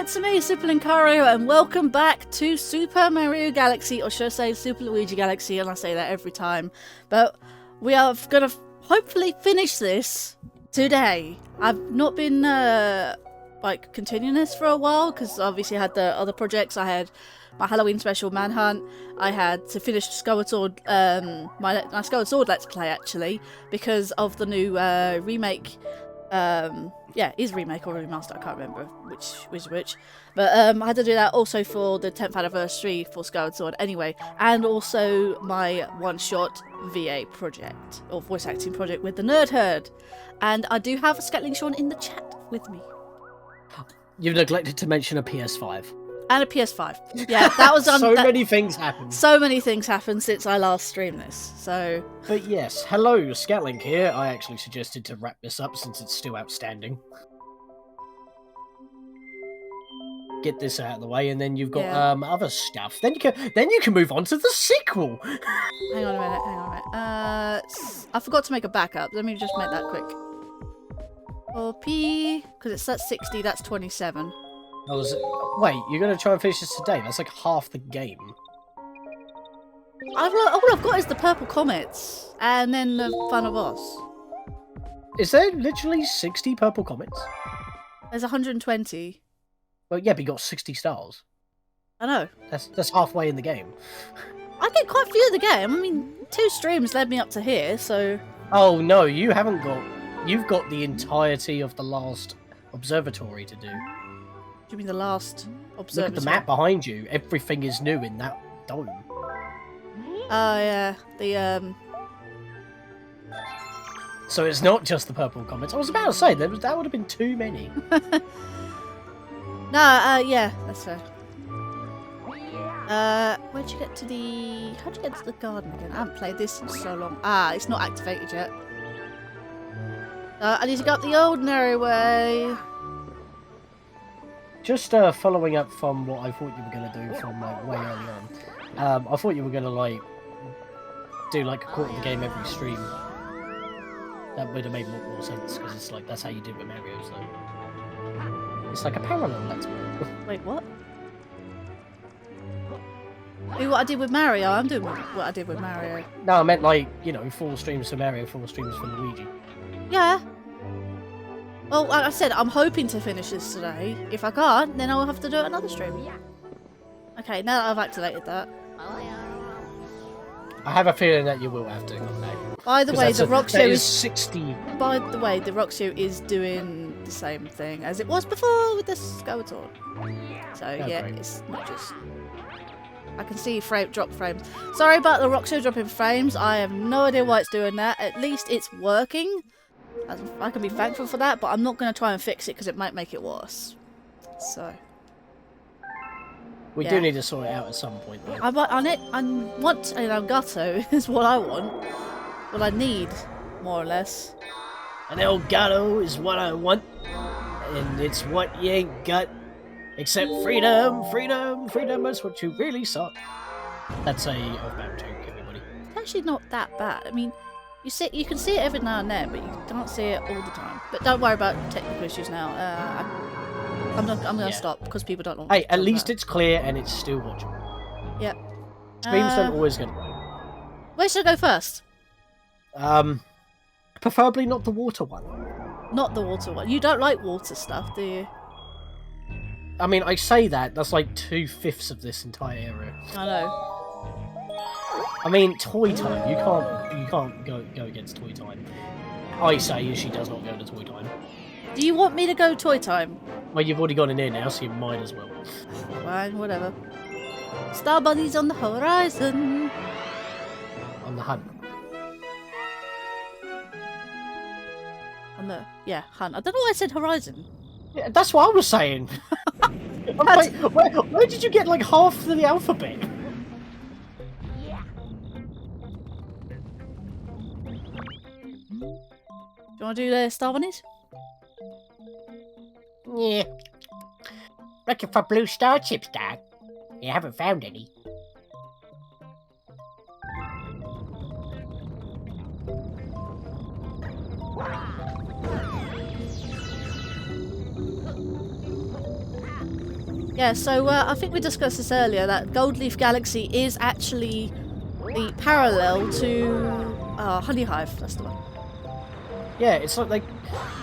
it's me, Super Linkario, and welcome back to Super Mario Galaxy, or should I say Super Luigi Galaxy, and I say that every time. But we are going to hopefully finish this today. I've not been, continuing this for a while, because obviously I had the other projects. I had my Halloween special Manhunt. I had to finish Skyward Sword, my Skyward Sword Let's Play, actually, because of the new remake. Yeah, is remake or remaster, I can't remember which was which. But I had to do that also for the 10th anniversary for Skyward Sword anyway, and also my one-shot VA project, or voice acting project with the Nerd Herd. And I do have Scatling Sean in the chat with me. You've neglected to mention a PS5. And a PS5. Yeah, that was on. Many things happened. So many things happened since I last streamed this. So. But yes, hello, Scatlink here. I actually suggested to wrap this up since it's still outstanding. Get this out of the way, and then you've got other stuff. Then you can move on to the sequel. Hang on a minute. I forgot to make a backup. Let me just make that quick. Copy, because it's at 60. That's 27. Wait, you're going to try and finish this today? That's like half the game. All I've got is the purple comets, and then the final boss. Is there literally 60 purple comets? There's 120. Well, yeah, but you got 60 stars. I know. That's halfway in the game. I get quite a few of the game. I mean, 2 streams led me up to here, so... Oh, no, you haven't got... You've got the entirety of the last observatory to do. Do you mean the last observatory? Look at the map behind you. Everything is new in that dome. Oh, yeah. So it's not just the purple comets. I was about to say, that would have been too many. No, yeah, that's fair. Where'd you get to the... How'd you get to the garden again? I haven't played this in so long. Ah, it's not activated yet. I need to go up the ordinary way. Just following up from what I thought you were going to do from way early on. I thought you were going to do like a quarter of the game every stream. That would have made more sense, because it's like that's how you do it with Mario, so... It's like a parallel, let's play. Wait, what? Do what I did with Mario? I'm doing what I did with Mario. No, I meant 4 streams for Mario, 4 streams for Luigi. Yeah. Well, like I said, I'm hoping to finish this today. If I can't, then I'll have to do another stream. Okay, now that I've activated that. I have a feeling that you will have to. By the way, the Rock Show is 60. By the way, the Rock Show is doing the same thing as it was before with the Skyward Sword. So yeah, great. It's not just. I can see drop frames. Sorry about the Rock Show dropping frames. I have no idea why it's doing that. At least it's working. I can be thankful for that, but I'm not going to try and fix it because it might make it worse. So. We do need to sort it out at some point, though. I want an Elgato is what I want. What I need, more or less. An Elgato is what I want, and it's what you ain't got. Except freedom, freedom, freedom is what you really sought. That's a off-bound joke, everybody. It's actually not that bad. I mean, you can see it every now and then, but you can't see it all the time. But don't worry about technical issues now. I'm gonna stop because people don't want. Hey, at least it's clear and it's still watchable. Yep. Streams don't always get. Where should I go first? Preferably not the water one. Not the water one. You don't like water stuff, do you? I mean, I say that's like 2/5 of this entire area. I know. I mean, Toy Time. You can't go against Toy Time. I say she does not go to Toy Time. Do you want me to go Toy Time? Well, you've already gone in here now, so you might as well. Fine, whatever. Star Bunny's on the horizon. On the hunt. Hunt. I don't know why I said horizon. Yeah, that's what I was saying. Wait, where did you get like half the alphabet? Do you want to do the Star Bunnies? Yeah. Looking for blue star chips, Dad. You haven't found any. Yeah, so I think we discussed this earlier, that Goldleaf Galaxy is actually the parallel to Honeyhive. That's the one. Yeah, it's like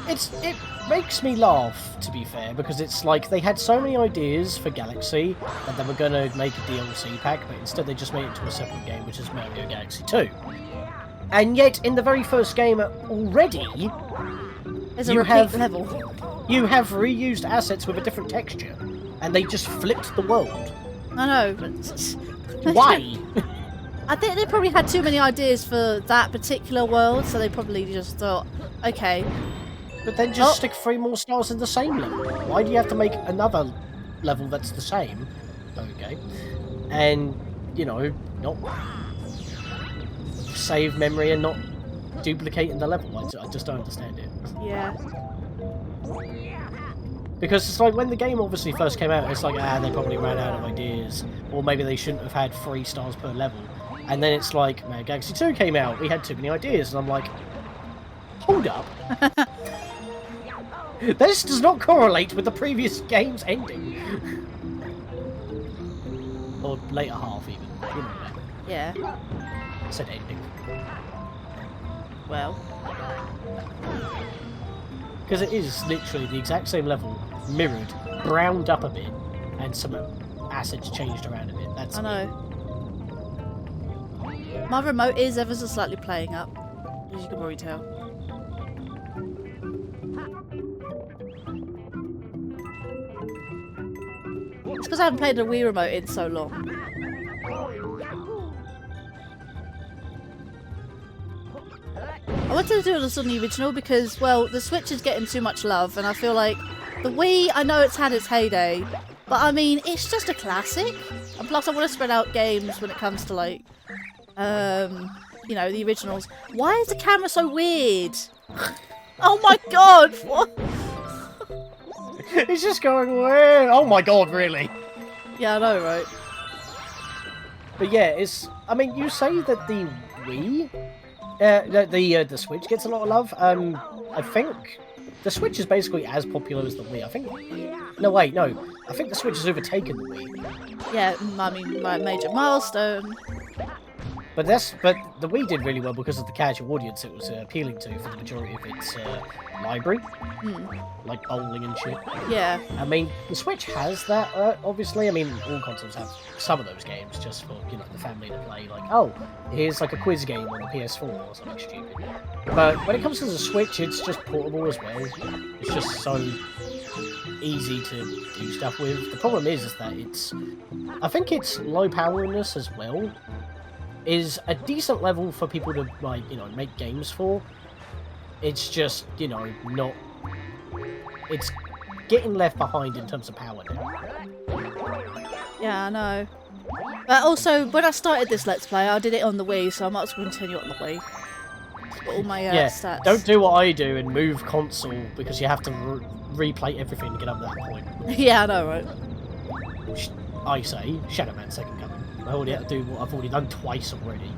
it makes me laugh, to be fair, because it's like they had so many ideas for Galaxy that they were going to make a DLC pack, but instead they just made it into a separate game, which is Mario Galaxy 2. And yet, in the very first game already, There's a repeat level. You have reused assets with a different texture, and they just flipped the world. I know, but... Why? I think they probably had too many ideas for that particular world, so they probably just thought, okay. But then just stick 3 more stars in the same level. Why do you have to make another level that's the same? Okay. And, you know, not save memory and not duplicating the level. I just don't understand it. Yeah. Because it's like when the game obviously first came out, it's like, they probably ran out of ideas. Or maybe they shouldn't have had 3 stars per level. And then it's like, man, Galaxy 2 came out, we had too many ideas. And I'm like, hold up. This does not correlate with the previous game's ending. Or later half, even. You know that. Yeah. I said ending. Well. Because it is literally the exact same level, mirrored, browned up a bit, and some assets changed around a bit. That's I know. My remote is ever so slightly playing up, as you can probably tell. It's because I haven't played a Wii remote in so long. I wanted to do this on the original because, well, the Switch is getting too much love, and I feel like the Wii, I know it's had its heyday, but I mean, it's just a classic. And plus, I want to spread out games when it comes to, like, you know, the originals. Why is the camera so weird? Oh my god! What? It's just going weird. Oh my god, really? Yeah, I know, right? But yeah, it's. I mean, you say that the Wii, the Switch gets a lot of love. I think the Switch is basically as popular as the Wii. I think. No, wait, no. I think the Switch has overtaken the Wii. Yeah, I mean, my major milestone. But the Wii did really well because of the casual audience it was appealing to for the majority of its library, like bowling and shit. Yeah. I mean, the Switch has that. Obviously, I mean, all consoles have some of those games just for the family to play. Like, oh, here's like a quiz game on the PS4 or something stupid. But when it comes to the Switch, it's just portable as well. It's just so easy to do stuff with. The problem is that I think it's low powerness as well. Is a decent level for people to, like, make games for. It's just, not... It's getting left behind in terms of power now. Yeah, I know. But also, when I started this Let's Play, I did it on the Wii, so I might as well continue on the Wii. All my stats. Don't do what I do and move console, because you have to replay everything to get up to that point. Yeah, I know, right? I say, Shadow Man Second Coming. I already have to do what I've already done twice already.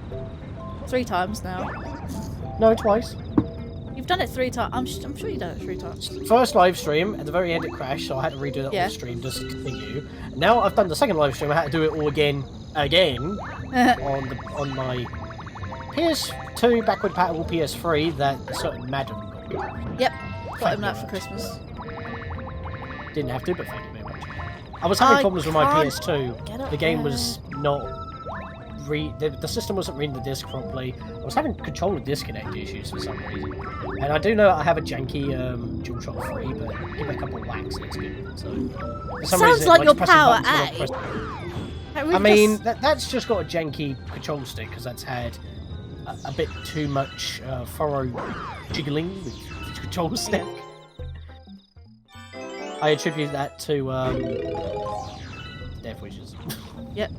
3 times now. No, twice. You've done it 3 times. I'm sure you've done it 3 times. First live stream, at the very end it crashed, so I had to redo that on the stream just to continue. And now I've done the second live stream, I had to do it all again, on my PS2 backward compatible PS3 that certain Madden got. Yep, got him that for Christmas. Didn't have to, but thank you very much. I was having problems with my PS2. The game was not the system wasn't reading the disc properly. I was having controller disconnect issues for some reason. And I do know I have a janky DualShock 3, but give it a couple of whacks and it's good. So for some sounds reason, like your pressing power buttons A. I mean, that's just got a janky control stick because that's had a bit too much thorough jiggling with the control stick. I attribute that to Death Wishes. Yep.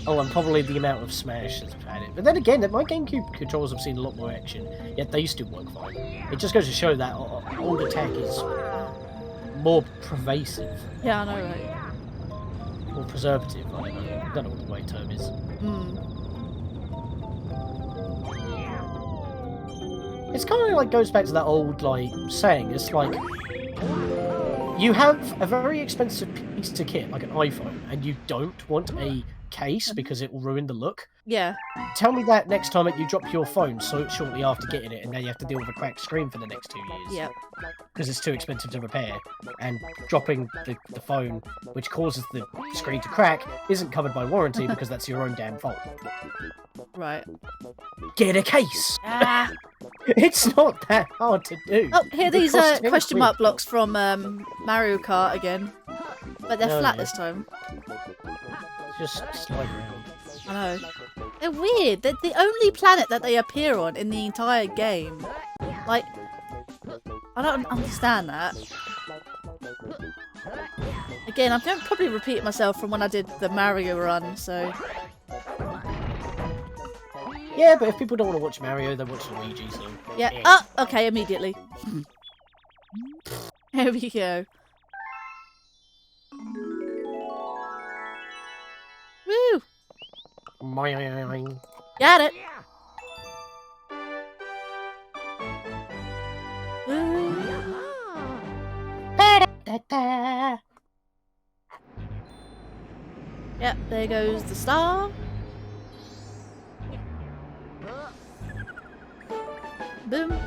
Oh, and probably the amount of Smash that's had it. But then again, my GameCube controllers have seen a lot more action, yet they still work fine. It just goes to show that older tech is more pervasive. Yeah, I know, right? Or preservative, I don't know what the right term is. It's kind of like goes back to that old saying. It's like You have a very expensive piece of kit, like an iPhone, and you don't want a case because it will ruin the look. Yeah. Tell me that next time that you drop your phone so shortly after getting it, and now you have to deal with a cracked screen for the next 2 years. Yeah. Because it's too expensive to repair, and dropping the phone, which causes the screen to crack, isn't covered by warranty because that's your own damn fault. Right. Get a case! Ah. It's not that hard to do. Oh, here are these It costs 10 question quid. mark blocks from Mario Kart again. But they're Oh, flat yeah. this time. Just slide around. I know. They're weird. They're the only planet that they appear on in the entire game. Like, I don't understand that. Again, I'm going to probably repeat myself from when I did the Mario run, so... Yeah, but if people don't want to watch Mario, they watch Luigi, so... Yeah. Oh, okay, immediately. Here we go. Woo! Got it! Woo! Yep, there goes the star. Boom.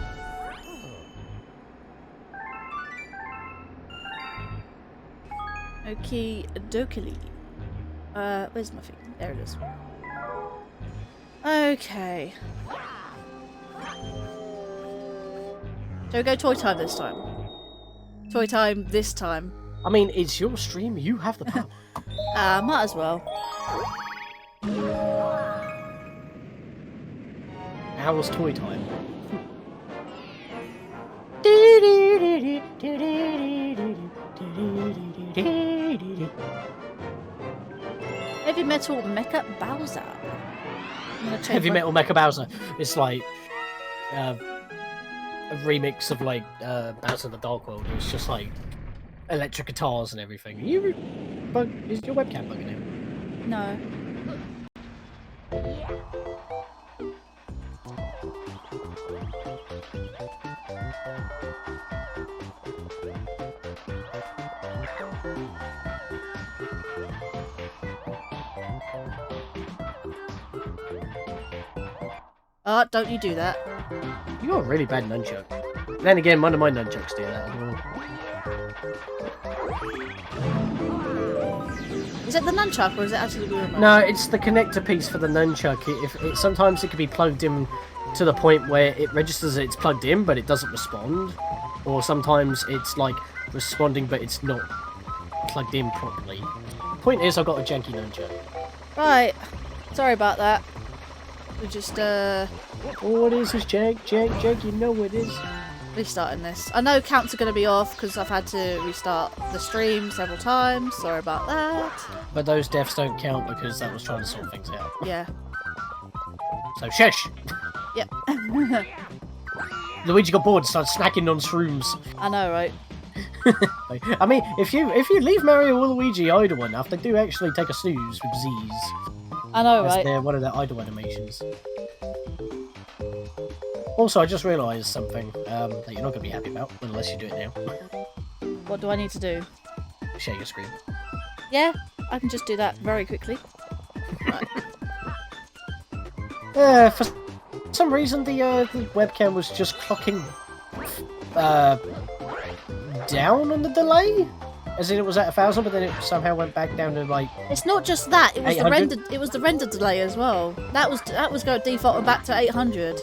Okie dokie. Where's my thing? There it is. Okay. Shall we go toy time this time? Toy time this time. I mean, it's your stream, you have the power. Might as well. How was toy time? Heavy Metal Mecha Bowser. I'm gonna change Heavy my- Metal Mecha Bowser. It's like a remix of like Bowser in the Dark World. It's just like electric guitars and everything. Is your webcam bugging out? No. Oh, don't you do that. You got a really bad nunchuck. Then again, one of my nunchucks do that as well. Is it the nunchuck or is it actually the remote? No, it's the connector piece for the nunchuck. Sometimes it can be plugged in to the point where it registers that it's plugged in, but it doesn't respond. Or sometimes it's like responding, but it's not plugged in properly. Point is, I've got a janky nunchuck. Right. Sorry about that. We just, What is this, Jake? Jake, you know what it is. restarting this. I know counts are going to be off because I've had to restart the stream several times. Sorry about that. But those deaths don't count because that was trying to sort things out. Yeah. So shush! Yep. Luigi got bored and started snacking on shrooms. I know, right? I mean, if you leave Mario or Luigi idle enough, they do actually take a snooze with Z's. I know, As right? they're one of their idle animations. Also, I just realised something that you're not going to be happy about, unless you do it now. What do I need to do? Share your screen. Yeah, I can just do that very quickly. For some reason, the webcam was just clocking down on the delay, as in it was at 1,000, but then it somehow went back down to like. It's not just that; it was the 800? render. It was the render delay as well. That was going defaulting back to 800.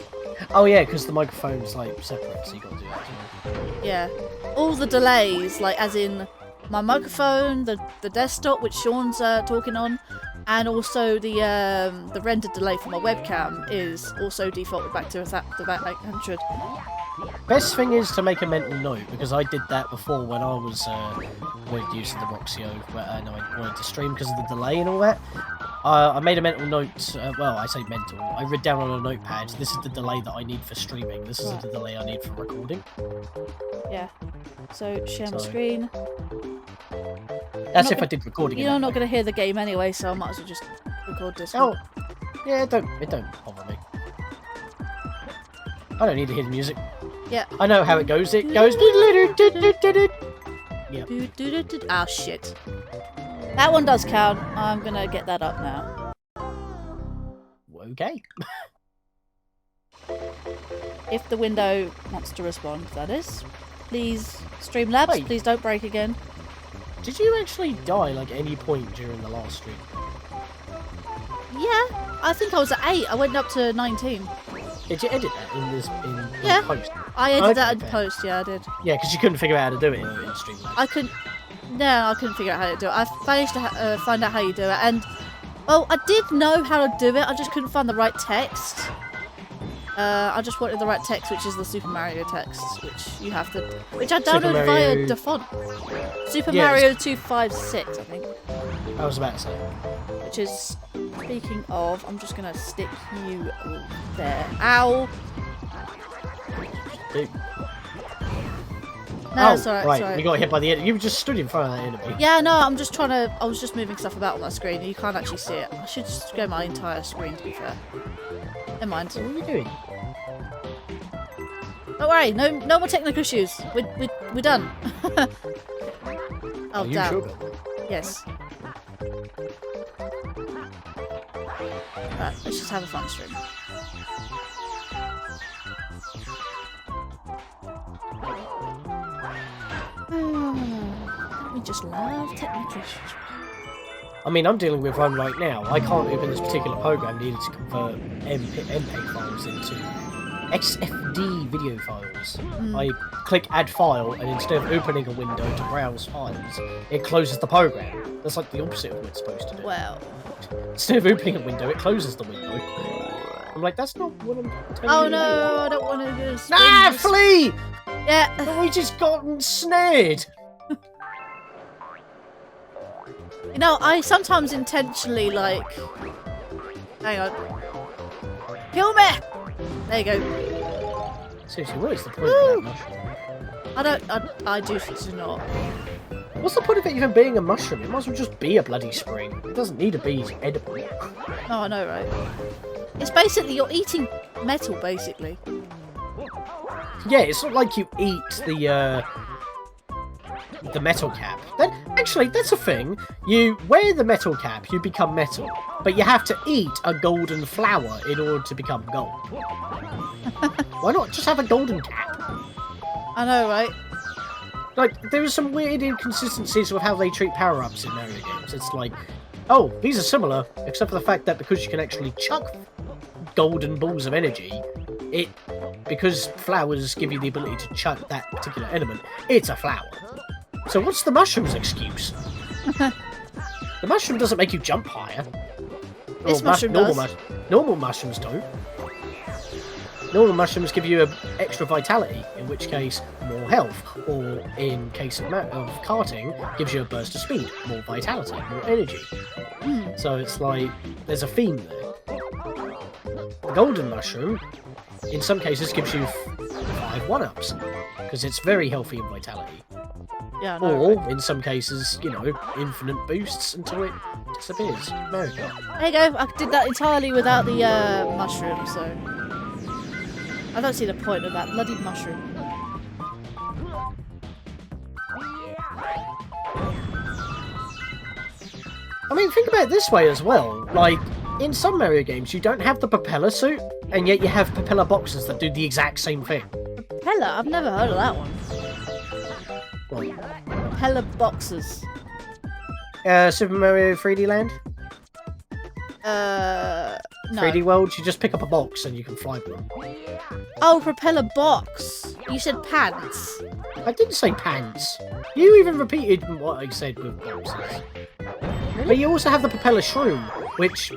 Oh yeah, because the microphone's like separate, so you got to do that as well. Yeah, all the delays, like as in my microphone, the desktop which Sean's talking on, and also the render delay for my webcam is also defaulted back to about 800. Best thing is to make a mental note, because I did that before when I was using the Roxio, where I wanted to stream because of the delay and all that. I made a mental note, well, I say mental, I read down on a notepad, this is the delay that I need for streaming, this is the delay I need for recording. Yeah. So share my So- screen. That's Not if I did recording. You're in not that going to hear the game anyway, so I might as well just record this. Oh, one. yeah, it don't bother me. I don't need to hear the music. Yeah. I know how it goes. It goes. Yep. Ah, shit. That one does count. I'm gonna get that up now. Okay. If the window wants to respond, that is. Please, Streamlabs, Wait. please don't break again. Did you actually die like any point during the last stream? Yeah, I think I was at 8. I went up to 19. Did you edit that in this in Yeah. post? I edited that in Okay. post, yeah, I did. Yeah, because you couldn't figure out how to do it in Streamlabs. I couldn't figure out how to do it. I managed to find out how you do it, and well, I did know how to do it. I just couldn't find the right text. I just wanted the right text, which is the Super Mario text, which you have to, which I downloaded via the font. Super Mario 256, I think. I was about to say. Which is, speaking of, I'm just gonna stick you there. Ow! Dude. No, oh, it's alright, right. it's alright. You got hit by the enemy. You just stood in front of that enemy. Yeah, no, I'm just trying to. I was just moving stuff about on my screen. You can't actually see it. I should just go my entire screen, to be fair. Never mind. What are you doing? Don't worry, no more technical issues. We're done. Oh, Are you damn. sure about that? Yes. Right, let's just have a fun stream. We just love technical issues. I mean, I'm dealing with one right now. I can't open this particular program needed to convert MPEG files into XFD video files. I click add file, and instead of opening a window to browse files, it closes the program. That's like the opposite of what it's supposed to do. Well. Instead of opening a window, it closes the window. I'm like, that's not what I'm telling Oh you. no, I don't want to do this. Ah, flee! Yeah. We just gotten snared. You know, I sometimes intentionally, like... Hang on. Kill me! There you go. Seriously, what is the point of that mushroom? I do not. What's the point of it even being a mushroom? It might as well just be a bloody spring. It doesn't need to be edible. Oh, I know, right? It's basically, you're eating metal, basically. Yeah, it's not like you eat the metal cap. Then, actually, that's a thing. You wear the metal cap, you become metal. But you have to eat a golden flower in order to become gold. Why not just have a golden cap? I know, right? Like, there are some weird inconsistencies with how they treat power-ups in Mario games. It's like, oh, these are similar, except for the fact that because you can actually chuck golden balls of energy, because flowers give you the ability to chuck that particular element, it's a flower. So what's the mushroom's excuse? The mushroom doesn't make you jump higher. This mushroom does. Normal mushrooms don't. Normal mushrooms give you extra vitality, in which case more health, or in case of karting, gives you a burst of speed, more vitality, more energy. So it's like, there's a theme there. The golden mushroom, in some cases, gives you 5 1-ups, because it's very healthy in vitality. Yeah, I know, Or, right? in some cases, you know, infinite boosts until it disappears. There we go. There you go. I did that entirely without the mushroom, so... I don't see the point of that bloody mushroom. I mean, think about it this way as well. Like, in some Mario games, you don't have the propeller suit, and yet you have propeller boxes that do the exact same thing. Propeller? I've never heard of that one. Well, Propeller boxes. Super Mario 3D Land? No. 3D World, you just pick up a box and you can fly with them. Oh, propeller box. You said pants. I didn't say pants. You even repeated what I said with boxes. But you also have the propeller shroom, which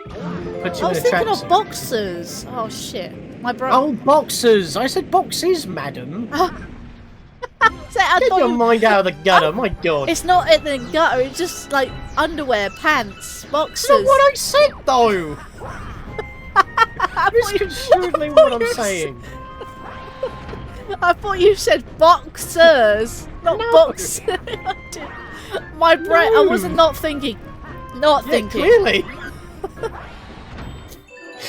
puts you I in was a thinking tracksuit. of boxers. Oh shit. My bro. Oh, boxers! I said boxes, madam. I Get thought your you- mind out of the gutter, my god. It's not in the gutter. It's just like underwear, pants, boxers. That's not what I said, though! Misconstrued what I'm saying. I thought you said boxers, not No. boxers. My brain. I No. wasn't not thinking. Not Yeah, thinking. clearly.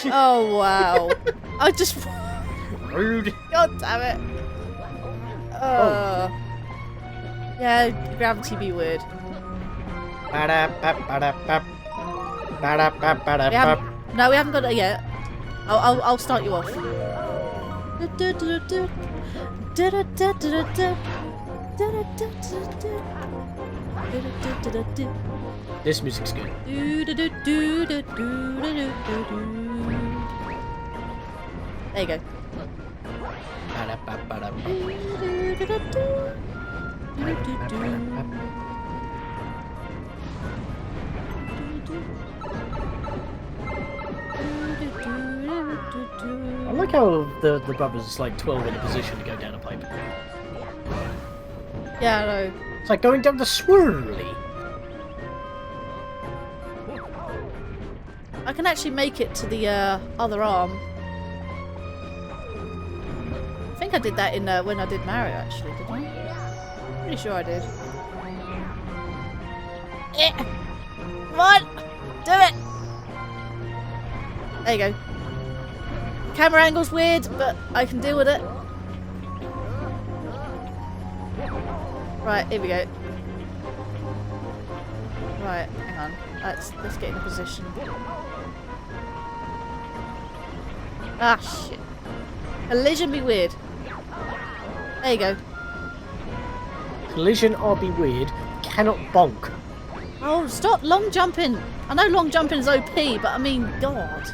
Oh wow. I just. Rude. God damn it. Yeah, gravity be weird. No, we haven't got it yet. I'll start you off. This music's good. There you go. I like how the brother's like 12 in a position to go down a pipe. Yeah, I know. It's like going down the swirly. I can actually make it to the other arm. I think I did that in when I did Mario, actually, didn't I? Pretty sure I did. Come on! Do it! There you go. Camera angle's weird, but I can deal with it. Right, here we go. Right, hang on. Let's get in a position. Ah, shit. Collision be weird. There you go. Collision or be weird, cannot bonk. Oh, stop long jumping. I know long jumping is OP, but I mean, God.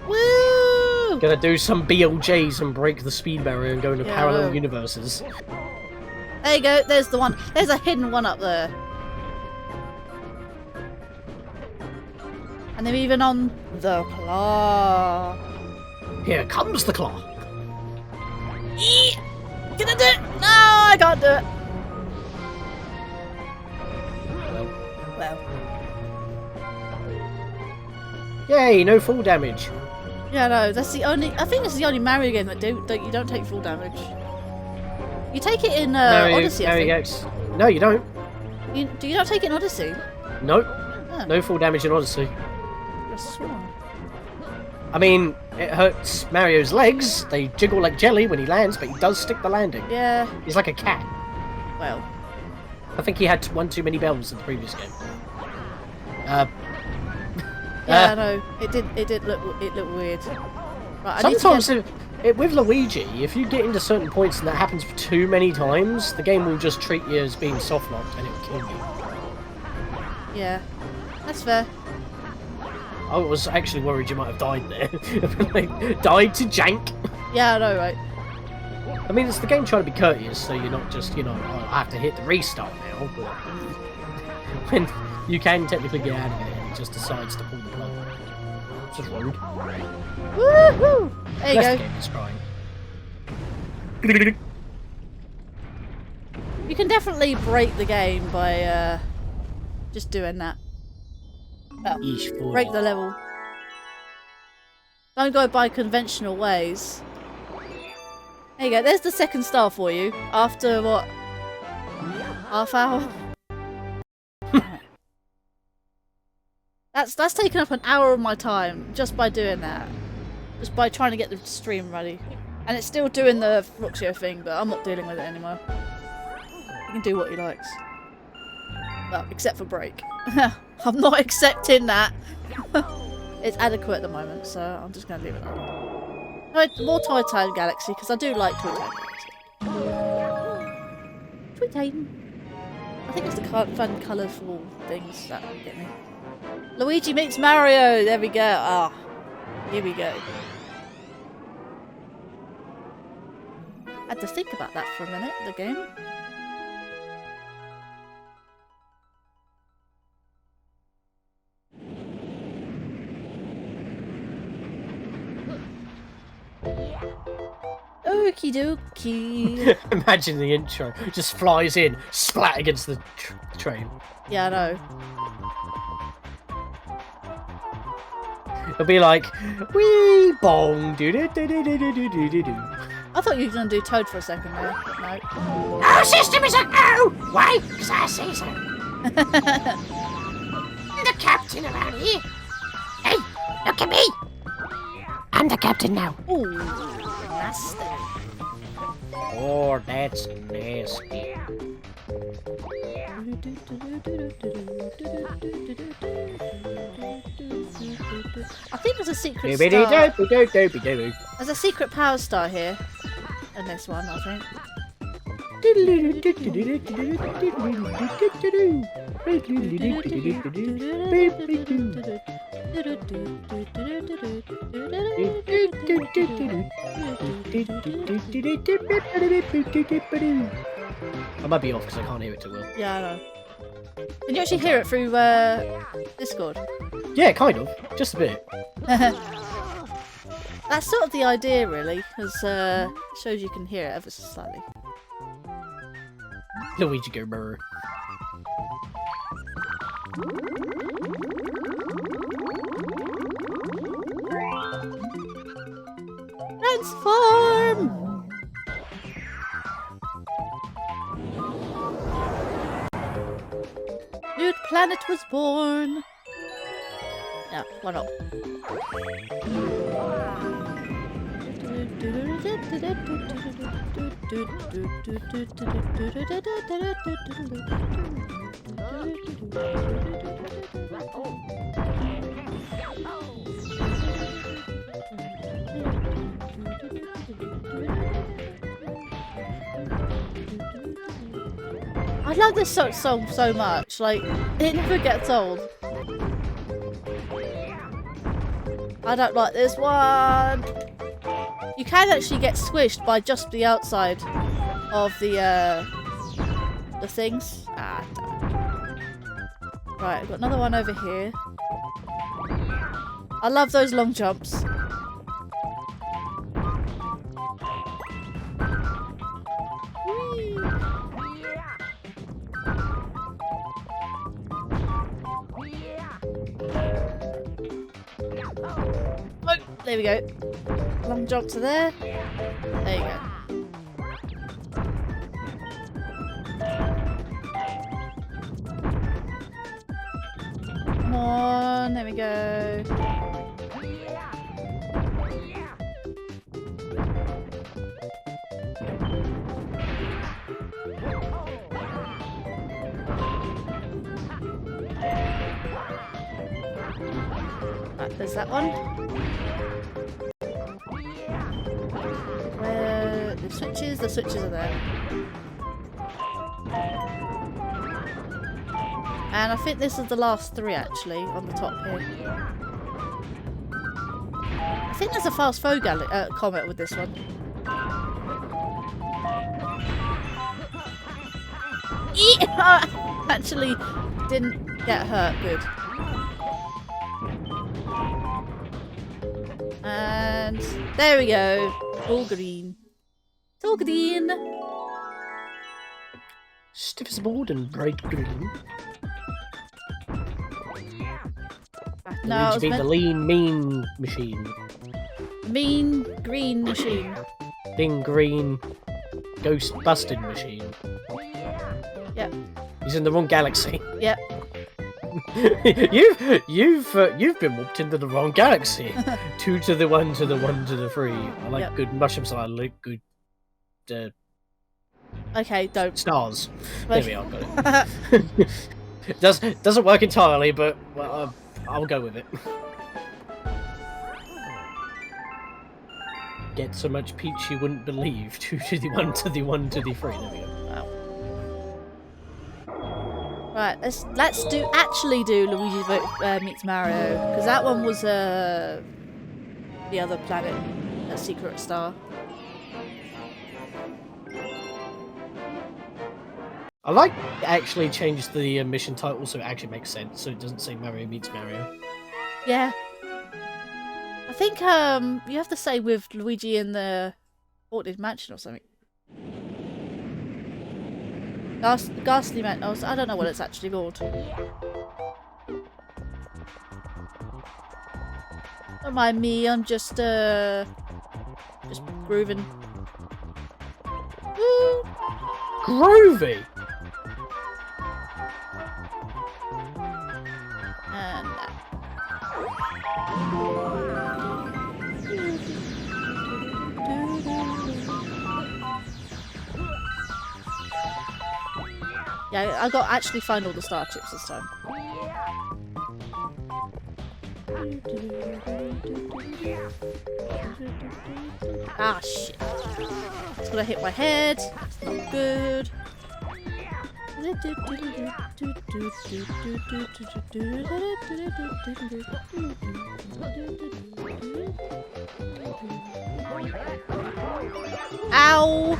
Woo! Gonna do some BLJs and break the speed barrier and go into parallel no. universes. There you go, there's the one. There's a hidden one up there. And they're even on the claw. Here comes the claw. Can I do it? No, I can't do it. Well. Yay, no fall damage. Yeah, no, that's the only. I think this is the only Mario game that you don't take full damage. You take it in Odyssey, I think. No, you don't. Do you not take it in Odyssey? Nope. Oh. No full damage in Odyssey. I sworn. I mean, it hurts Mario's legs. They jiggle like jelly when he lands, but he does stick the landing. Yeah. He's like a cat. Well. I think he had one too many bells in the previous game. Yeah, I know. It did look weird. Right, sometimes with Luigi, if you get into certain points and that happens for too many times, the game will just treat you as being soft locked and it will kill you. Yeah, that's fair. I was actually worried you might have died there. Like, died to jank. Yeah, I know, right? I mean, it's the game trying to be courteous, so you're not just, oh, I have to hit the restart now. But when you can technically get out of it, and it just decides to pull the plug. It's just rude. Woohoo! There you go. The game is crying. You can definitely break the game by just doing that. Break the level. Don't go by conventional ways. There you go. There's the second star for you. After what? Half hour? That's taken up an hour of my time just by doing that. Just by trying to get the stream ready. And it's still doing the Roxio thing, but I'm not dealing with it anymore. He can do what he likes. Well, except for break. I'm not accepting that. It's adequate at the moment, so I'm just going to leave it like that. More Toy Time Galaxy, because I do like Toy Time Galaxy. Toy Time. I think it's the fun, colourful things that get me. Luigi meets Mario! There we go. Ah, here we go. I had to think about that for a minute, the game. Okie dokie. Imagine the intro. Just flies in, splat against the train. Yeah, I know. It'll be like, wee bong, do do do do do do do do do. I thought you were going to do Toad for a second there. No. Our system is a go! Why? Because I say so. I'm the captain around here. Hey, look at me. I'm the captain now. Ooh, nasty. Oh, that's nasty. I think there's a secret star. There's a secret power star here. In this one, I think. I might be off because I can't hear it too well. Yeah, I know. Can you actually hear it through Discord? Yeah, kind of. Just a bit. That's sort of the idea, really, because it shows you can hear it ever so slightly. Luigi go brr. Transform! New planet was born. Yeah, why not? I love this song so much, like, it never gets old. I don't like this one. You can actually get squished by just the outside of the things. Ah, damn. Right, I've got another one over here. I love those long jumps. Oh, there we go. Long jump to there. There you go. Come on, there we go. Right, there's that one. Where the switches? The switches are there. And I think this is the last three actually on the top here. I think there's a fast flow comet with this one. Actually didn't get hurt. Good. And there we go. All green. It's all green. Stiff as a board and bright green. No, Luigi being the lean, mean machine. Mean green machine. Lean green ghost busting machine. Yep. He's in the wrong galaxy. Yep. You've been warped into the wrong galaxy. 2 to the 1 to the 1 to the 3. I like good mushrooms. I like good. Okay, don't. Stars. There we are. Got it. Doesn't work entirely, but well, I'll go with it. Get so much peach you wouldn't believe. 2 to the 1 to the 1 to the 3. There we go. Wow. Right, let's actually do Luigi meets Mario, because that one was the other planet, a secret star. I like it actually changed the mission title so it actually makes sense, so it doesn't say Mario meets Mario. Yeah. I think you have to say with Luigi in the Haunted Mansion or something. Ghastly Man. Oh, I don't know what it's actually called. Don't mind me, I'm just grooving. Woo! Groovy! And Yeah, I got actually find all the star chips this time. Ah, shit. It's gonna hit my head. That's not good. Ow!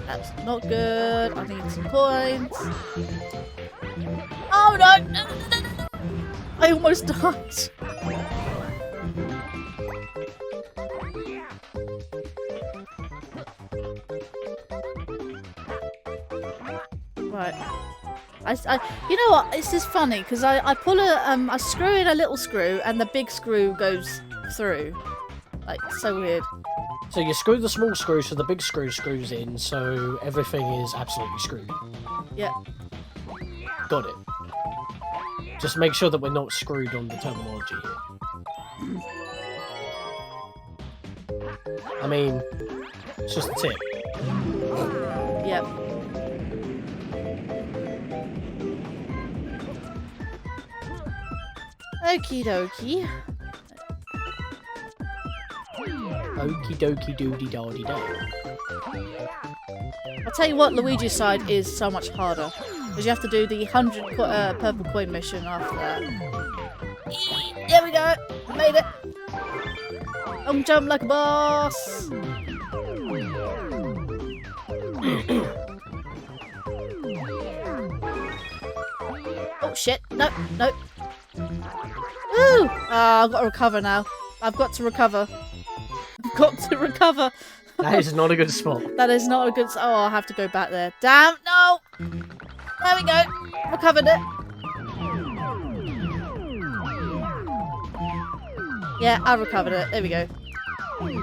That's not good. I need some coins. Oh no! No, no, no, no. I almost died. Right. You know what? This is funny because I pull I screw in a little screw and the big screw goes through. Like, so weird. So you screw the small screw so the big screw screws in, so everything is absolutely screwed. Yeah. Got it. Just make sure that we're not screwed on the terminology here. I mean, it's just a tip. Yep. Okie dokie. Okie dokie doody doddy do. I'll tell you what, Luigi's side is so much harder. Because you have to do the 100 purple coin mission after that. There we go! Made it! Long jump like a boss! Oh shit! No, no! Woo! Ah, I've got to recover now. I've got to recover. I've got to recover! That is not a good spot. That is not a good... Oh, I'll have to go back there. Damn! No! There we go. Recovered it. Yeah, I recovered it. There we go.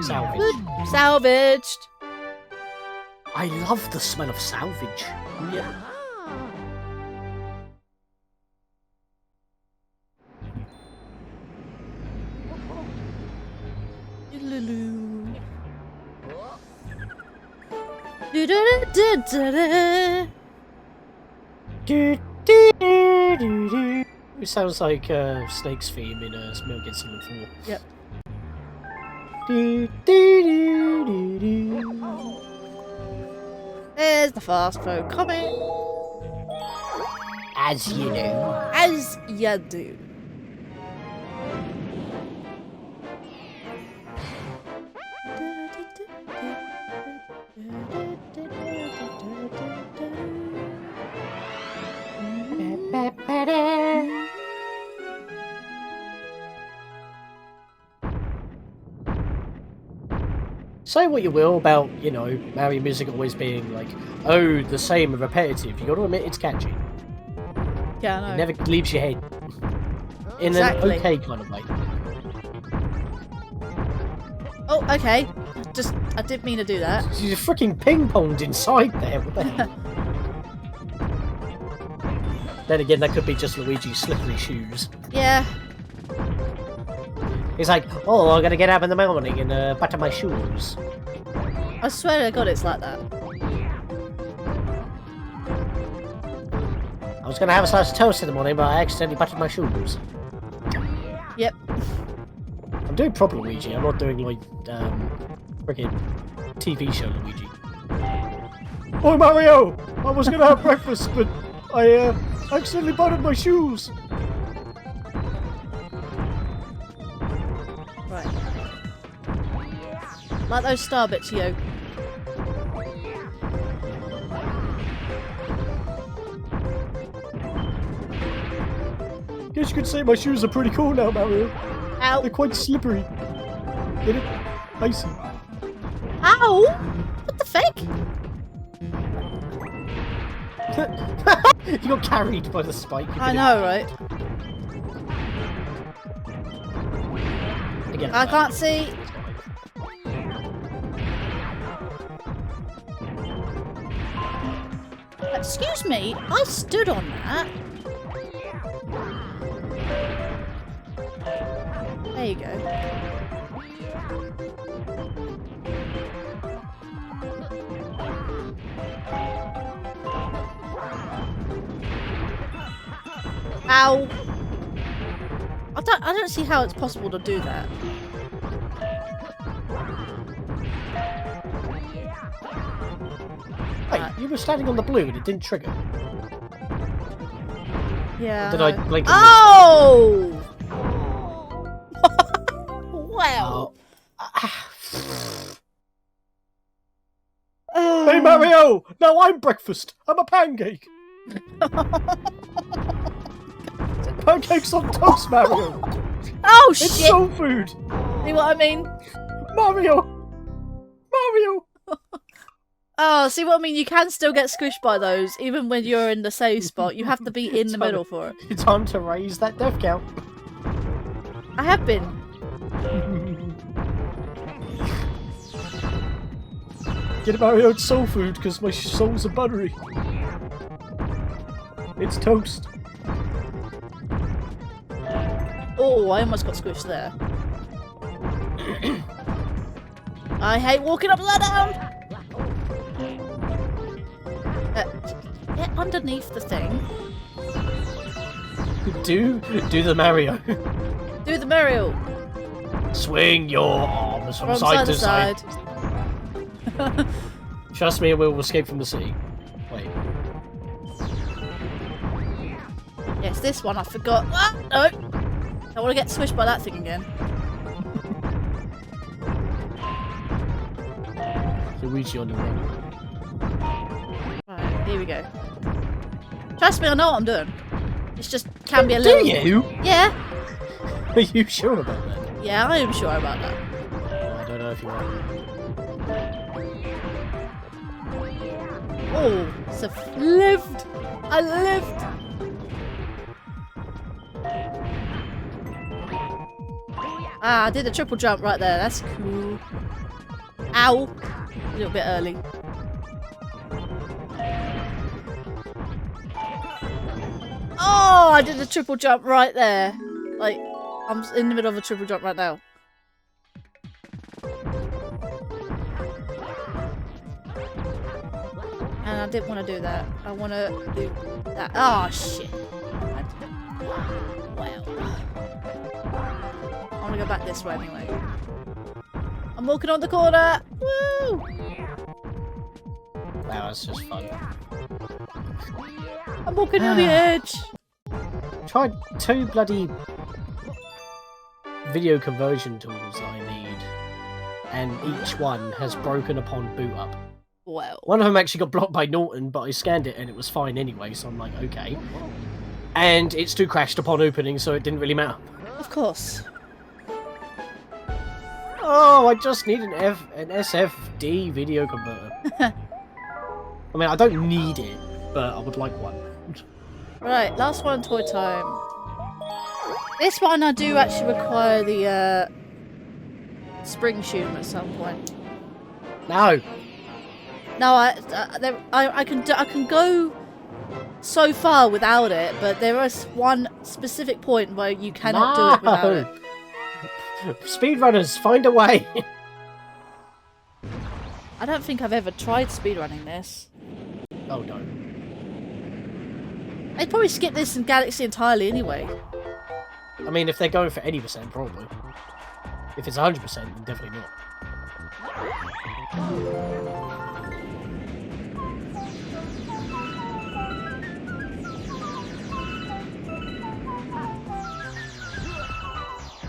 Salvage. Good. Salvaged. I love the smell of salvage. Yeah. It sounds like Snake's theme in Metal Gear Solid 4. Yep. There's the fast phone Comet. As you know. As you do. Say what you will about, you know, Mario music always being like, oh, the same and repetitive. You got to admit it's catchy. Yeah, I know. It never leaves your head. In Exactly. an okay kind of way. Oh, okay. I didn't mean to do that. You're freaking ping-ponged inside there. What the hell? Then again, that could be just Luigi's slippery shoes. Yeah. He's like, oh, I'm gonna get up in the morning and butter my shoes. I swear to God it's like that. I was gonna have a slice of toast in the morning, but I accidentally buttered my shoes. Yep. I'm doing proper Luigi. I'm not doing like freaking TV show Luigi. Oh Mario! I was gonna have breakfast, but I accidentally buttered my shoes. Right. Like those star bits, yo. Guess you could say my shoes are pretty cool now, Mario. Ow! They're quite slippery. Get it? Icy. Ow! What the fake? You got carried by the spike. I know, right? Again, I can't see. Excuse me, I stood on that. There you go. Ow! I don't see how it's possible to do that. Wait, you were standing on the blue and it didn't trigger. Yeah. Did I blink? Oh! Wow. Hey Mario! No, I'm breakfast. I'm a pancake. Pancakes on toast, Mario. Oh It's shit! soul food. See what I mean? Mario. Mario. Oh, see what I mean? You can still get squished by those, even when you're in the safe spot. You have to be in the middle for it. It's time to raise that death count. I have been. Get Mario, it's soul food because my souls are buttery. It's toast. Oh, I almost got squished there. I hate walking upside down! Get underneath the thing. Do the Mario. Do the Mario! Swing your arms from From side to side. Trust me, we will escape from the sea. Wait. Yes, this one I forgot. Ah, no! I want to get squished by that thing again. Luigi on the run. Right, here we go. Trust me, I know what I'm doing. It's just can be a little. Do you? Yeah. Are you sure about that? Yeah, I am sure about that. I don't know if you are. Oh, so lived. I lived. Ah, I did a triple jump right there. That's cool. Ow. A little bit early. Oh, I did a triple jump right there. Like, I'm in the middle of a triple jump right now. And I didn't want to do that. I want to do that. Oh, shit. Well. I want to go back this way anyway. I'm walking on the corner. Woo! Wow, that's just fun. I'm walking on the edge. Tried 2 bloody video conversion tools I need, and each one has broken upon boot up. Well. One of them actually got blocked by Norton, but I scanned it and it was fine anyway, so I'm like, okay. And it's 2 crashed upon opening, so it didn't really matter. Of course. Oh, I just need an SFD video converter. I mean, I don't need it, but I would like one. Right, last one, toy time. This one I do actually require the spring shoe at some point. No. No, I can go so far without it, but there is one specific point where you cannot do it without it. Speedrunners, find a way. I don't think I've ever tried speedrunning this. Oh no. I'd probably skip this in Galaxy entirely anyway. I mean, if they're going for any percent, probably. If it's 100%, then definitely not.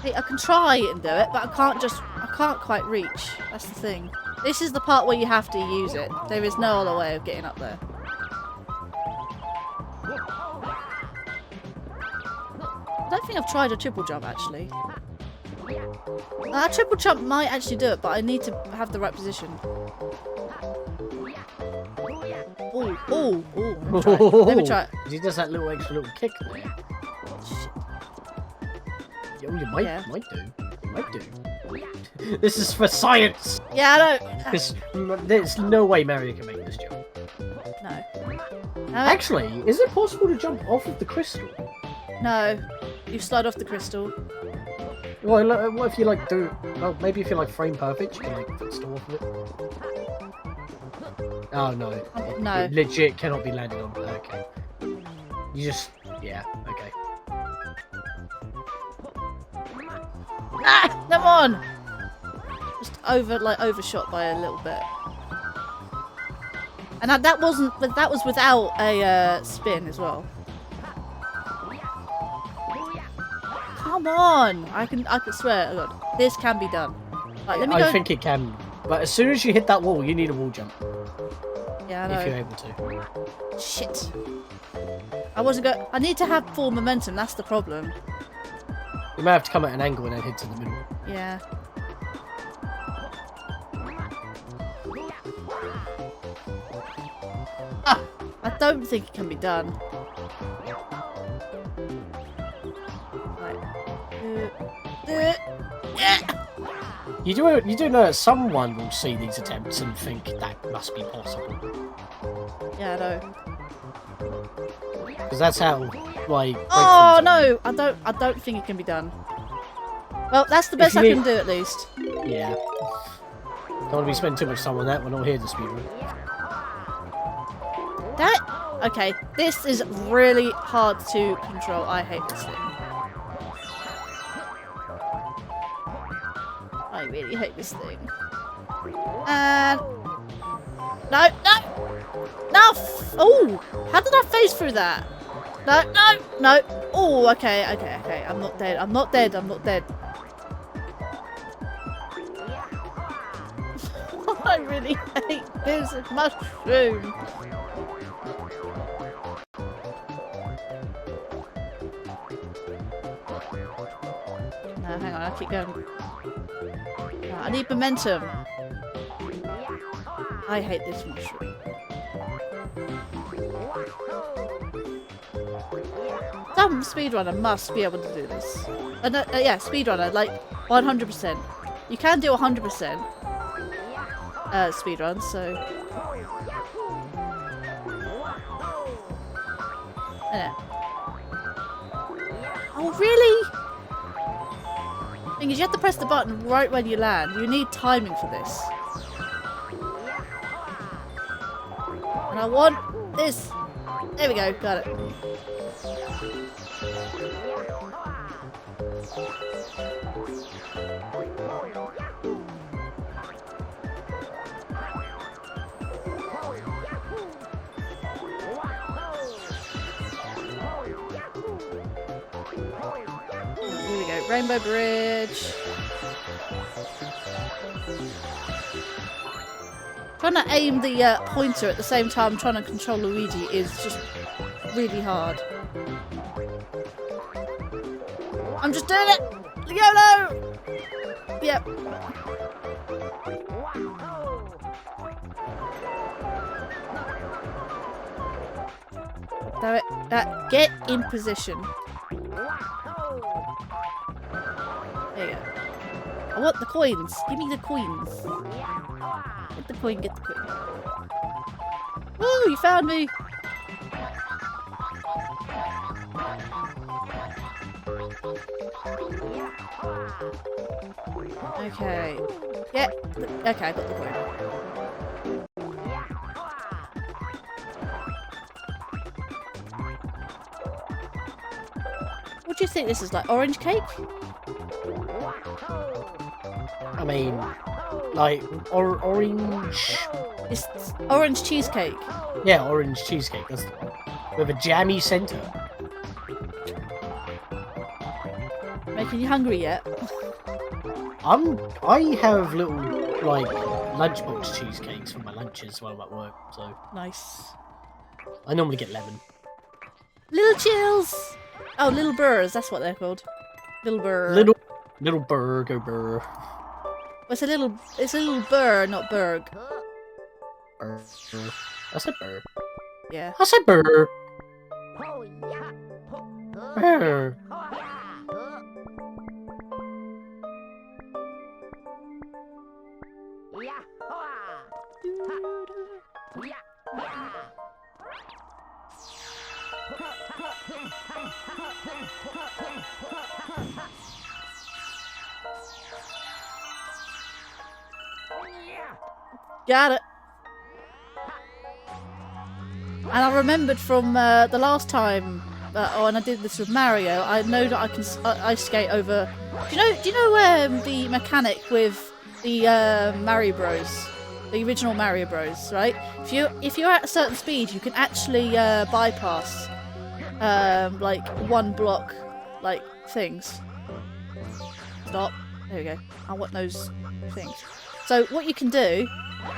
Hey, I can try and do it, but I can't quite reach. That's the thing. This is the part where you have to use it. There is no other way of getting up there. I don't think I've tried a triple jump, actually. A triple jump might actually do it, but I need to have the right position. Oh, let me try it. He does that little extra little kick there. Shit. Yo, you might do. You might do. This is for science! Yeah, I know. There's no way Mario can make this jump. No. Actually, is it possible to jump off of the crystal? No. You slide off the crystal. Well, what if you like do? Well, maybe if you're like frame perfect, you can like footstool off of it. Oh no! No. It legit cannot be landed on. Okay. You just, yeah, okay. Ah, come on! Just overshot by a little bit. And that wasn't, but that was without a spin as well. Come on! I can swear, oh God, this can be done. Right, let me go. I think it can, but as soon as you hit that wall, you need a wall jump. Yeah, I know. If you're able to. Shit. I wasn't going. I need to have full momentum. That's the problem. You may have to come at an angle and then hit to the middle. Yeah. Ah, I don't think it can be done. Right. You do know that someone will see these attempts and think that must be possible. Yeah, I know. Because that's how, like. Oh no! I don't think it can be done. Well, that's the best I can do at least. Yeah. Don't want to be spending too much time on that. We're not here to speedrun. Okay, this is really hard to control. I hate this thing. I really hate this thing. And no. Oh, how did I phase through that? No. Oh, okay. I'm not dead. I really hate this mushroom. No, hang on, I'll keep going. No, I need momentum. I hate this mushroom. Some speedrunner must be able to do this. Yeah, speedrunner, like 100%. You can do 100% speedruns, so. Yeah. Oh, really? Thing is, you have to press the button right when you land. You need timing for this. And I want this. There we go, got it. Here we go, Rainbow Bridge. Trying to aim the pointer at the same time trying to control Luigi is just really hard. I'm just doing it! YOLO! Yep. Damn it. Get in position. There you go. I want the coins. Give me the coins. Get the coin, get the coin. Woo, you found me! Okay. Yeah. Okay, I got the coin. What do you think this is, like orange cake? I mean, like, orange... It's orange cheesecake. Yeah, orange cheesecake, that's the one. With a jammy centre. Making you hungry yet? I have little, like, lunchbox cheesecakes for my lunches while I'm at work, so... Nice. I normally get lemon. Little chills! Oh, little burrs, that's what they're called. Little burr. Little burger burr. It's a little burr, not berg. Burr. I said burr. Yeah. I said burr. Burr. Got it. And I remembered from the last time and I did this with Mario, I know that I can ice skate over. Do you know the mechanic with the Mario Bros, the original Mario Bros, right? If you're at a certain speed, you can actually bypass like one block like things. Stop. There we go. I want those things. So what you can do,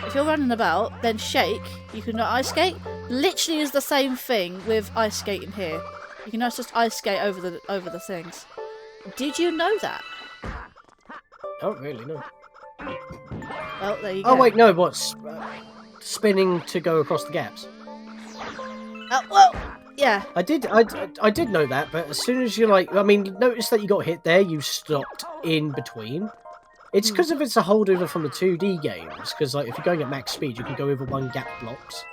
if you're running about, then shake. You can ice skate. Literally is the same thing with ice skating here. You can just ice skate over the things. Did you know that? Oh, really? No. Well, there you go. Oh wait, no. What's spinning to go across the gaps? Well, yeah. I did know that, but as soon as you notice that you got hit there, you stopped in between. It's because if it's a holdover from the 2D games, because like if you're going at max speed, you can go over one gap blocks.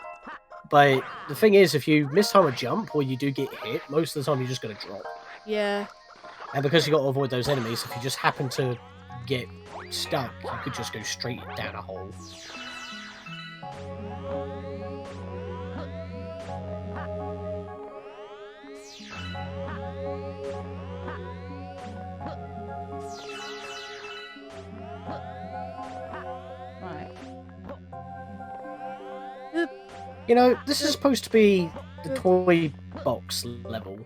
But the thing is, if you miss time a jump or you do get hit, most of the time you're just going to drop. Yeah. And because you got to avoid those enemies, if you just happen to get stuck, you could just go straight down a hole. You know, this is supposed to be the toy box level.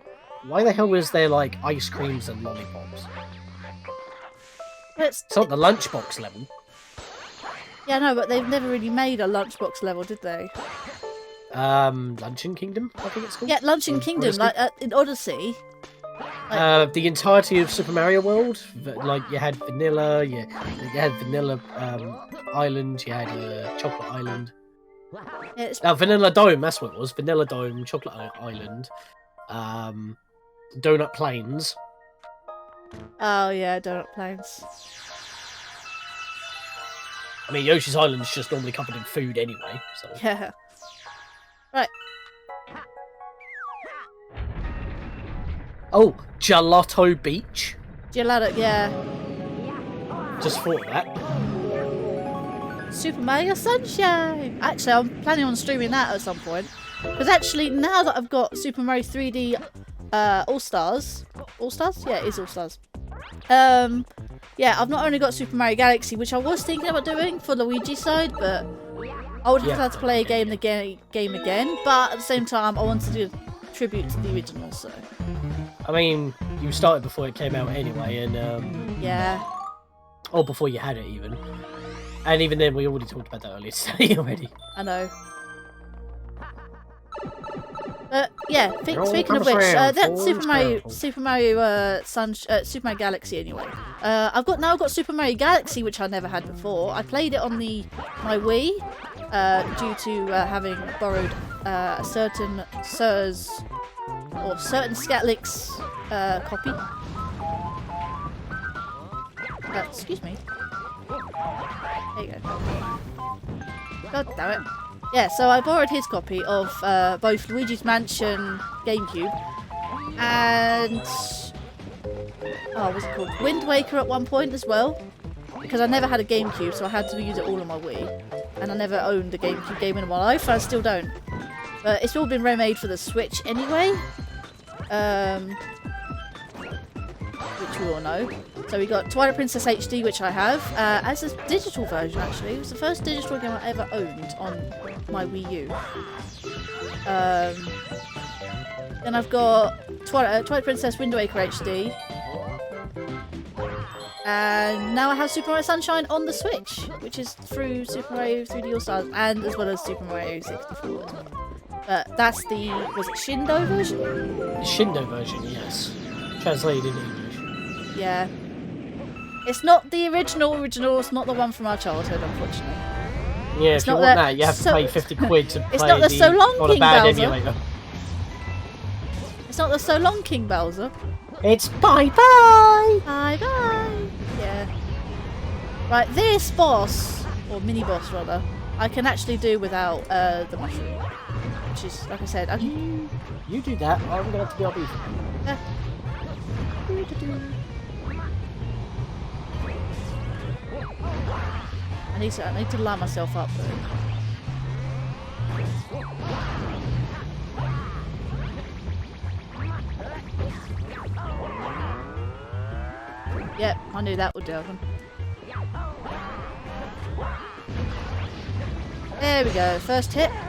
Why the hell is there, like, ice creams and lollipops? It's not the lunchbox level. Yeah, no, but they've never really made a lunchbox level, did they? Luncheon Kingdom, I think it's called? Yeah, Luncheon Kingdom, like, in Odyssey. The entirety of Super Mario World, like, you had Vanilla, you had Vanilla Island, you had Chocolate Island. Yeah, Vanilla Dome, that's what it was. Vanilla Dome, Chocolate Island, Donut Plains. Oh yeah, Donut Plains. I mean, Yoshi's Island is just normally covered in food anyway, so... Yeah. Right. Oh, Gelato Beach. Gelato, yeah. Just thought of that. Super Mario Sunshine! Actually, I'm planning on streaming that at some point. Because actually, now that I've got Super Mario 3D All-Stars... All-Stars? Yeah, it is All-Stars. Yeah, I've not only got Super Mario Galaxy, which I was thinking about doing for Luigi side, but I would have had to play a game again. But at the same time, I wanted to do a tribute to the original, so... I mean, you started before it came out anyway, and... Yeah. Or before you had it, even. And even then, we already talked about that earlier today already. I know. But yeah, speaking of which, that's Super Mario Galaxy anyway. I've got Super Mario Galaxy, which I never had before. I played it on my Wii due to having borrowed a certain Scatlix copy. Excuse me. There you go. God damn it. Yeah, so I borrowed his copy of both Luigi's Mansion GameCube and... what's it called? Wind Waker at one point as well. Because I never had a GameCube, so I had to use it all on my Wii. And I never owned a GameCube game in my life, and I still don't. But it's all been remade for the Switch anyway. Which we all know. So we got Twilight Princess HD, which I have, as a digital version actually. It was the first digital game I ever owned on my Wii U. Then I've got Twilight Princess Wind Waker HD. And now I have Super Mario Sunshine on the Switch, which is through Super Mario 3D All-Stars, and as well as Super Mario 64 as well. But that's the, was it Shindo version? The Shindo version, yes. Translated in English. Yeah. It's not the original, it's not the one from our childhood, unfortunately. Yeah, if you want that, you have to pay 50 quid to play it's not the So Long on King a bad Bowser. emulator. It's not the So Long King Bowser. It's bye-bye! Bye-bye! Yeah. Right, this boss, or mini-boss rather, I can actually do without the mushroom. Which is, like I said, You do that, I'm gonna have to be RB. Yeah. I need to line myself up though. Yep, I knew that would happen. There we go, first hit. There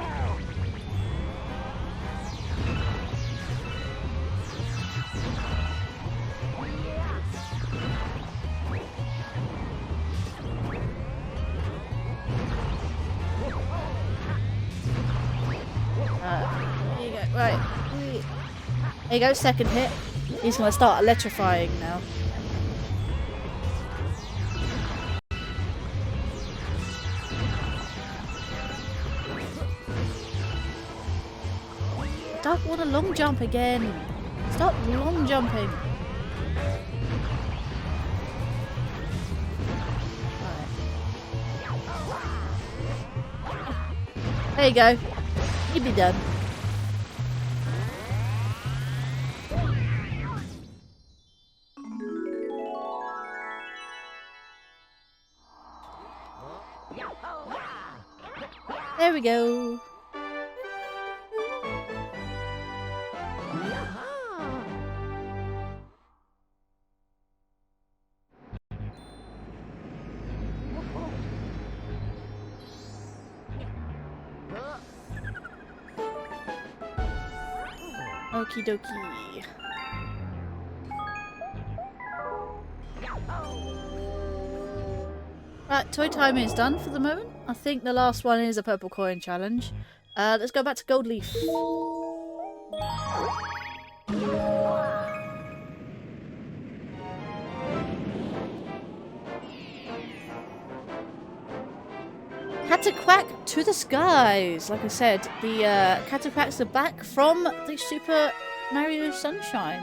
you go, right. There you go, second hit. He's going to start electrifying now. Don't want to long jump again. Stop long jumping. Right. There you go. You'll be done. There we go. Okie dokie. Right, toy time is done for the moment. I think the last one is a purple coin challenge. Let's go back to Gold Leaf. Cataquack to the skies! Like I said, the Cataquacks are back from the Super Mario Sunshine.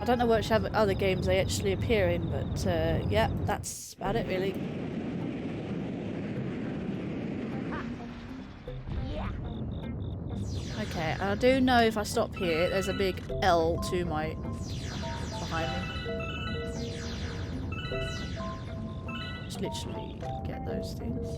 I don't know which other games they actually appear in, but yeah, that's about it really. Okay, I do know if I stop here, there's a big L to my behind me. Just literally get those things.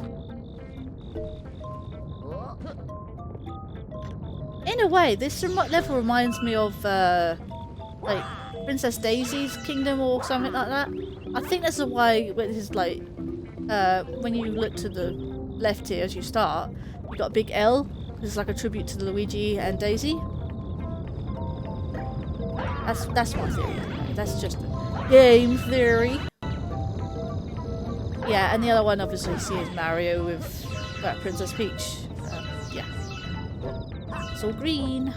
In a way, this level reminds me of like Princess Daisy's kingdom or something like that. I think that's why this is like when you look to the left here as you start, you got a big L. This is like a tribute to Luigi and Daisy. That's my theory. That's just a game theory. Yeah, and the other one obviously is Mario with Princess Peach. Yeah, it's all green.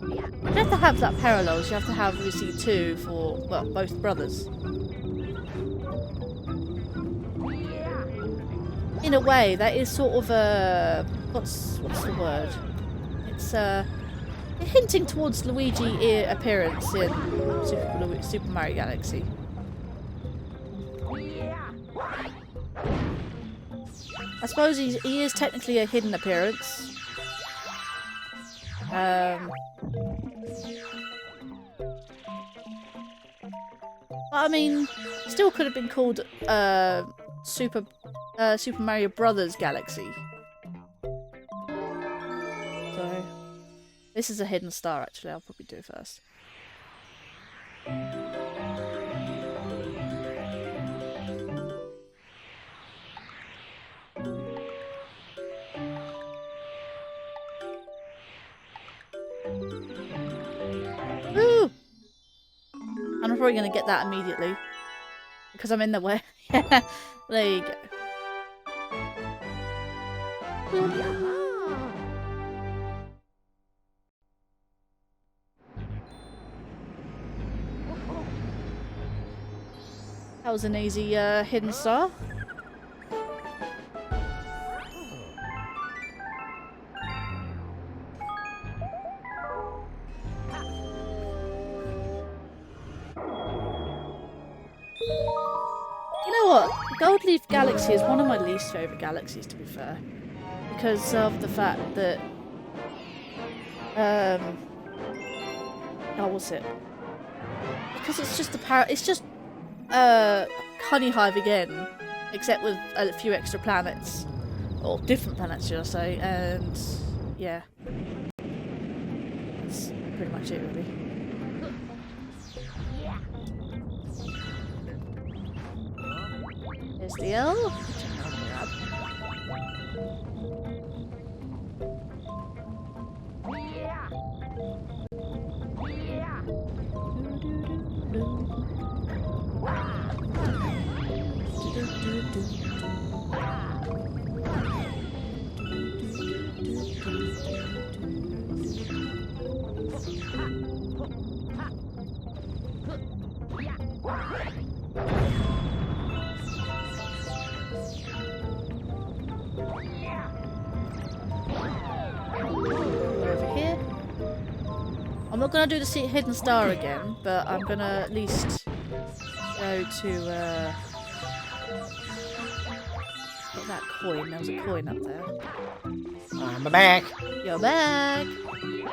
You have to have that parallels. You have to have obviously two for both brothers. In a way, that is sort of a what's the word? It's hinting towards Luigi appearance in Super Mario Galaxy. I suppose he is technically a hidden appearance. I mean, still could have been called Super Mario Brothers Galaxy. So, this is a hidden star actually, I'll probably do it first. Woo! I'm probably going to get that immediately because I'm in the way. There you go. That was an easy hidden star. Gold Leaf Galaxy is one of my least favourite galaxies, to be fair, because of the fact that oh, what's it? Because it's just Honey Hive again, except with a few extra planets, or different planets, should I say? And yeah, that's pretty much it, really. Here's the L. I'm not gonna do the hidden star again, but I'm gonna at least go to get that coin. There was a coin up there. I'm back. You're back,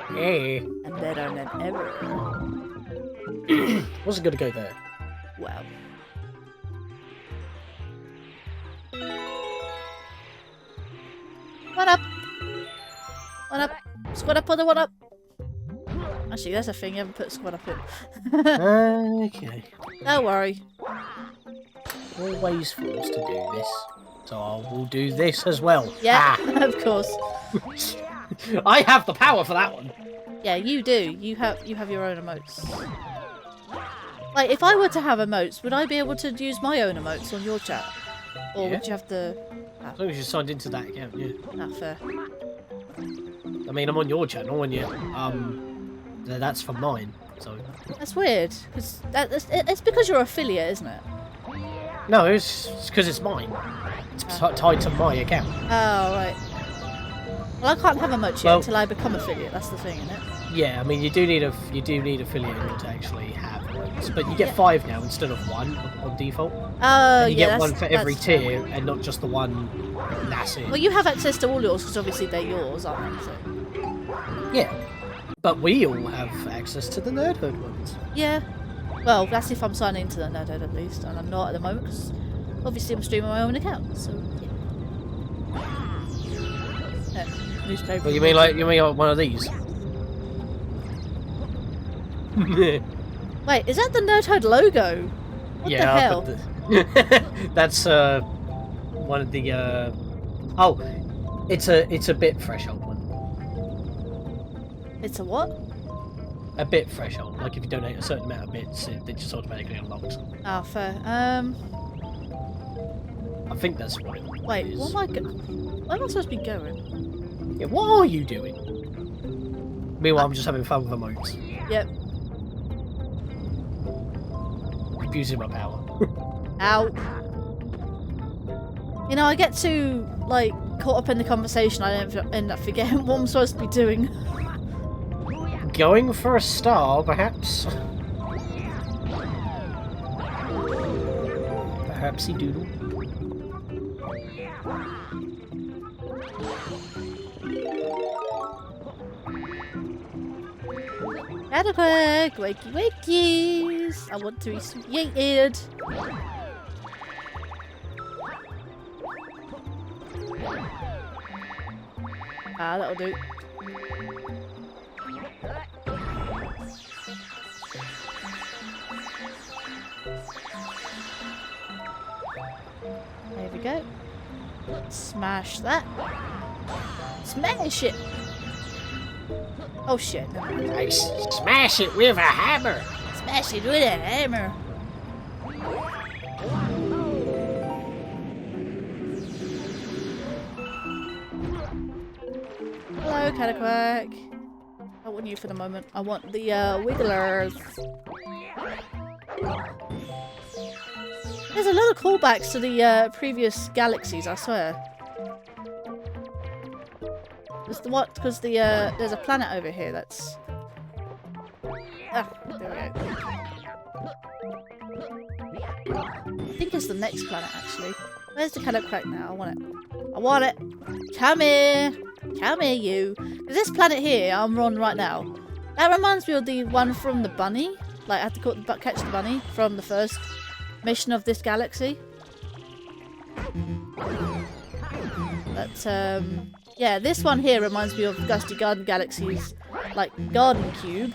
Hey. and better than ever. Wasn't gonna go there. Wow. One up. One up. Squad up on the one up. Actually, that's a thing. You haven't put squad up in. Okay. Don't worry. Always forced to do this, so I will do this as well. Yeah, of course. I have the power for that one. Yeah, you do. You have your own emotes. Like, if I were to have emotes, would I be able to use my own emotes on your chat? Or Yeah. would you have to... As long as you're signed into that account, yeah. Ah, fair. I mean, I'm on your channel, and that's for mine. So That's weird, because it's because you're affiliate, isn't it? no, it's because it's mine. It's tied to my account. Oh, right. Well, I can't have emotes yet until I become affiliate. That's the thing, isn't it? Yeah, I mean, you do need affiliate to actually have ones, but you get 5 now instead of 1 on default. Oh, And you yeah. get one for every that's tier, and not just the one. That's it. Well, you have access to all yours because obviously they're yours, aren't they? So. Yeah, but we all have access to the Nerdhood ones. Yeah. Well, that's if I'm signing into the Nerdhead at least, and I'm not at the moment because obviously I'm streaming my own account. So yeah. Newspaper. Well, you mean like one of these? Wait, is that the Nerdhead logo? What the hell? That's one of the oh, it's a bit threshold one. It's a what? A bit threshold. Like if you donate a certain amount of bits, it just automatically unlocks. Ah, fair. I think that's what it Wait, is. where am I supposed to be going? Yeah, what are you doing? Meanwhile, I'm just having fun with emotes. Yep. Abusing my power. Ow. You know, I get too, like, caught up in the conversation, I end up forgetting what I'm supposed to be doing. Going for a star, perhaps? Perhaps-y doodle. Gotta quick, wakey wakeys. I want to be sweated. Ah, that'll do. There we go. Smash that. Smash it! Oh shit. Never mind. I smash it with a hammer! Smash it with a hammer. Hello, Cataquack. I want you for the moment. I want the wigglers. There's a lot of callbacks to the previous Galaxies, I swear. It's the what? Because the there's a planet over here that's. Ah, there we go. I think it's the next planet actually. Where's the Cataquack now? I want it. I want it. Come here. Come here, you. Because this planet here I'm on right now, that reminds me of the one from the bunny. Like I had to catch the bunny from the first mission of this galaxy. But yeah, this one here reminds me of Gusty Garden Galaxy's like garden cube.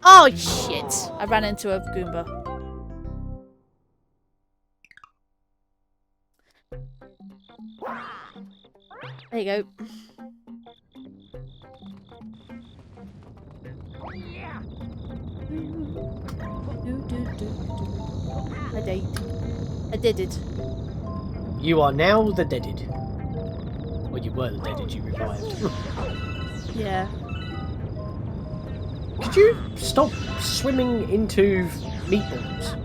Oh shit! I ran into a Goomba. There you go. I did. I did it. You are now the deaded. Well, you were the deaded, you revived. Yeah. Could you stop swimming into meatballs?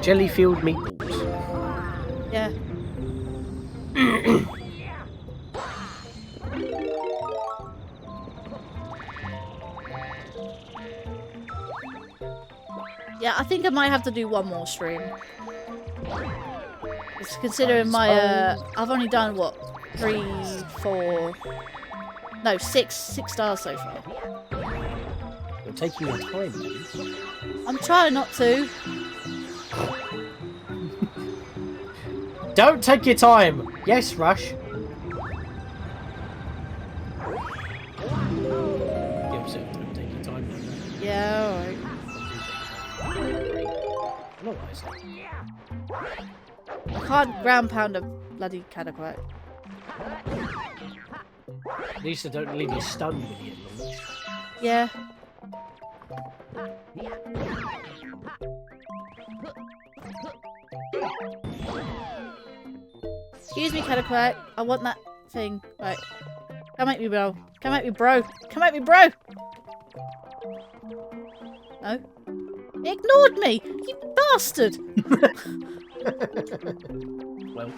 Jelly-filled meatballs. Yeah. Yeah, I think I might have to do one more stream. It's considering my I've only done what 3, 4, no 6 stars so far. You're taking your time, man. I'm trying not to. Don't take your time. Yes, Rush. Give yourself don't take your time. Yeah, alright. No, I said. I can't ground pound a bloody cataquack. At least I don't leave you stunned when you get launched. Yeah. Excuse me, cataquack. I want that thing. Right. Come at me, bro. Come at me, bro. Come at me, bro. No. He ignored me. You bastard. Well.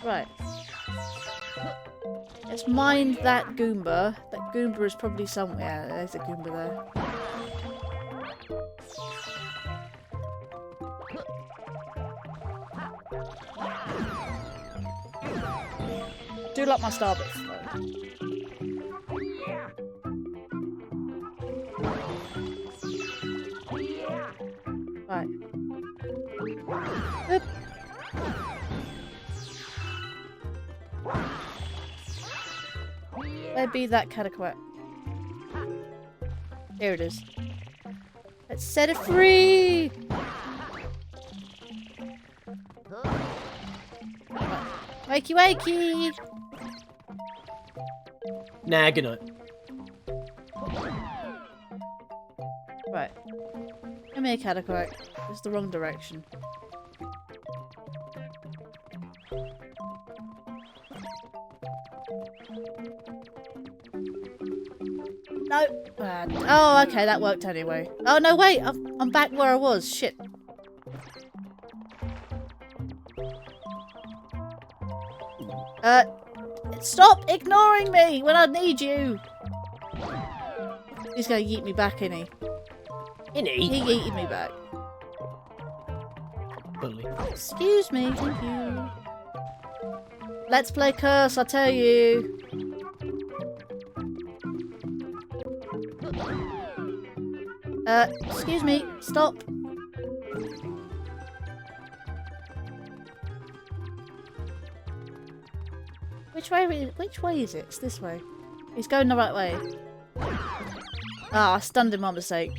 Right. Let's mind that Goomba. That Goomba is probably somewhere. There's a Goomba there. Do like my star bits though. Right. Oop. Where be that cataquack? Here it is. Let's set it free! Right. Wakey wakey! Nah, good night. Right. Come here, cataquack. It's the wrong direction. No. Oh, okay, that worked anyway. Oh no, wait, I'm back where I was. Shit. Stop ignoring me when I need you. He's gonna yeet me back, isn't he? He yeeted me back. Bully. Excuse me, thank you. Let's play curse, I tell you. Excuse me, stop. Which way is it? It's this way. He's going the right way. Ah, I stunned him by mistake.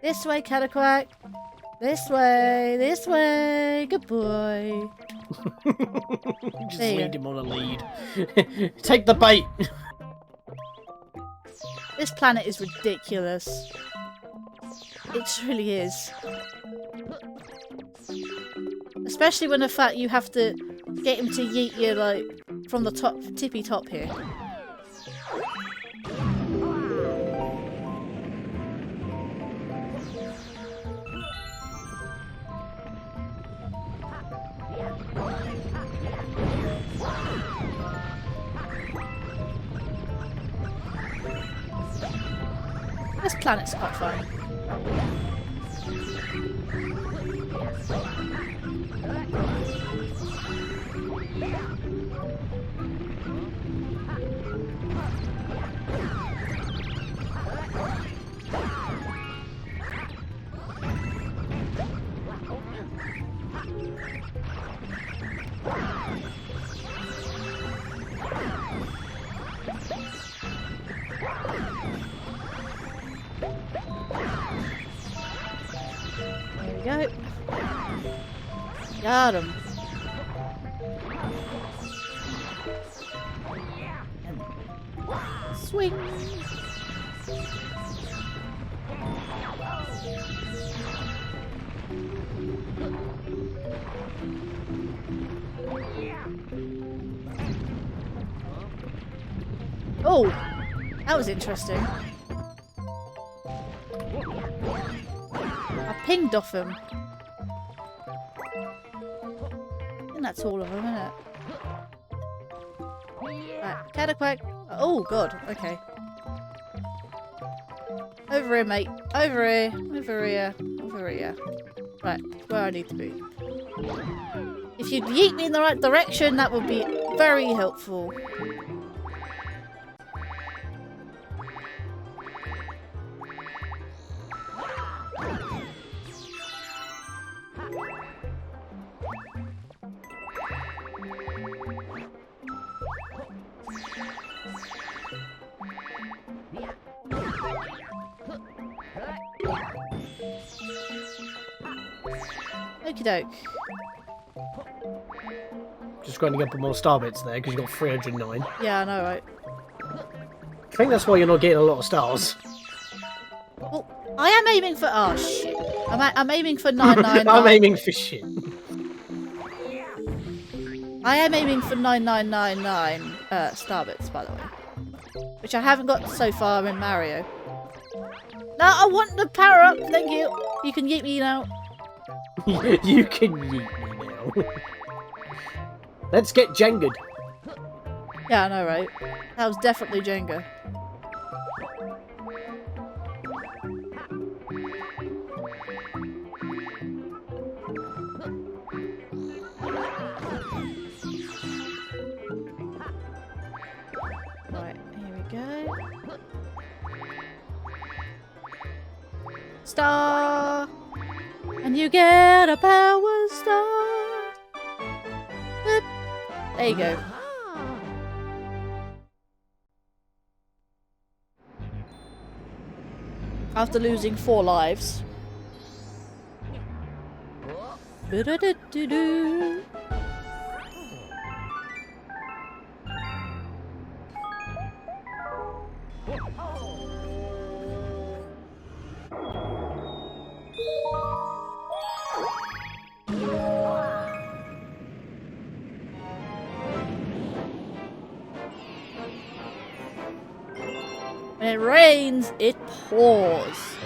This way, cataquack. This way. Good boy. Just There you lead go. him on a lead. Take the bait. This planet is ridiculous. It really is. Especially when the fact you have to get him to yeet you like from the top, tippy top here. This planet's quite fun. Got him. Swing. Oh, that was interesting. I pinged off him. I think that's all of them, isn't it? Right, Cataquack. Oh, God. Okay. Over here, mate. Over here. Over here. Over here. Right, where I need to be. If you'd yeet me in the right direction, that would be very helpful. Okie doke. Just grinding up more star bits there because you got 309. Yeah, I know, right? I think that's why you're not getting a lot of stars. Well, I am aiming for. Oh shit! I'm aiming for 999. I'm aiming for shit. I am aiming for 9999 star bits, by the way, which I haven't got so far in Mario. No, I want the power up. Thank you. You can yeet me now. You can yeet me now. Let's get Jenga'd. Yeah, I know, right? That was definitely Jenga. Right, here we go. Star! And you get a power star! Boop. There you go. After losing 4 lives. Ba-da-da-da-doo. When it rains, it pours.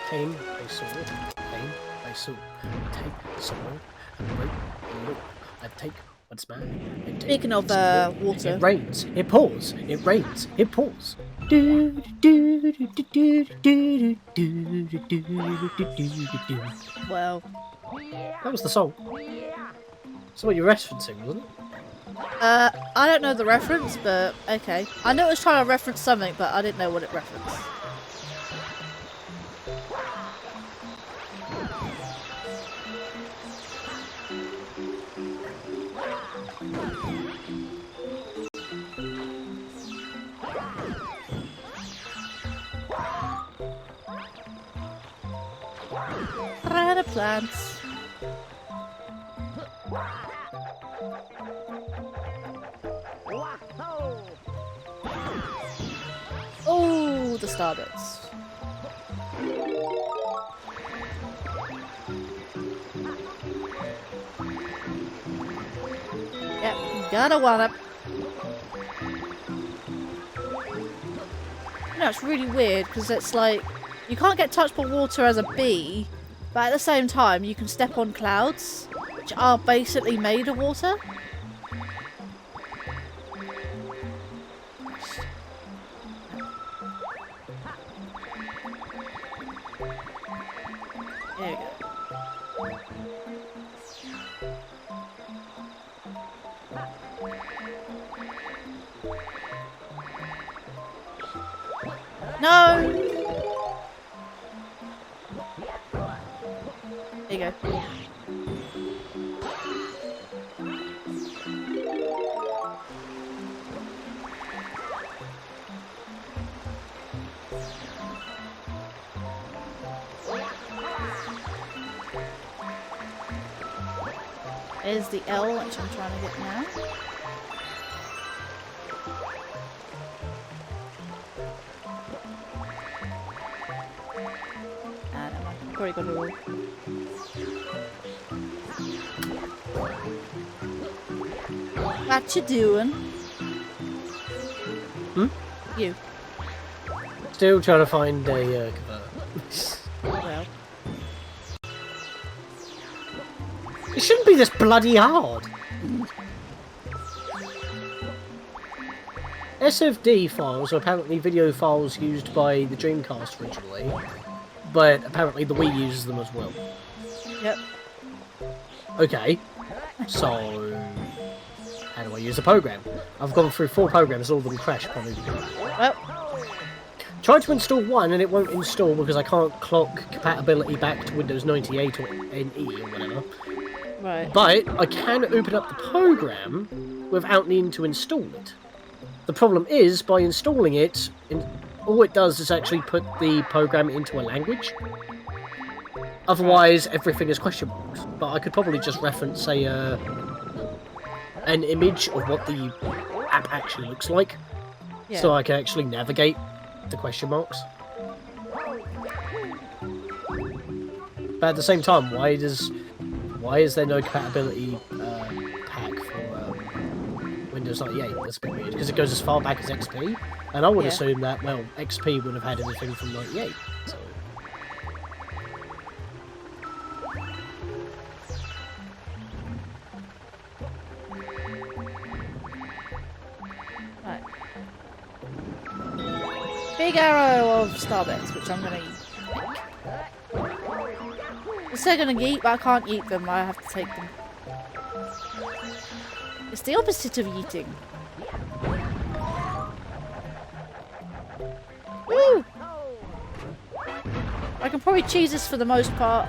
Came, I saw, came, I saw. Take sorrow and break and look. I take what's mine. And take Speaking of water. It rains, it pours, it rains, it pours. Well, That was the song. That's what you're referencing, wasn't it? I don't know the reference, but okay. I know it was trying to reference something, but I didn't know what it referenced. Piranha plants. Oh, the star bits. Yep, gotta one up. You know, it's really weird because it's like you can't get touched by water as a bee, but at the same time you can step on clouds, which are basically made of water. There we go. No! There you go. There's the L, which I'm trying to get now. And I've probably got it all. What you doing? Hmm? You. Still trying to find a converter. Well. It shouldn't be this bloody hard. SFD files are apparently video files used by the Dreamcast originally, but apparently the Wii uses them as well. Yep. Okay, so how do I use a program? I've gone through 4 programs, all of them crash upon it. Well. Tried to install one and it won't install because I can't clock compatibility back to Windows 98 or NE or whatever. Right. But I can open up the program without needing to install it. The problem is, by installing it, all it does is actually put the program into a language. Otherwise, everything is question marks. But I could probably just reference, say, an image of what the app actually looks like, Yeah. so I can actually navigate the question marks. But at the same time, why is there no compatibility pack for Windows 98? That's a bit weird, because it goes as far back as XP, and I would assume that, well, XP would have had everything from 98, so... Right. Big arrow of Starbits, which I'm gonna pick. I said gonna yeet, but I can't yeet them. I have to take them. It's the opposite of yeeting. Woo! I can probably cheese this for the most part.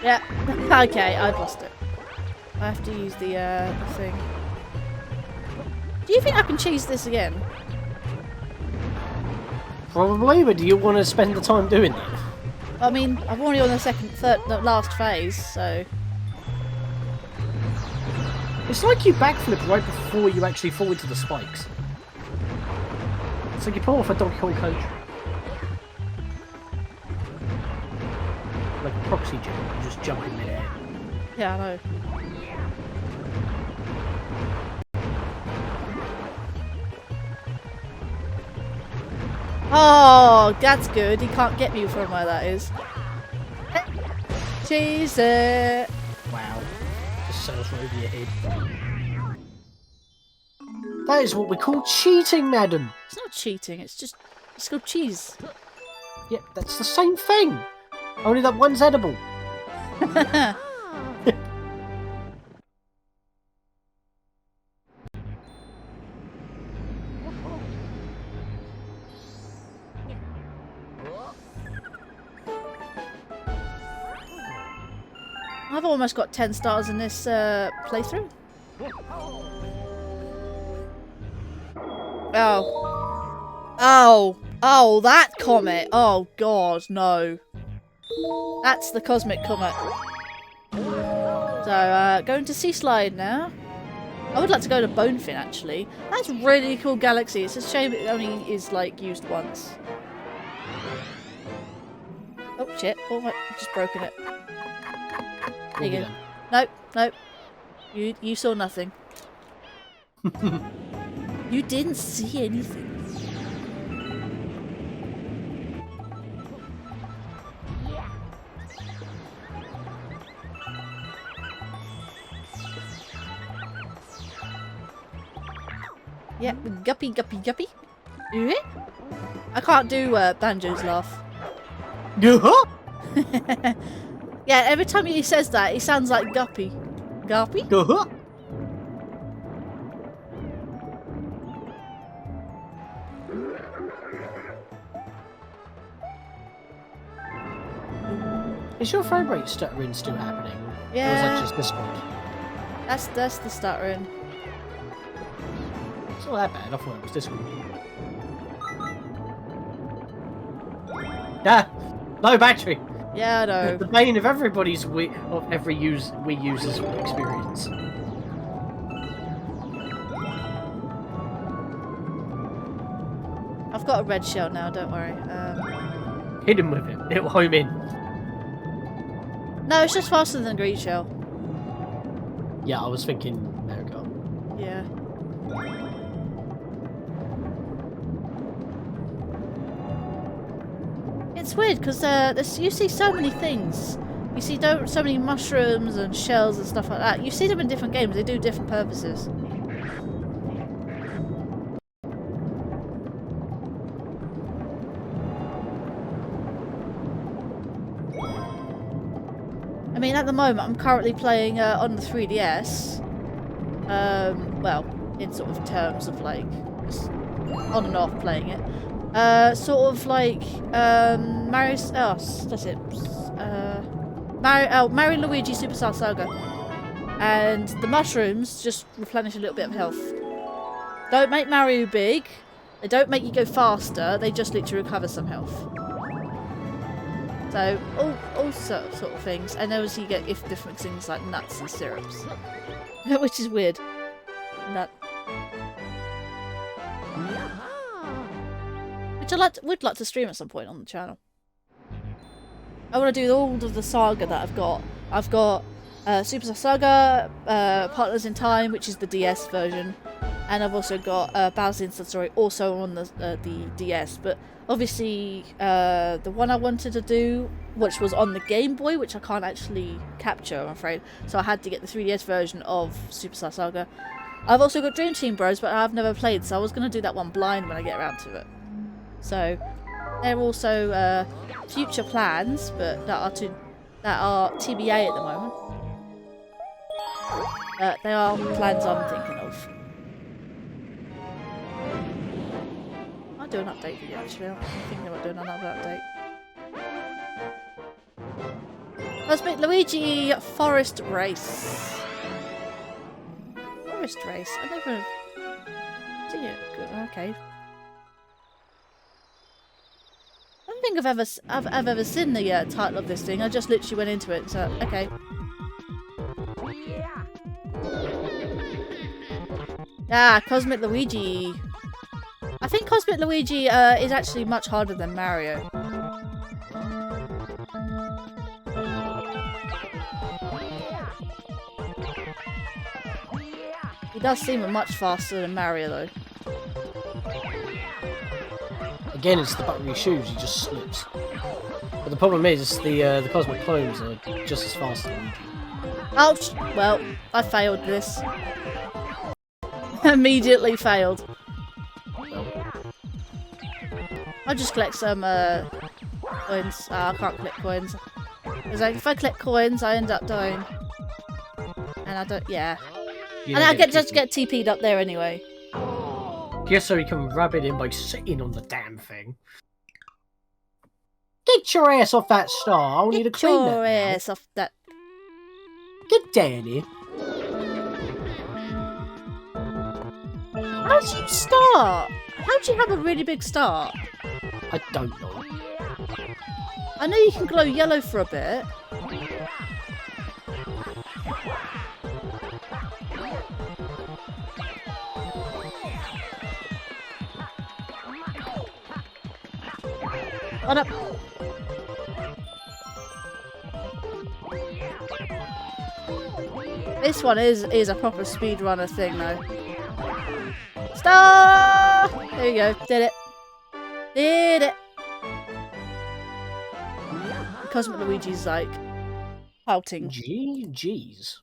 Yeah. Okay, I've lost it. I have to use the thing. Do you think I can cheese this again? Probably, but do you want to spend the time doing that? I mean, I'm already on the last phase, so... It's like you backflip right before you actually fall into the spikes. It's like you pull off a Donkey Kong Country. Like a proxy jump, you just jump in midair. Yeah, I know. Oh, that's good. He can't get me from where that is. Cheese it. Wow. Just sails right over your head. That is what we call cheating, madam. It's not cheating, it's called cheese. Yeah, that's the same thing. Only that one's edible. I've almost got 10 stars in this playthrough. Oh. Oh. Oh, that comet. Oh, God, no. That's the Cosmic Comet. So, going to Seaslide now. I would like to go to Bonefin, actually. That's really cool galaxy. It's a shame it only is, like, used once. Oh, shit. Oh, I've just broken it. There you go. Nope, nope. You saw nothing. You didn't see anything. Yeah, guppy, guppy, guppy. Eh? I can't do Banjo's laugh. Yeah, every time he says that, he sounds like Guppy. Guppy? Is your frame rate stuttering still happening? Yeah. Or is that just Discord? That's the stuttering. It's not that bad. I thought it was this one. Ah, no battery. Yeah, I know. The bane of everybody's every Wii user's experience. I've got a red shell now. Don't worry. Hit him with it. It'll home in. No, it's just faster than a green shell. Yeah, I was thinking America. Yeah. It's weird because you see so many things. You see so many mushrooms and shells and stuff like that. You see them in different games. They do different purposes. I mean, at the moment, I'm currently playing on the 3DS. Well, in sort of terms of like just on and off playing it. Sort of like Mario. Oh, that's it. Mario Luigi Superstar Saga, and the mushrooms just replenish a little bit of health. Don't make Mario big. They don't make you go faster. They just let you recover some health. So all sort of things, and obviously you get different things like nuts and syrups, which is weird. Nut. Which would like to stream at some point on the channel. I want to do all of the saga that I've got. I've got Superstar Saga, Partners in Time, which is the DS version, and I've also got Bowser's Inside Story, also on the DS. But obviously, the one I wanted to do, which was on the Game Boy, which I can't actually capture, I'm afraid. So I had to get the 3DS version of Superstar Saga. I've also got Dream Team Bros, but I've never played, so I was going to do that one blind when I get around to it. So they're also future plans, but that are TBA at the moment. They are plans I'm thinking of. I'll do an update video actually. I'm thinking about doing another update. Cosmic Luigi Forest Race. Forest Race? I never see it. Good. Okay. I don't think I've ever seen the title of this thing. I just literally went into it. So okay. Ah, Cosmic Luigi. I think Cosmic Luigi is actually much harder than Mario. He does seem much faster than Mario though. Again, it's the buttery shoes, he just slips. But the problem is, the Cosmic Clones are just as fast as Luigi. Ouch! Well, I failed this. Immediately failed. I'll just collect some coins. I can't collect coins. Because like, if I collect coins, I end up dying. And I don't, yeah. And I just get TP'd up there anyway. Just so you can rub it in by sitting on the damn thing. Get your ass off that star. I'll need to clean that. Get your ass off that. Get down here. How'd you start? How'd you have a really big start? I don't know. I know you can glow yellow for a bit. What up? This one is a proper speedrunner thing though. Star! There you go. Did it. Did it. Cosmic Luigi's like pouting. Jeez.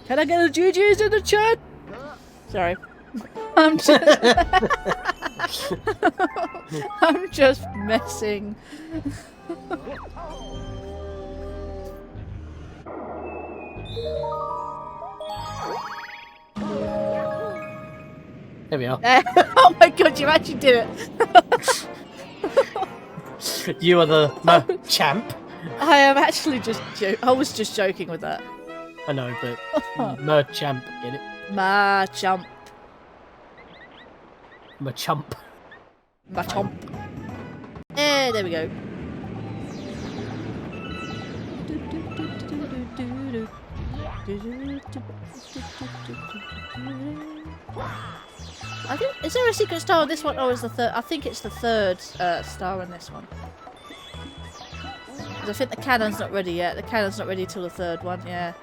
Can I get a GG's in the chat? Sorry. I'm just messing. There we are. Oh my god, you actually did it. You are the champ. I am actually I was just joking with that. I know, but Merchamp, get it? Machamp. Machamp. Machamp. Eh, there we go. I think, is there a secret star on this one, or is the third? I think it's the third star on this one. 'Cause I think the cannon's not ready yet. The cannon's not ready till the third one. Yeah.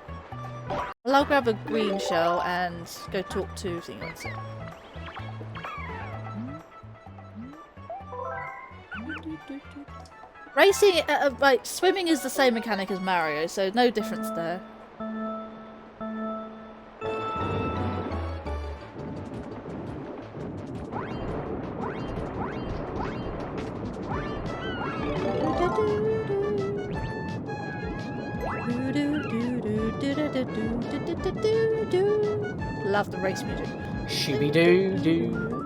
Well, I'll grab a green shell and go talk to things. Racing, like swimming, is the same mechanic as Mario, so no difference there. Love the race music. Shooby doo doo.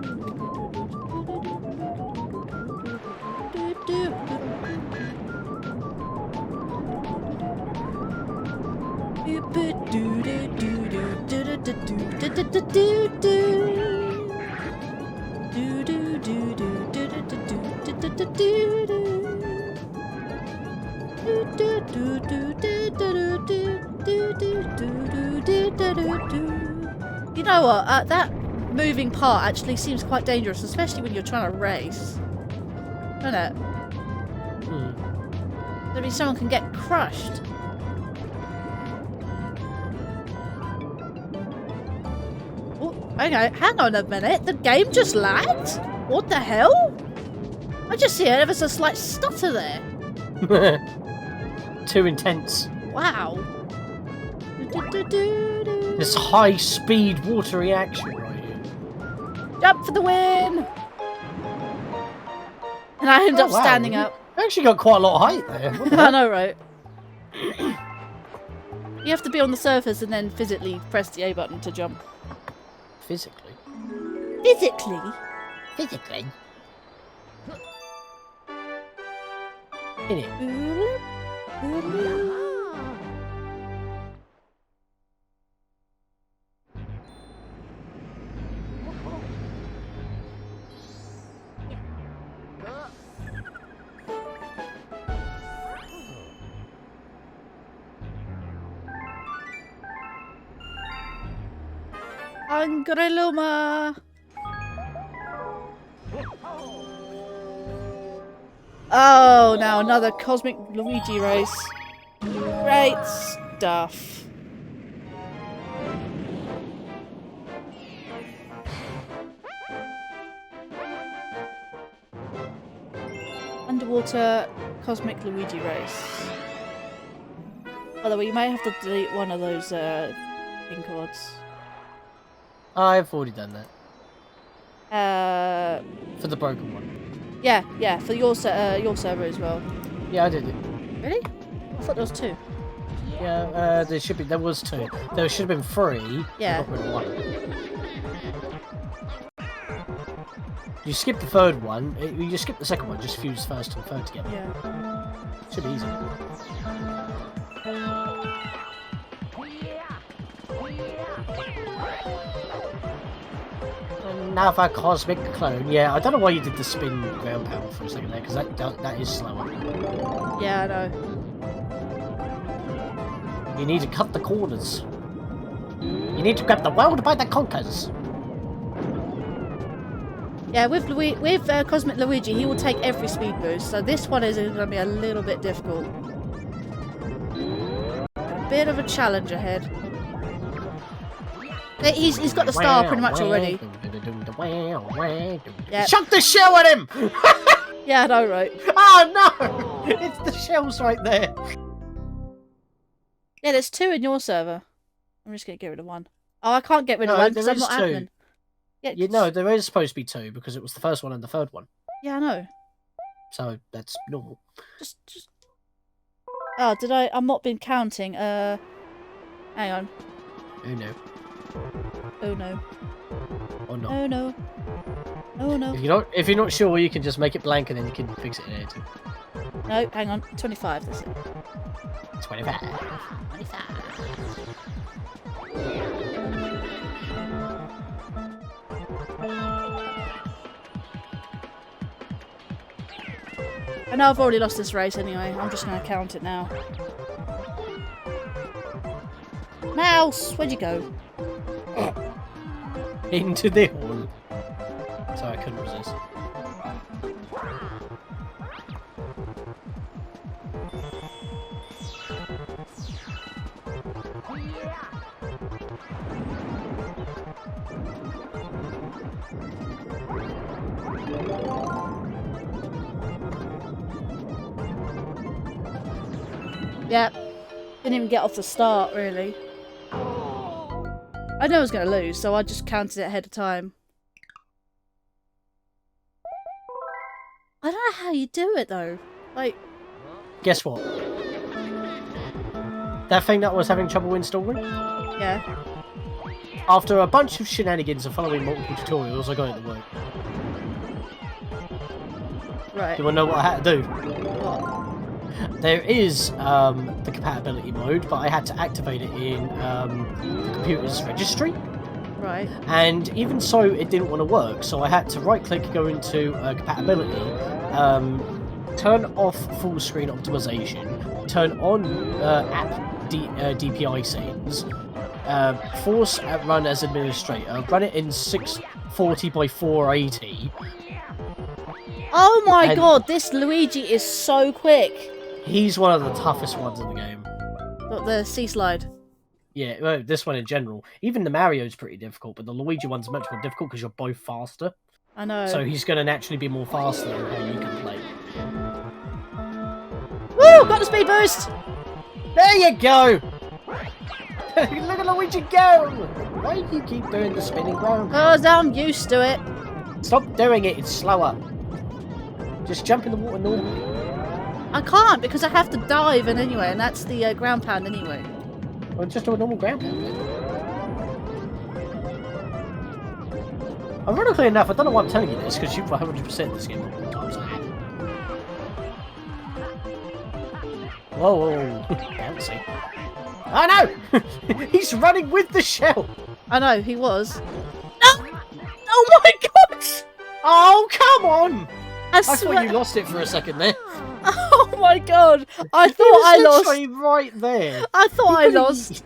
You know what? That moving part actually seems quite dangerous, especially when you're trying to race. Doesn't it? I mean, someone can get crushed. Oh, okay, hang on a minute. The game just lagged? What the hell? I just see ever so slight stutter there. Too intense. Wow. This high-speed water reaction right here. Jump for the win! And I end up standing up. You actually got quite a lot of height there. What the I heck? know, right? You have to be on the surface and then physically press the A button to jump. Physically? Physically? Physically. In it. Angreluma! Oh, now another Cosmic Luigi race. Great stuff. Underwater Cosmic Luigi race. By the way, you may have to delete one of those pin cords. I've already done that. Uh, For the broken one. yeah, for your server as well. Yeah, I did it. Really? I thought there was two. Yeah, there was two. There should have been three. Yeah. I got rid of one. You skip the third one. You just skip the second one. Just fuse first and third together. Yeah. Should be easy. Another cosmic clone. Yeah, I don't know why you did the spin ground pound for a second there, because that is slower. Yeah, I know. You need to cut the corners. You need to grab the world by the conkers. Yeah, with Cosmic Luigi, he will take every speed boost, so this one is going to be a little bit difficult. A bit of a challenge ahead. He's got the star pretty much already. Yeah. Chuck the shell at him! Yeah, I know, right? Oh no! It's the shells right there. Yeah, there's two in your server. I'm just going to get rid of one. Oh, I can't get rid of one because I'm not admin. Yeah, you know, there is supposed to be two because it was the first one and the third one. Yeah, I know. So that's normal. Just. Oh, did I? I'm not been counting. Hang on. Oh no. Oh no. Oh no. Oh no. Oh no. If you're not sure, you can just make it blank and then you can fix it later. No, hang on. 25. That's it. 25. 25. I know I've already lost this race anyway. I'm just going to count it now. Mouse, where'd you go? Into the hole. Sorry, I couldn't resist. Yep. Didn't even get off the start, really. I knew I was going to lose, so I just counted it ahead of time. I don't know how you do it, though. Like... Guess what? That thing that I was having trouble installing? Yeah. After a bunch of shenanigans and following multiple tutorials, I got it to work. Right. Do you want to know what I had to do? What? There is the compatibility mode, but I had to activate it in the computer's registry. Right. And even so, it didn't want to work, so I had to right-click, go into compatibility, turn off full screen optimization, turn on app DPI settings, force run as administrator, run it in 640 by 480. Oh my god, this Luigi is so quick. He's one of the toughest ones in the game. Got the Seaslide. Yeah, well, this one in general. Even the Mario's pretty difficult, but the Luigi one's much more difficult because you're both faster. I know. So he's going to naturally be more faster than how you can play. Woo! Got the speed boost! There you go! Look at Luigi go! Why do you keep doing the spinning round? Because I'm used to it. Stop doing it, it's slower. Just jump in the water normally. I can't because I have to dive in anyway, and that's the ground pound anyway. Well, just do a normal ground pound. Ironically enough, I don't know why I'm telling you this, because you've 100% this game multiple times. Whoa, whoa, whoa. Bouncy. Oh no! He's running with the shell! I know, he was. No! Oh my god! Oh, come on! I thought you lost it for a second there. Oh my god! I thought I lost. Literally right there. I thought I lost.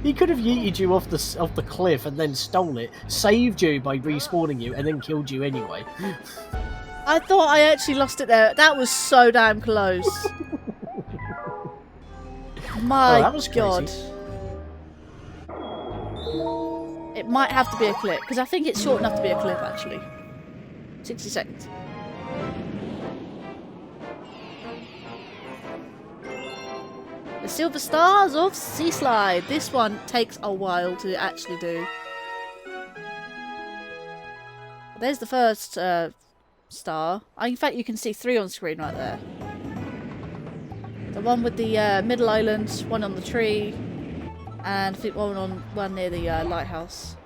He could have yeeted you off the cliff and then stole it, saved you by respawning you, and then killed you anyway. I thought I actually lost it there. That was so damn close. My that was god. crazy. It might have to be a clip, because I think it's short enough to be a clip, actually. 60 seconds. The Silver Stars of Seaslide. This one takes a while to actually do. There's the first star. In fact, you can see 3 on screen right there. The one with the middle island, one on the tree, and I think one near the lighthouse.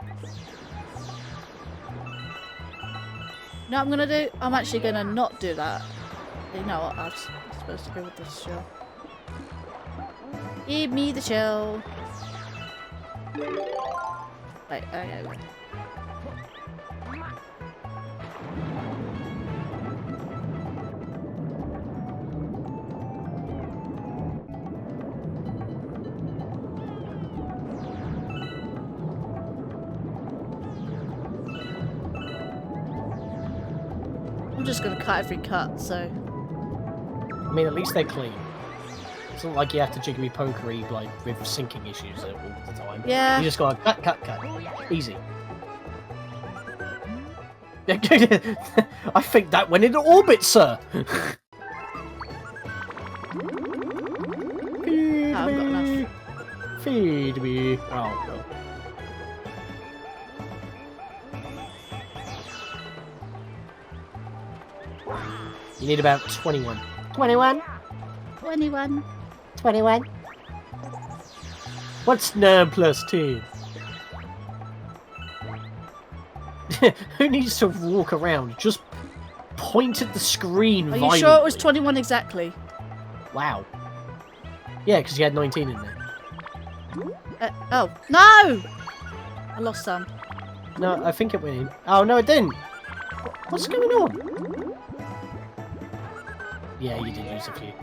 You know what I'm gonna do? I'm actually gonna not do that. You know what? I'm supposed to go with this shell. Give me the shell. Wait, okay. I'm just gonna cut every cut, so. I mean, at least they're clean. It's not like you have to jiggery pokery like with syncing issues all the time. Yeah. You just gotta cut. Easy. I think that went into orbit, sir. Feed I've got me. enough. Feed me. Oh, well. You need about 21. 21? 21. 21. What's 9 plus 10? Who needs to walk around? Just point at the screen. Are you sure it was 21 exactly? Wow. Yeah, because you had 19 in there. Oh, no! I lost some. No, I think it went in. Oh, no, it didn't. What's going on? Yeah, you did lose a few.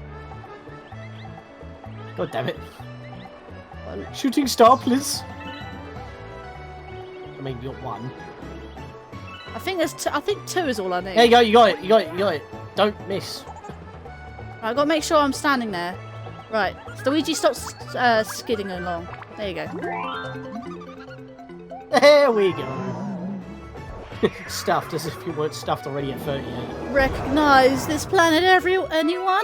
God damn it. Shooting star, please. I mean, you got one. I think there's two. I think 2 is all I need. There you go, you got it, you got it, you got it. Don't miss. Right, I've got to make sure I'm standing there. Right, so Luigi stops skidding along. There you go. There we go. Stuffed, as if you weren't stuffed already at 38. Recognise this planet, anyone?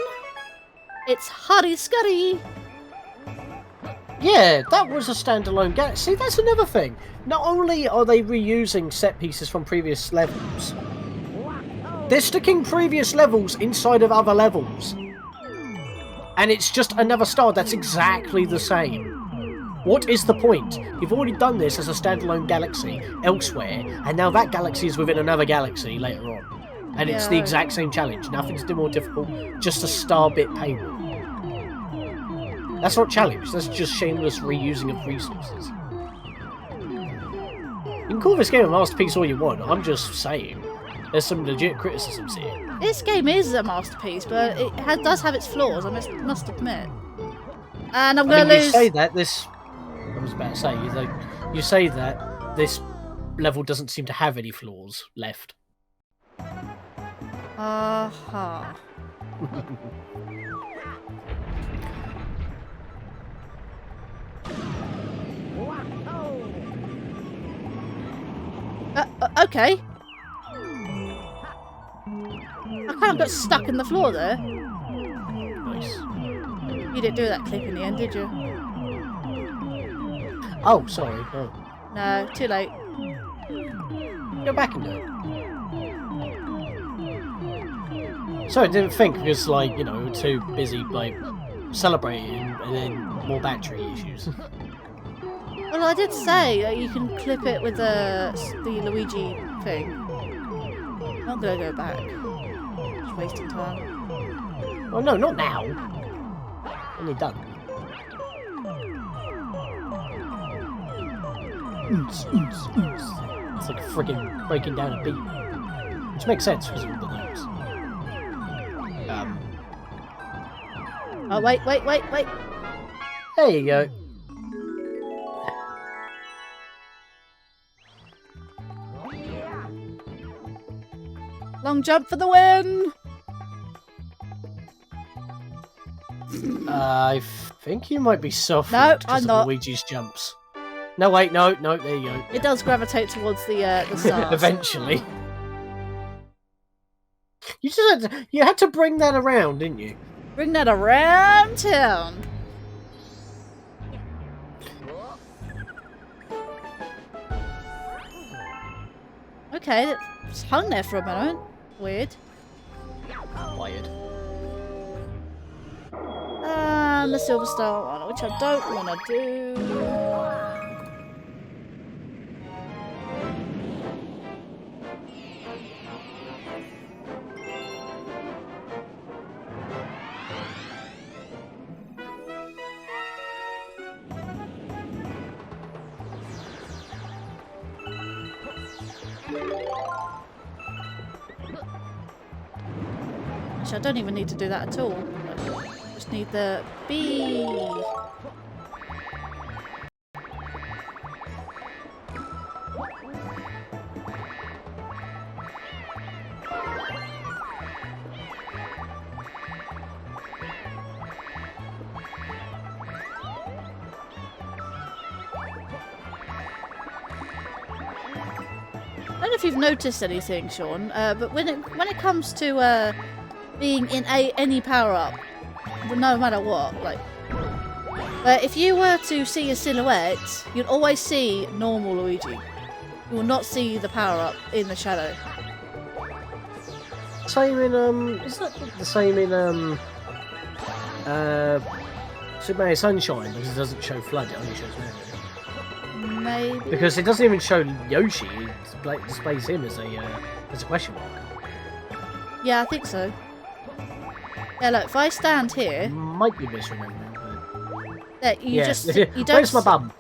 It's Huddy Scuddy. Yeah, that was a standalone Galaxy. That's another thing. Not only are they reusing set pieces from previous levels, they're sticking previous levels inside of other levels. And it's just another star that's exactly the same. What is the point? You've already done this as a standalone galaxy elsewhere, and now that galaxy is within another galaxy later on. And it's the exact same challenge. Nothing's more difficult, just a star bit payment. That's not challenge, that's just shameless reusing of resources. You can call this game a masterpiece all you want, I'm just saying. There's some legit criticisms here. This game is a masterpiece, but it does have its flaws, I must admit. And I'm going to lose... You say that this... I was about to say, you say that this level doesn't seem to have any flaws left. Aha. Okay. I kind of got stuck in the floor there. Nice. You didn't do that clip in the end, did you? Oh, sorry. Oh. No, too late. Go back and do it. Sorry, I didn't think because, like, you know, we were too busy, like, celebrating and then more battery issues. Well, I did say that you can clip it with the Luigi thing. I'm not gonna go back. Just wasting time. Oh no, not now. Only done. It's like friggin' breaking down a beat. Which makes sense because of the notes. Oh, wait. There you go. Long jump for the win! I think you might be soft No, because I'm of not. Luigi's jumps. No, wait, no, there you go. It does gravitate towards the stars. Eventually. You had to bring that around, didn't you? Bring that around town. Okay, it's hung there for a moment. Weird. Wired. And the silver star one, which I don't want to do. Actually, I don't even need to do that at all. I just need the B. I don't know if you've noticed anything, Sean, but when it comes to being in any power-up, no matter what, like, if you were to see a silhouette, you'd always see normal Luigi. You will not see the power-up in the shadow. Same in is that the same in Super Mario Sunshine? Because it doesn't show flood, it only shows Mario. Maybe. Because it doesn't even show Yoshi, it displays him as a question mark. Yeah, I think so. Yeah, look, if I stand here... Might be misremembering, but... That you Yeah. just you don't. Where's my bum?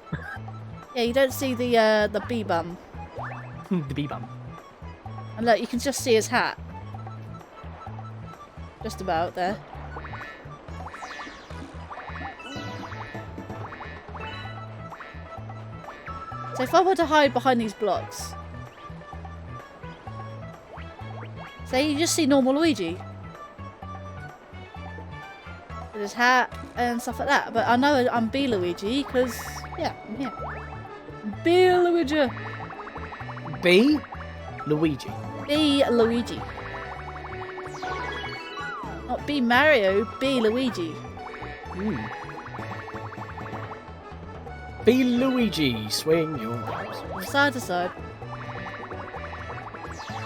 Yeah, you don't see the bee bum, The bee bum. and look, you can just see his hat. Just about there. So if I were to hide behind these blocks, say you just see normal Luigi with his hat and stuff like that, but I know I'm B Luigi because yeah, I'm here. B Luigi. B? Luigi. B Luigi. Not B Mario, B Luigi. Mm. B Luigi, swing your arms. From side to side.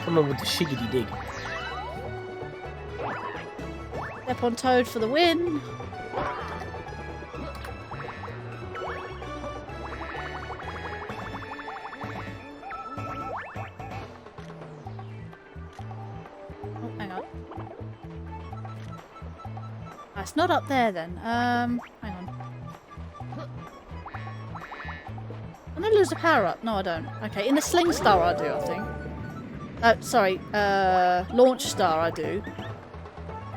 Come on with the shiggity dig. Step on Toad for the win. Oh, hang on. Ah, it's not up there then. Hang on. I'm gonna lose a power up. No, I don't. Okay, in the Sling Star I do, I think. Sorry, Launch Star I do.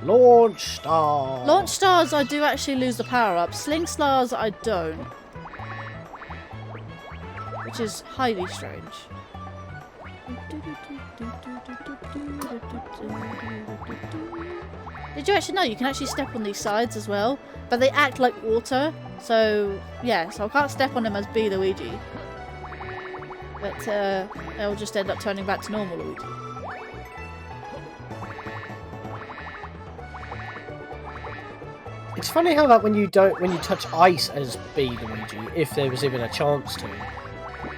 Launch star. Launch Stars I do actually lose the power up. Sling Stars I don't. Which is highly strange. Did you actually know you can actually step on these sides as well? But they act like water. So, yeah, so I can't step on them as B Luigi. But they'll just end up turning back to normal Luigi. It's funny how that when you touch ice as B Luigi, if there was even a chance to,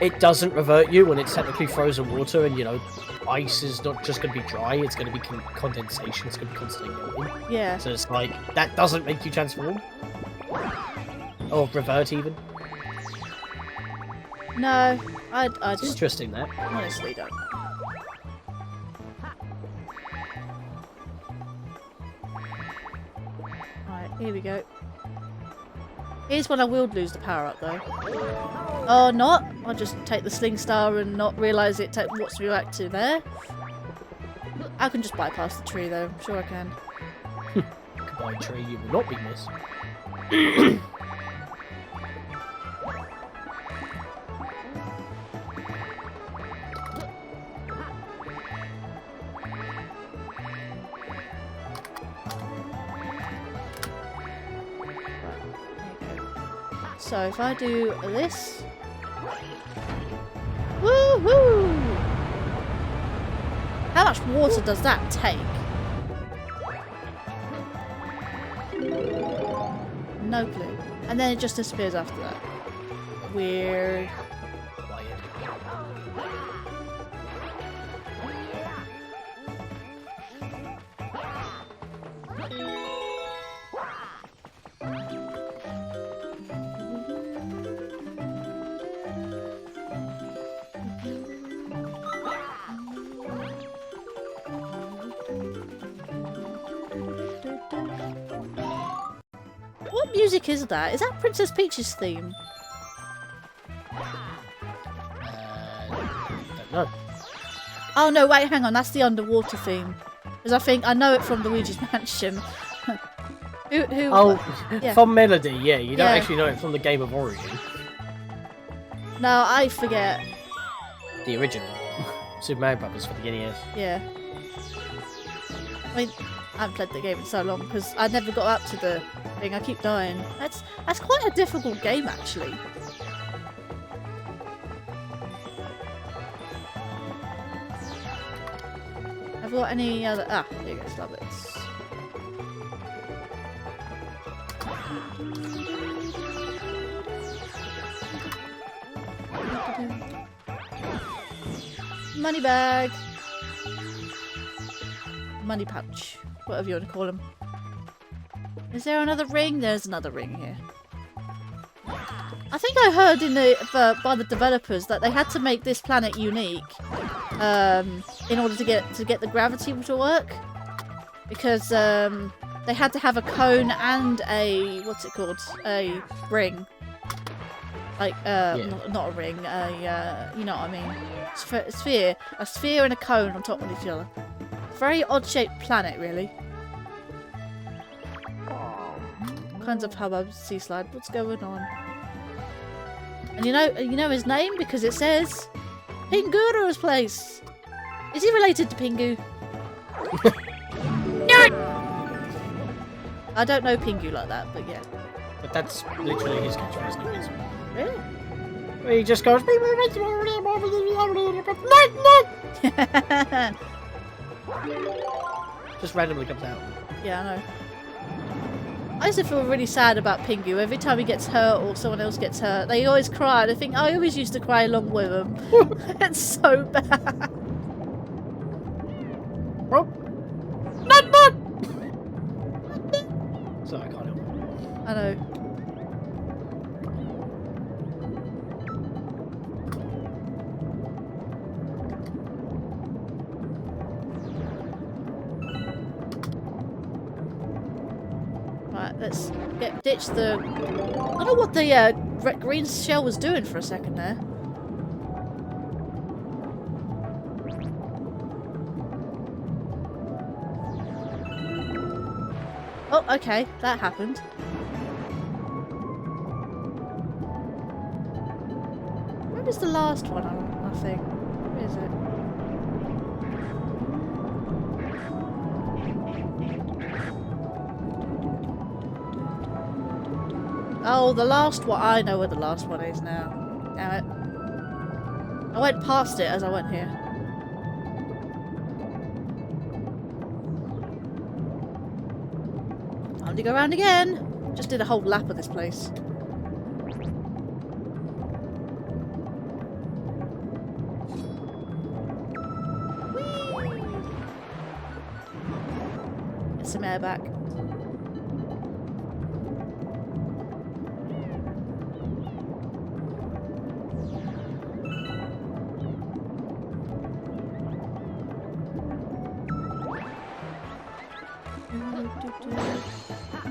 it doesn't revert you when it's technically frozen water, and you know, ice is not just going to be dry; it's going to be condensation. It's going to be constantly melting. Yeah. So it's like that doesn't make you transform or revert even. No, I It's just interesting that. honestly don't know. Right, here we go. Here's when I will lose the power up though. Oh, not? I'll just take the Sling Star and not realise it what's me back to there. I can just bypass the tree though, I'm sure I can. Goodbye tree, you will not be missed. So if I do this, woohoo! How much water does that take? No clue. And then it just disappears after that. Weird. What music is that? Is that Princess Peach's theme? Don't know. Oh no, wait, hang on, that's the underwater theme. Because I think I know it from Luigi's Mansion. who yeah. From Melody, yeah. You don't Yeah. actually know it from the game of origin. No, I forget. The original. Super Mario Brothers for the NES. Yeah. I mean, I haven't played the game in so long because I never got up to the thing. I keep dying. That's quite a difficult game, actually. Have you got any other? Ah, there you go, Slubbits. Money bag. Money punch. Whatever you want to call them. Is there another ring? There's another ring here. I think I heard by the developers that they had to make this planet unique in order to get the gravity to work, because they they had to have a cone and a what's it called? A ring. Like not a ring. You know what I mean? Sphere. A sphere and a cone on top of each other. Very odd-shaped planet, really. Kinds of hubbub, Seaslide. What's going on? And you know his name because it says Pinguru's place. Is he related to Pingu? I don't know Pingu like that, but yeah. But that's literally his catchphrase, isn't it? Really? He just goes. Just randomly comes out. Yeah, I know. I used to feel really sad about Pingu. Every time he gets hurt or someone else gets hurt, they always cry. And I think I always used to cry along with them. It's so bad. Oh. Sorry, I can't help it. I know. Right, let's ditch the... I don't know what the green shell was doing for a second there. Oh, okay, that happened. Where was the last one, I think? Where is it? Oh, the last one. I know where the last one is now. Damn it. I went past it as I went here. Time to go around again. Just did a whole lap of this place. Whee! Get some air back.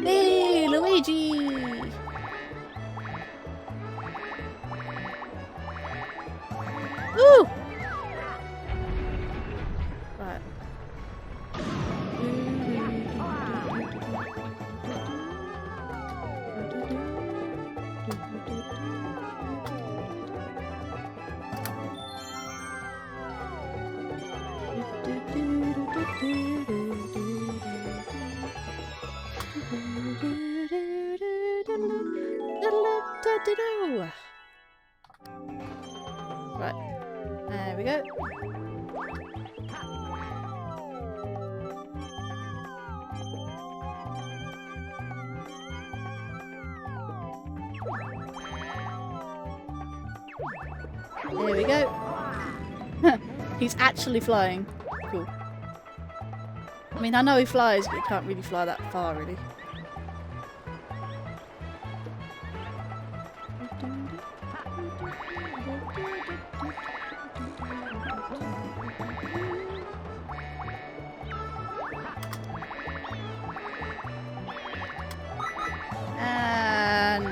Hey, Luigi! Woo! Right. Right, there we go. There we go. He's actually flying. Cool. I mean, I know he flies, but he can't really fly that far, really. And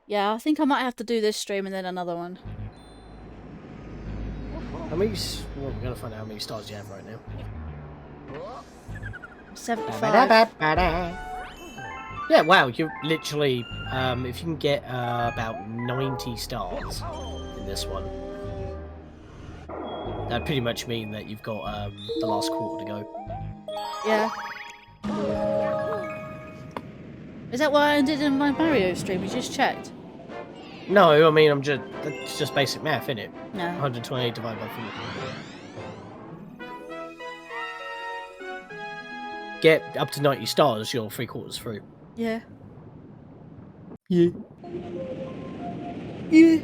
yeah, I think I might have to do this stream and then another one. How many? Well, we're gonna find out how many stars you have right now. 75. Yeah, wow, you literally, if you can get about 90 stars in this one, that'd pretty much mean that you've got the last quarter to go. Yeah. Is that what I did in my Mario stream? You just checked? No, I mean, that's just basic math, isn't it? No. 128 divided by 4. Get up to 90 stars, you're 3/4 through. Yeah. Yeah. Yeah.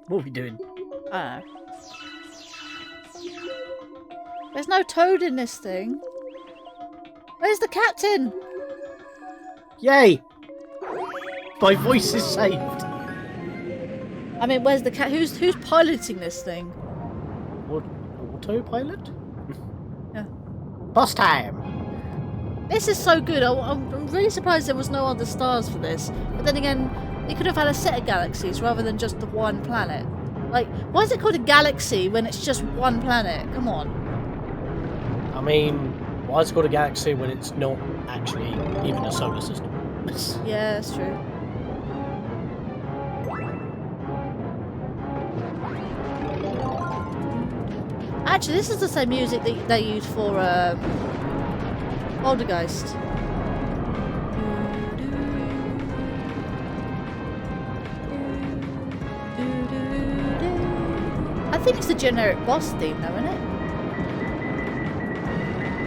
What are we doing? There's no toad in this thing. Where's the captain? Yay! My voice is saved. I mean, where's the cat? Who's piloting this thing? What? Autopilot? Yeah. Boss time! This is so good. I'm really surprised there was no other stars for this. But then again, they could have had a set of galaxies rather than just the one planet. Like, why is it called a galaxy when it's just one planet? Come on. I mean, why is it called a galaxy when it's not actually even a solar system? Yeah, that's true. Actually, this is the same music that they use for Poltergeist. I think it's the generic boss theme, though, isn't it?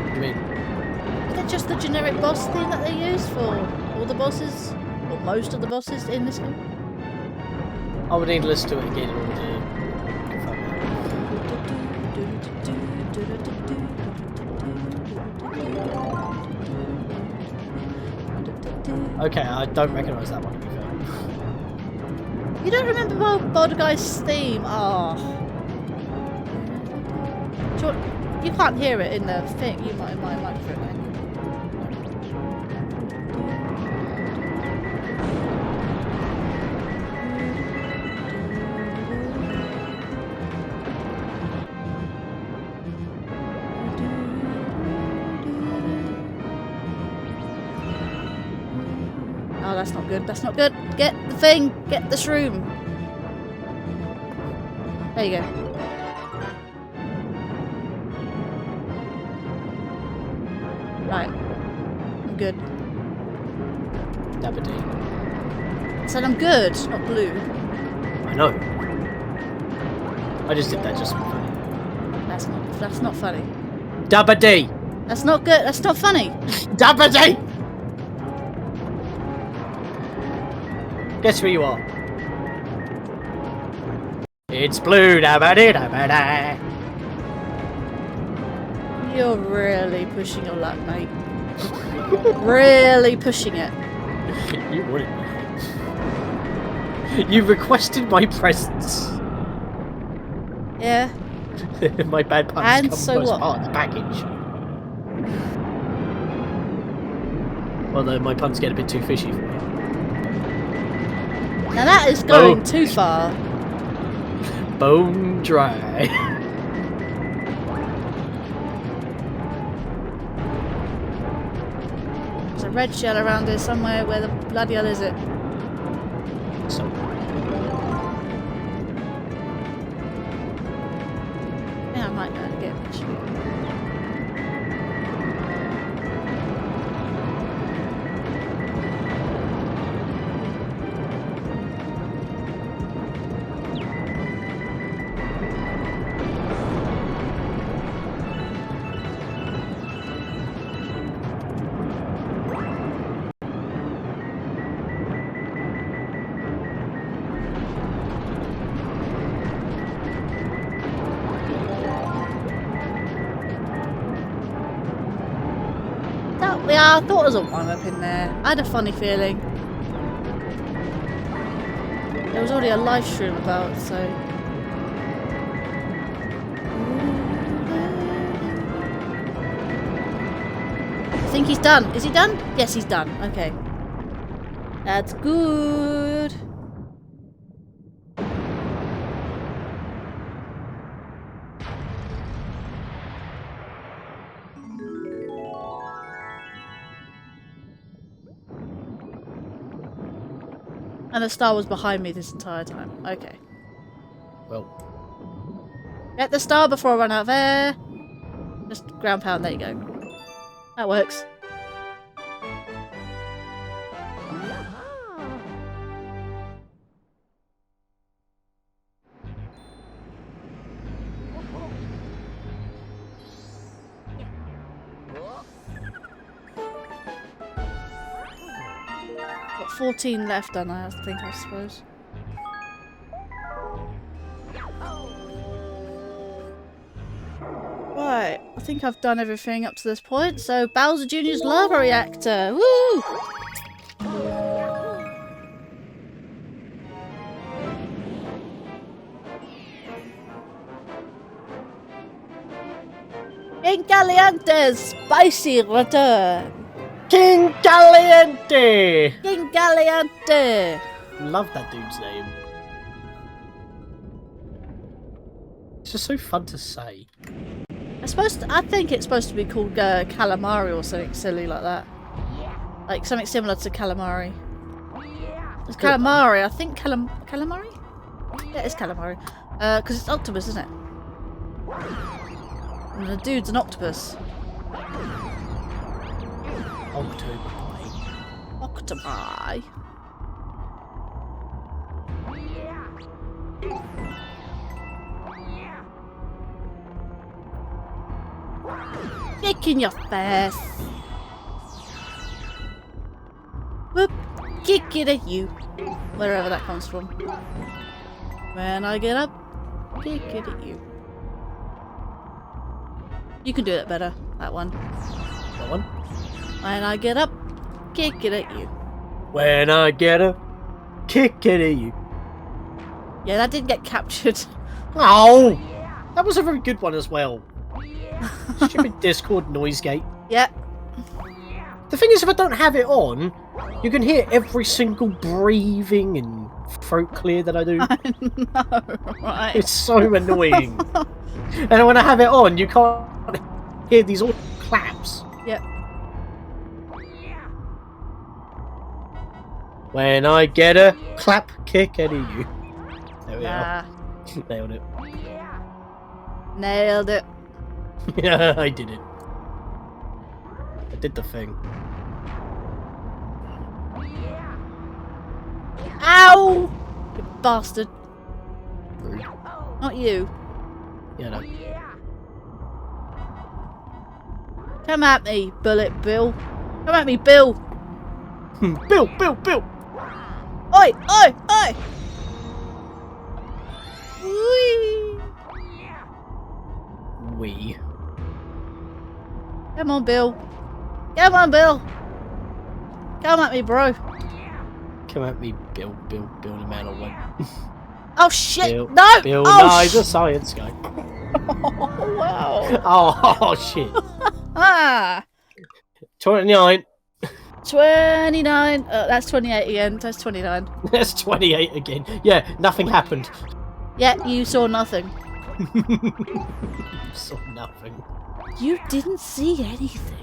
What do you mean? Is it just the generic boss theme that they use for all the bosses, or most of the bosses in this game? I would need to listen to it again in order to confirm that. Okay, I don't recognise that one, to be fair. You don't remember Poltergeist's theme? Oh. You can't hear it in the thing. You might in my microphone. Oh, that's not good. That's not good. Get the thing. Get the shroom. There you go. Right. I'm good. Dabadee. I said I'm good, not blue. I know. I just did that just for funny. That's not funny. Dabadee! That's not good. That's not funny. Dabadee! Guess who you are? It's blue, dabadee, dabadee. You're really pushing your luck, mate. Really pushing it. You wouldn't. You requested my presence. Yeah. My bad puns And come so as what? part of the package. Although my puns get a bit too fishy for me. Now that is going too far. Bone dry. There's a red shell around here somewhere. Where the bloody hell is it? So, Yeah, I might know how to get it. Yeah, I thought there was a one up in there. I had a funny feeling. There was already a live stream about, so. I think he's done. Is he done? Yes, he's done. Okay. That's good. And the star was behind me this entire time. Okay. well, Get the star before I run out of air. Just ground pound. There you go. That works. got 14 left, don't I think, I suppose. Right, I think I've done everything up to this point. So, Bowser Jr.'s lava reactor. Woo! King Caliente's spicy return. King Caliente! King Caliente. Love that dude's name. It's just so fun to say. I think it's supposed to be called calamari or something silly like that. Like something similar to calamari. It's calamari. I think calamari? Yeah, it's calamari. Because it's octopus, isn't it? And the dude's an octopus. Octopi. Kick in your face. Whoop. Kick it at you. Wherever that comes from. When I get up, kick it at you. You can do it better, that one. That one? When I get up, kick it at you. When I get up, kick it at you. Yeah, that did get captured. Oh! That was a very good one as well. Stupid Discord noise gate. Yeah. The thing is, if I don't have it on, you can hear every single breathing and throat clear that I do. I know, right? It's so annoying. And when I have it on, you can't hear these all claps. Yep. When I get a clap kick at you. There we are. Nailed it. Nailed it. Yeah, I did it. I did the thing. Ow! You bastard. Rude. Not you. Yeah, no. Come at me, Bullet Bill. Come at me, Bill. Bill, Bill, Bill! Oi, oi, oi! Whee! We. Come on, Bill. Come on, Bill. Come at me, bro. Come at me, Bill, Bill, Bill the man on one. Oh shit! Bill, No! Bill, Oh, no, he's a science guy. Oh wow! Oh shit. Ah! 29. 29. That's 28 again. That's 29. That's 28 again. Yeah, nothing happened. Yeah, you saw nothing. Saw nothing. You didn't see anything.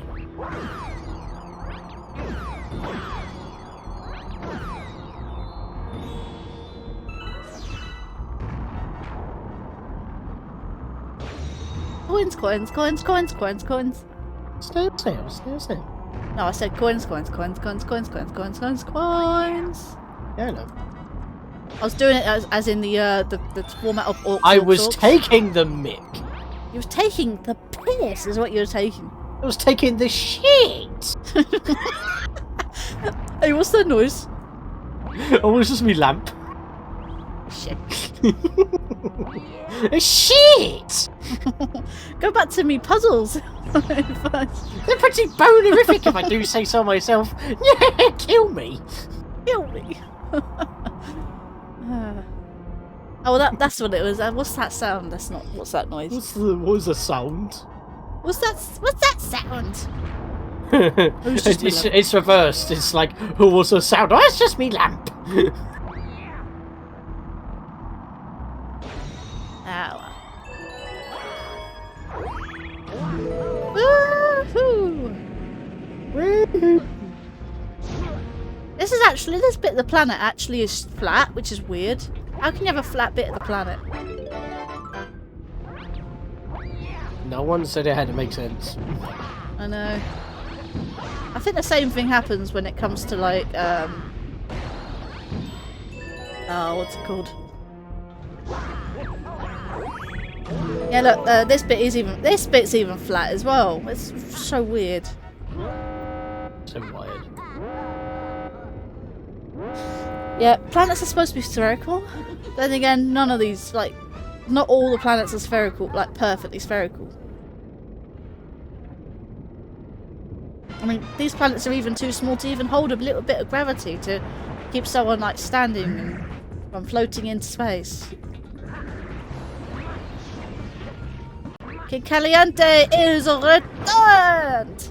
Coins, coins, coins, coins, coins, coins. Stay still, stay still. No, I said coins, coins, coins, coins, coins, coins, coins, coins, coins. Yeah, no. I was doing it as in the format of orcs. I orcs, was orcs. taking the mick. You was taking the piss, is what you were taking. I was taking the shit. Hey, what's that noise? Oh, it was just me lamp. Shit. Shit! Go back to me puzzles. They're pretty bonerific if I do say so myself. Yeah, kill me. Kill me. Oh, that's what it was. What's that sound? That's not. What's that noise? What was the sound? What's that sound? It's reversed. It's like, who was the sound? Oh, it's just me lamp. Ow. Woohoo! Woohoo. This bit of the planet actually is flat, which is weird. How can you have a flat bit of the planet? No one said it had to make sense. I know. I think the same thing happens when it comes to like what's it called? Yeah, look, this bit's even flat as well. It's so weird. So wired. Yeah, planets are supposed to be spherical. Then again, none of these, like, not all the planets are spherical, like perfectly spherical. I mean, these planets are even too small to even hold a little bit of gravity to keep someone, like, standing from floating into space. King Caliente is returned!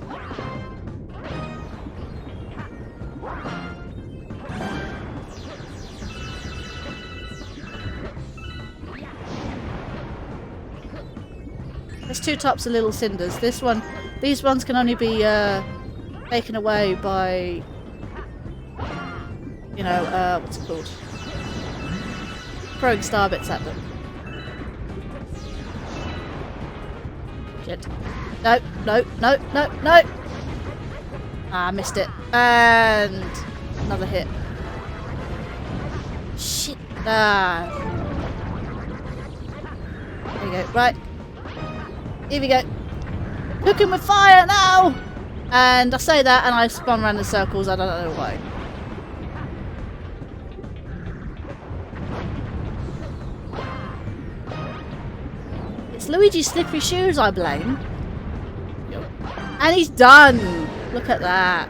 There's two types of little cinders. These ones can only be taken away by, you know, what's it called? Throwing star bits at them. Shit. No, no, no, no, no! Ah, I missed it. And another hit. Shit. Ah. There you go. Right. Here we go. Cooking with fire now! And I say that and I spun around in circles. I don't know why. It's Luigi's slippery shoes I blame. Yep. And he's done! Look at that.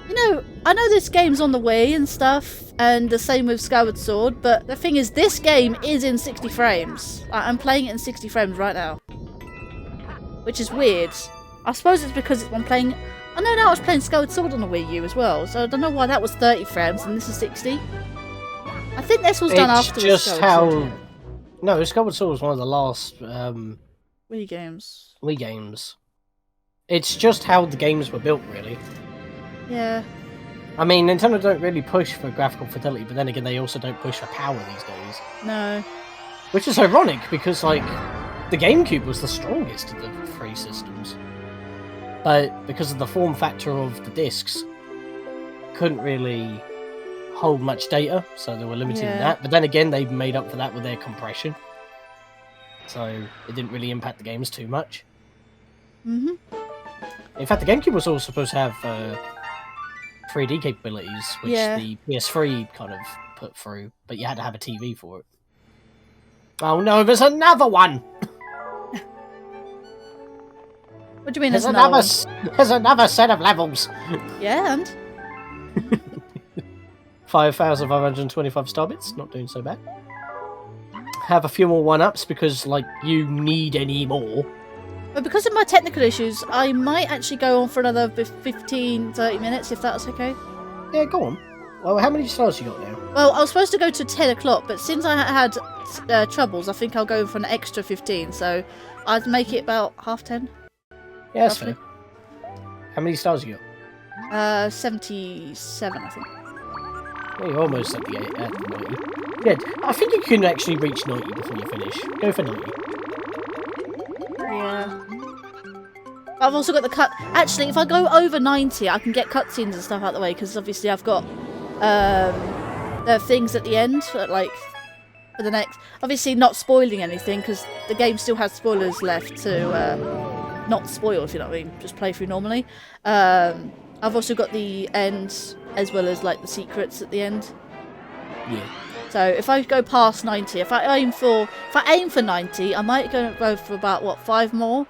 You know, I know this game's on the Wii and stuff, and the same with Skyward Sword, but the thing is, this game is in 60 frames. I'm playing it in 60 frames right now. Which is weird. I suppose it's because I'm playing... I know now I was playing Skyward Sword on the Wii U as well, so I don't know why that was 30 frames and this is 60. I think this was done after the Skyward Sword. No, Skyward Sword was one of the last Wii games. Wii games. It's just how the games were built, really. Yeah. I mean, Nintendo don't really push for graphical fidelity, but then again, they also don't push for power these days. No. Which is ironic, because, like, the GameCube was the strongest of the three systems. But because of the form factor of the discs, couldn't really hold much data, so they were limited in that. But then again, they made up for that with their compression. So it didn't really impact the games too much. Mm-hmm. In fact, the GameCube was also supposed to have 3D capabilities, which the PS3 kind of put through, but you had to have a TV for it. Oh no, there's another one! What do you mean there's another set of levels! Yeah, and? 5,525 star bits, not doing so bad. Have a few more 1-ups because, like, you need any more. But because of my technical issues, I might actually go on for another 15, 30 minutes, if that's okay. Yeah, go on. Well, how many stars you got now? Well, I was supposed to go to 10 o'clock, but since I had troubles, I think I'll go for an extra 15, so I'd make it about 10:30. Yeah, that's fair. How many stars you got? 77, I think. Well, you're almost at the 90. Yeah, I think you can actually reach 90 before you finish. Go for 90. Yeah. I've also got the cut. Actually, if I go over 90, I can get cutscenes and stuff out of the way, because obviously I've got the things at the end, like, for the next... Obviously not spoiling anything, because the game still has spoilers left to not spoil, if you know what I mean, just play through normally. I've also got the end, as well as, like, the secrets at the end. Yeah. So if I go past 90, if I aim for 90, I might go for about, what, 5 more?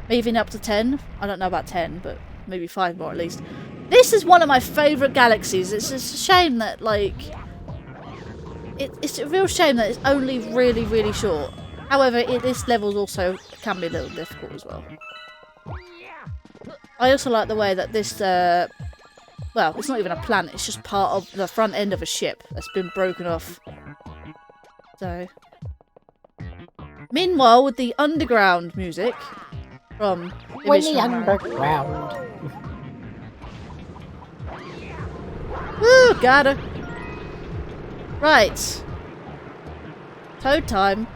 Maybe even up to 10. I don't know about 10, but maybe 5 more at least. This is one of my favourite Galaxies. It's just a shame that, like... It's a real shame that it's only really, really short. However, this level also can be a little difficult as well. I also like the way that this... well, it's not even a planet, it's just part of the front end of a ship that's been broken off. So... Meanwhile, with the underground music from the underground. Woo, got her. Right. Toad time.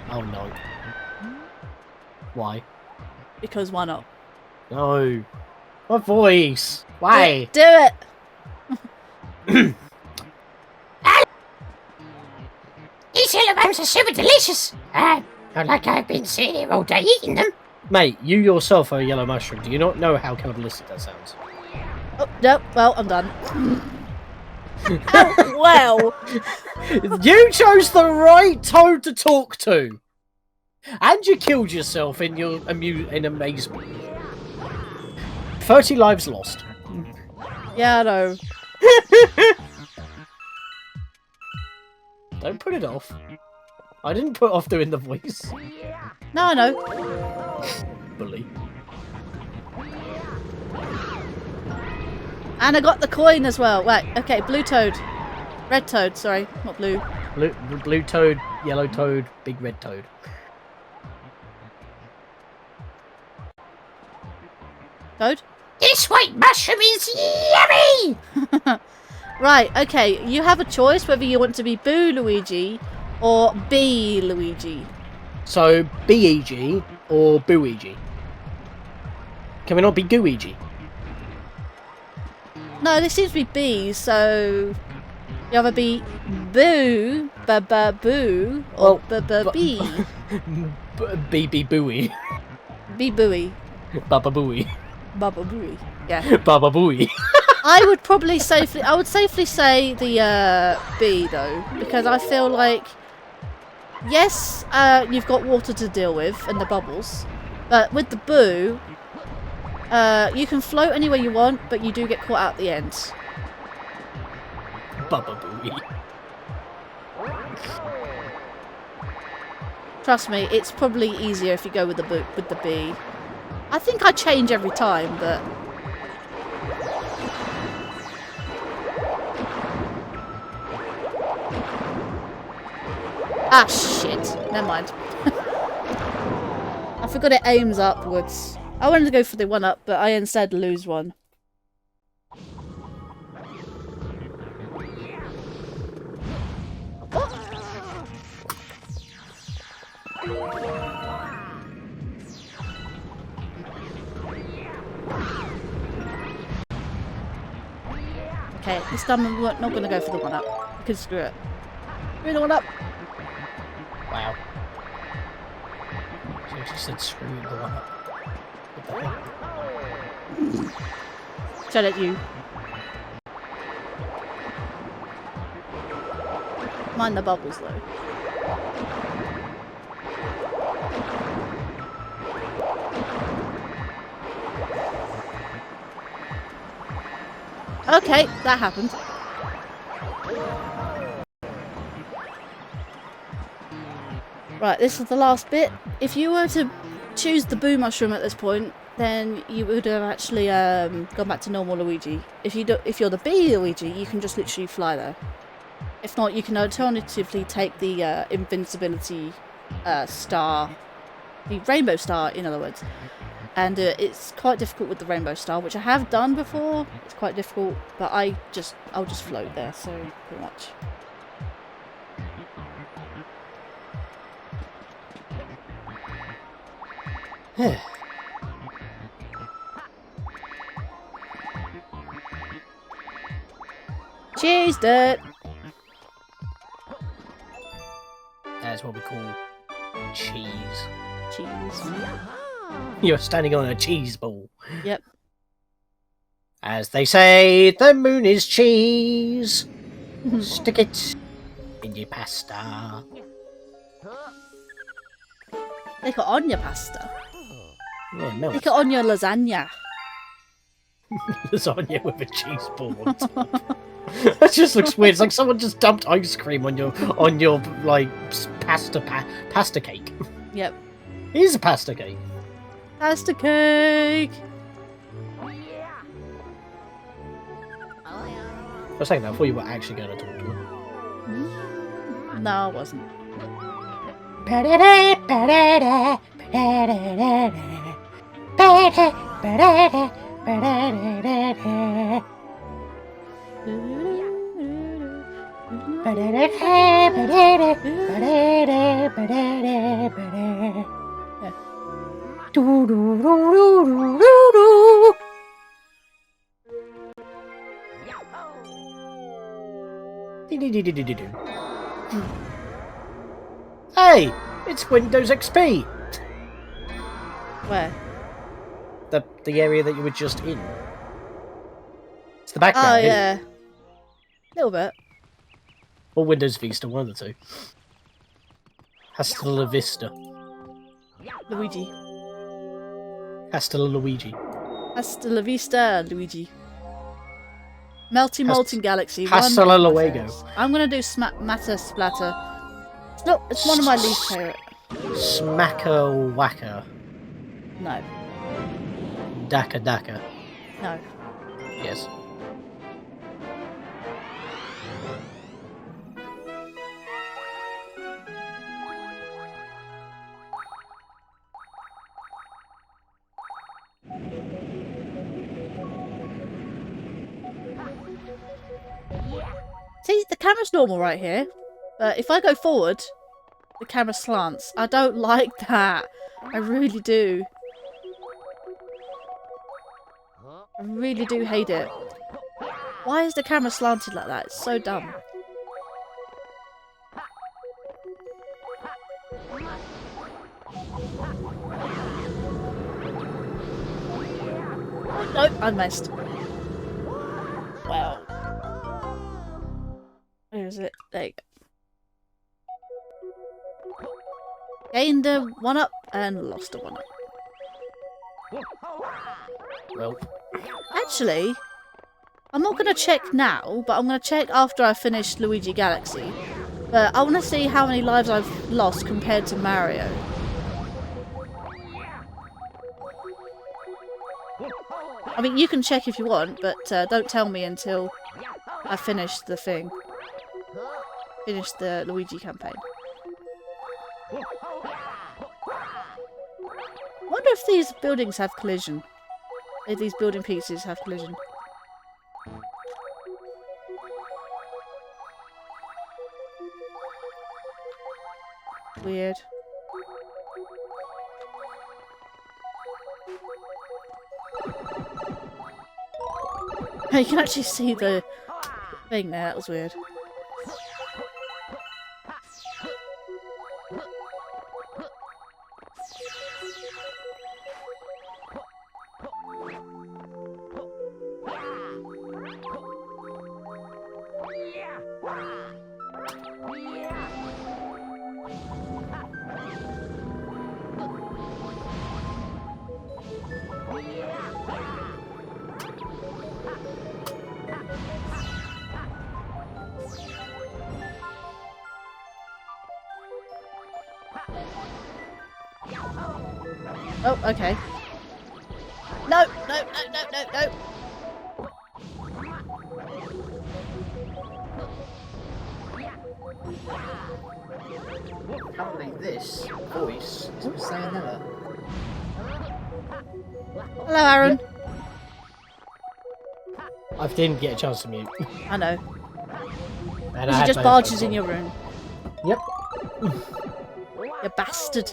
Oh no. Why? Because why not? No. My voice. Why? Do it! These cinnamons are super delicious. Not like I've been sitting here all day eating them. Mate, you yourself are a yellow mushroom. Do you not know how cannibalistic that sounds? Oh, no, well, I'm done. Well. You chose the right toad to talk to! And you killed yourself in your in amazement. 30 lives lost. Yeah, I know. Don't put it off. I didn't put off doing the voice. No, I know. Bully. And I got the coin as well. Wait, okay, blue toad. Red toad, sorry, not blue. Blue toad, yellow toad, big red toad. Toad? This white mushroom is yummy! Right, okay, you have a choice whether you want to be Boo Luigi or B Luigi. So, B-E-G or Boo-E-G? Can we not be Goo-E-G? No, this seems to be B, so you either be Boo, Boo, or B. B Booey. B Booey. Baba Booey. Baba Booey. Yeah. Baba Booey. I would safely say the B though, because I feel like yes, you've got water to deal with and the bubbles, but with the Boo, you can float anywhere you want, but you do get caught out at the end. Baba Booey. Trust me, it's probably easier if you go with the B. I think I change every time, but ah shit. Never mind. I forgot it aims upwards. I wanted to go for the one up, but I instead lose one. Okay, this time I'm not going to go for the one up. Because screw it. Screw the one up. Wow. She just said screw the one up. What the heck? Shut at you. Mind the bubbles though. Okay, that happened. Right, this is the last bit. If you were to choose the Boo Mushroom at this point, then you would have actually gone back to normal Luigi. If you're the B Luigi, you can just literally fly there. If not, you can alternatively take the invincibility star, the rainbow star, in other words. And it's quite difficult with the rainbow star, which I have done before. It's quite difficult, but I'll just float there, so pretty much. Cheese dirt. That's what we call cheese. Cheese. You're standing on a cheese ball. Yep. As they say, the moon is cheese. Stick it in your pasta. Stick it on your pasta. Yeah, milk. Stick it on your lasagna. Lasagna with a cheese ball on top. That just looks weird. It's like someone just dumped ice cream on your like pasta cake. Yep. It is a pasta cake. Pasta cake. For a second, I thought you were actually going to talk to him. No, I wasn't. Hey, it's Windows XP. Where? The area that you were just in. It's the background. Oh isn't it? yeah. A little bit. Or Windows Vista, one of the two. Hasta la Vista. Luigi. Hasta la Luigi. Hasta la vista, Luigi. Melty Molten Galaxy. Hasta one la of my luego. favourites. I'm gonna do Matter Splatter. It's one of my least favourite. Smacker Whacker. No. Daka Daka. No. Yes. See, the camera's normal right here. But if I go forward, the camera slants. I don't like that. I really do. I really do hate it. Why is the camera slanted like that? It's so dumb. Nope, I missed. Wow. Where is it? There you go. Gained a 1-up and lost a 1-up. Well, Actually, I'm not going to check now, but I'm going to check after I finish Luigi Galaxy. But I want to see how many lives I've lost compared to Mario. I mean, you can check if you want, but don't tell me until I finish the thing. Finish the Luigi campaign. I wonder if these buildings have collision. If these building pieces have collision. Weird. You can actually see the thing there, that was weird. Oh, okay. No, no, no, no, no, no. apparently this voice is for Sayonara. Hello, Aaron. I didn't get a chance to mute. I know. And He just barges in your room. Yep. You bastard.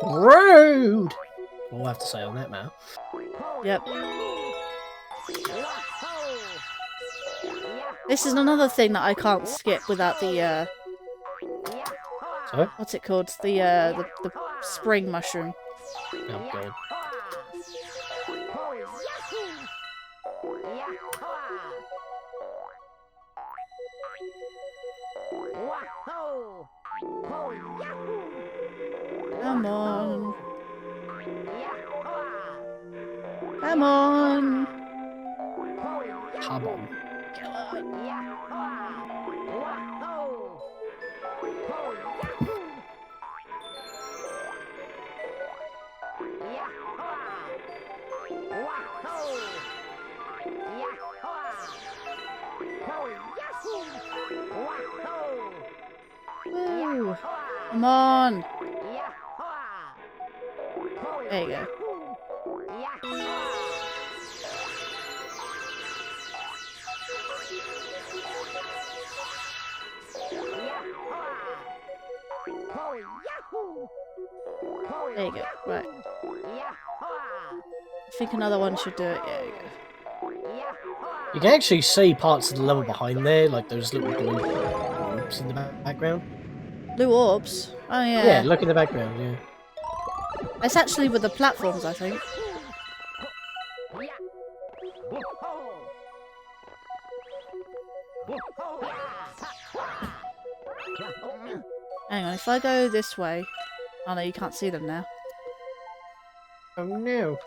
Rude! All I have to say on that now. Yep. This is another thing that I can't skip without the Sorry? what's it called? The spring mushroom. Oh god. Come on. Come on. Come on. Come on. Woo. Come on. There you go. There you go. Right. I think another one should do it. Yeah, there you go. You can actually see parts of the level behind there, like those little blue groups in the background. Blue orbs? Oh yeah. Yeah, look in the background, yeah. It's actually with the platforms, I think. Hang on, if I go this way... Oh no, you can't see them now. Oh no.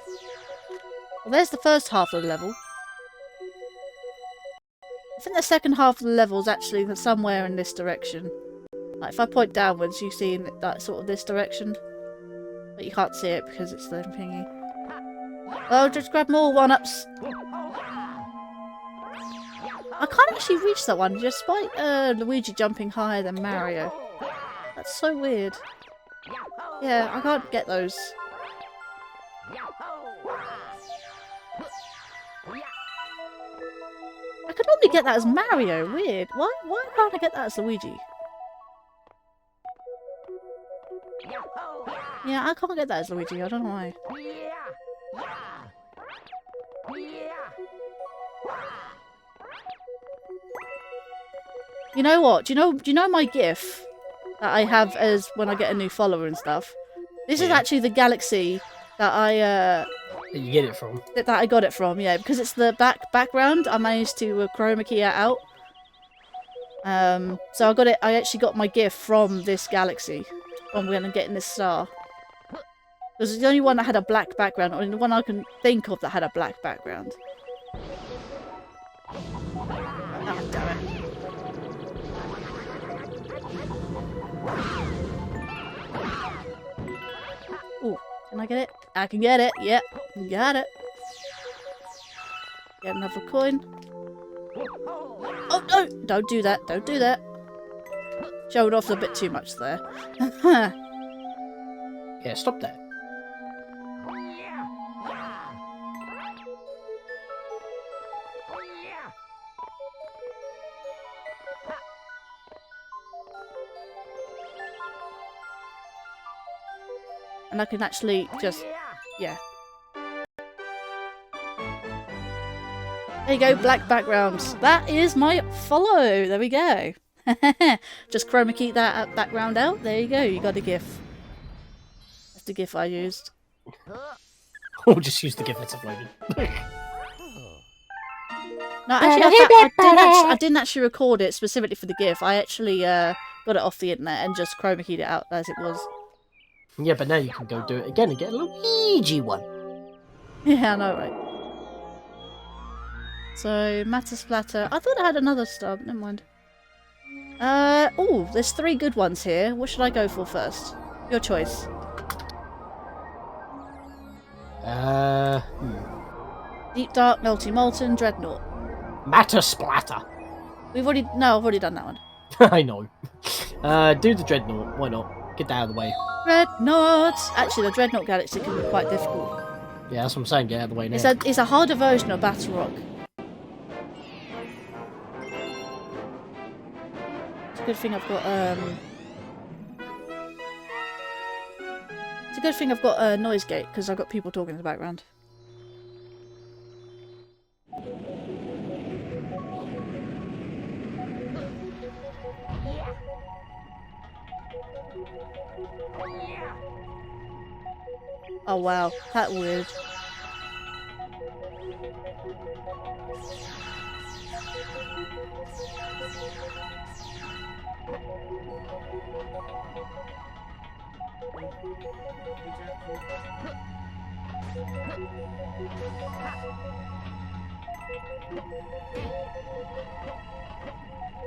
Well, there's the first half of the level. I think the second half of the level is actually somewhere in this direction. Like, if I point downwards, you see in that sort of this direction. But you can't see it because it's the thingy. Oh, just grab more one-ups. I can't actually reach that one, despite Luigi jumping higher than Mario. That's so weird. Yeah, I can't get those. I could normally get that as Mario. Weird. Why can't I get that as Luigi? Yeah, I can't get that as Luigi. I don't know why. You know what? Do you know my GIF that I have as when I get a new follower and stuff? This is actually the Galaxy that I You get it from? that I got it from. Yeah, because it's the background. I managed to chroma key it out. So I got it. I actually got my GIF from this Galaxy. When we're getting this star. It was the only one that had a black background, or the one I can think of that had a black background. Ah, damn it. Ooh, can I get it? I can get it. Yep, got it. Get another coin. Oh, no! Don't do that. Don't do that. Showed off a bit too much there. Yeah, stop that. And I can actually just... Yeah. There you go, black backgrounds. That is my follow. There we go. Just chroma key that background out. There you go. You got a GIF. That's the GIF I used. Or just use the GIF that's uploaded. No, actually, I didn't actually record it specifically for the GIF. I actually got it off the internet and just chroma keyed it out as it was. Yeah, but now you can go do it again and get a Luigi one. Yeah, I know, right? So, Matter Splatter. I thought I had another star, but never mind. Oh, there's 3 good ones here. What should I go for first? Your choice. Deep Dark, Melty Molten, Dreadnought. Matter Splatter. I've already done that one. I know. Do the Dreadnought. Why not? Get that out of the way. Dreadnought! Actually, the Dreadnought Galaxy can be quite difficult. Yeah, that's what I'm saying. Get out of the way now. It's a harder version of Battle Rock. It's a good thing I've got It's a good thing I've got a noise gate because I've got people talking in the background. Oh wow, that weird.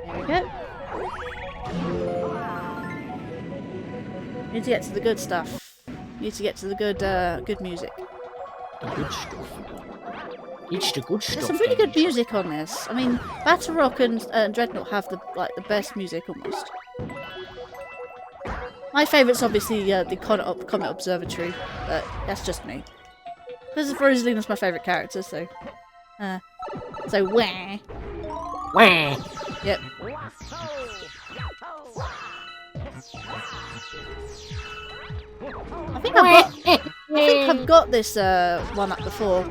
There we go. Need to get to the good stuff. Need to get to the good music. The good stuff. It's the good stuff. There's some really good music on this. I mean, Battle Rock and Dreadnought have the best music almost. My favourite's obviously the Comet Observatory, but that's just me. Because Rosalina's my favourite character, so wah. Wah. Yep. I think I've got this one up before.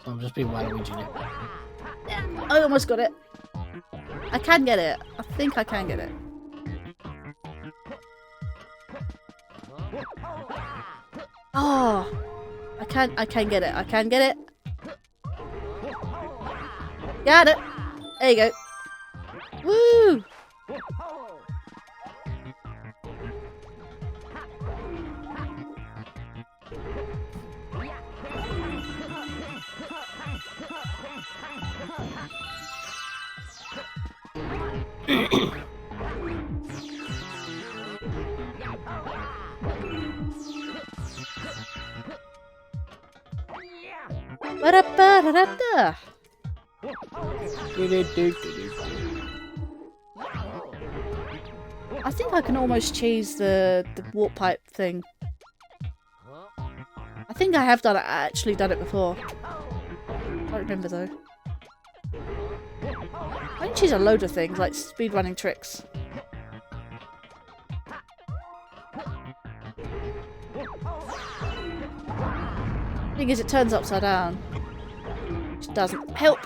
I'm just being Waluigi now. I almost got it. I can get it. I think I can get it. Oh, I can get it. I can get it. Got it. There you go. Woo! Ba-da-ba-da-da-da. I think I can almost cheese the warp pipe thing. I think I have actually done it before. I don't remember though. I can choose a load of things like speedrunning tricks. Thing is, it turns upside down, which doesn't help.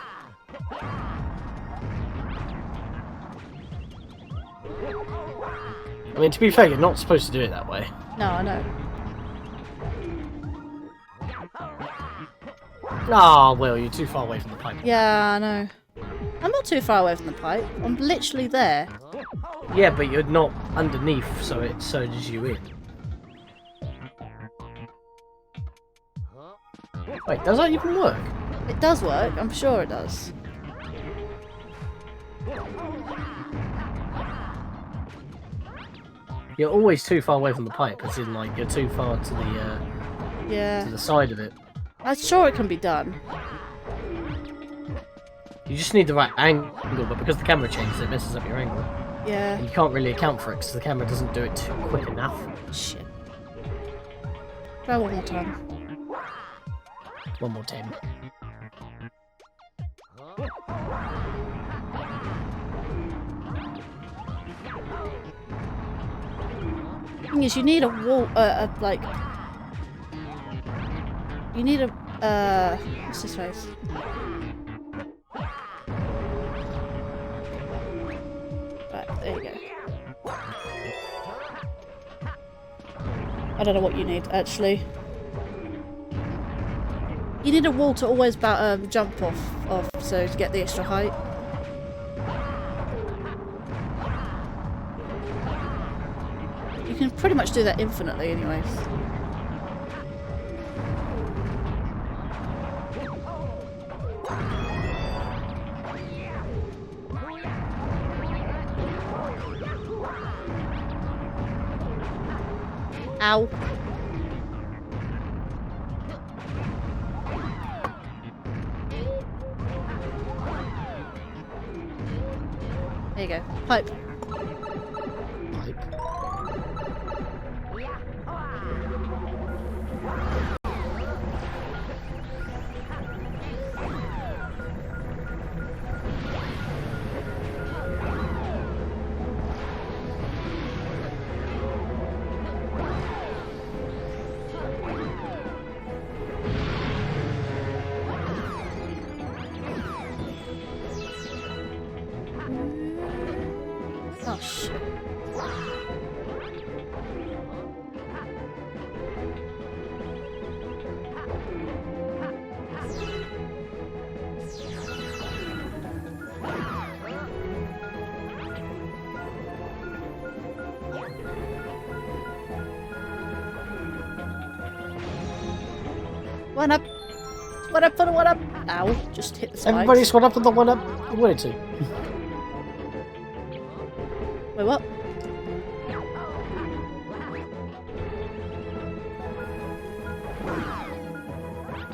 I mean, to be fair, you're not supposed to do it that way. No, I know. Ah, well, you're too far away from the pipe. Yeah, I know. I'm not too far away from the pipe. I'm literally there. Yeah, but you're not underneath, so it surges you in. Wait, does that even work? It does work. I'm sure it does. You're always too far away from the pipe, as in, like, you're too far to the Yeah. to the side of it. I'm sure it can be done. You just need the right angle, but because the camera changes, it messes up your angle. Yeah. And you can't really account for it, because the camera doesn't do it too quick enough. Shit. Try one more time. One more time. Thing is, you need a wall, like, you need a, what's this face? Right, there you go. I don't know what you need, actually. You need a wall to always jump off, so to get the extra height. You can pretty much do that infinitely anyways. Ow. There you go. Pipe. Pipe. Oh shit. One up. One up for the one up. Ow, just hit the spikes. Everybody squad up to the one up. I wanted to. Wait, what?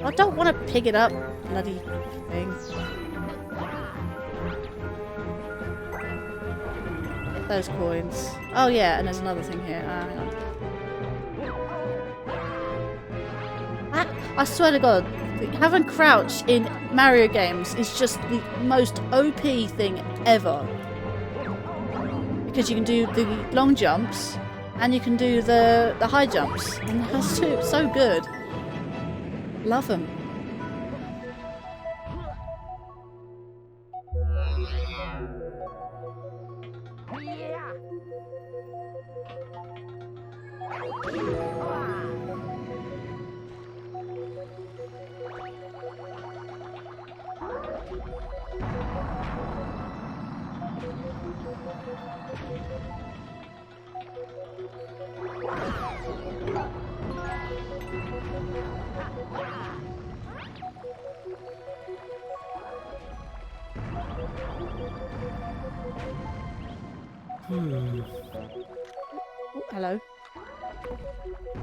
I don't want to pick it up, bloody thing. Get those coins. Oh yeah, and there's another thing here. Hang on. I swear to God, having crouch in Mario games is just the most OP thing ever. Because you can do the long jumps and you can do the high jumps. And that's so good. Love them. Hmm. Oh, hello.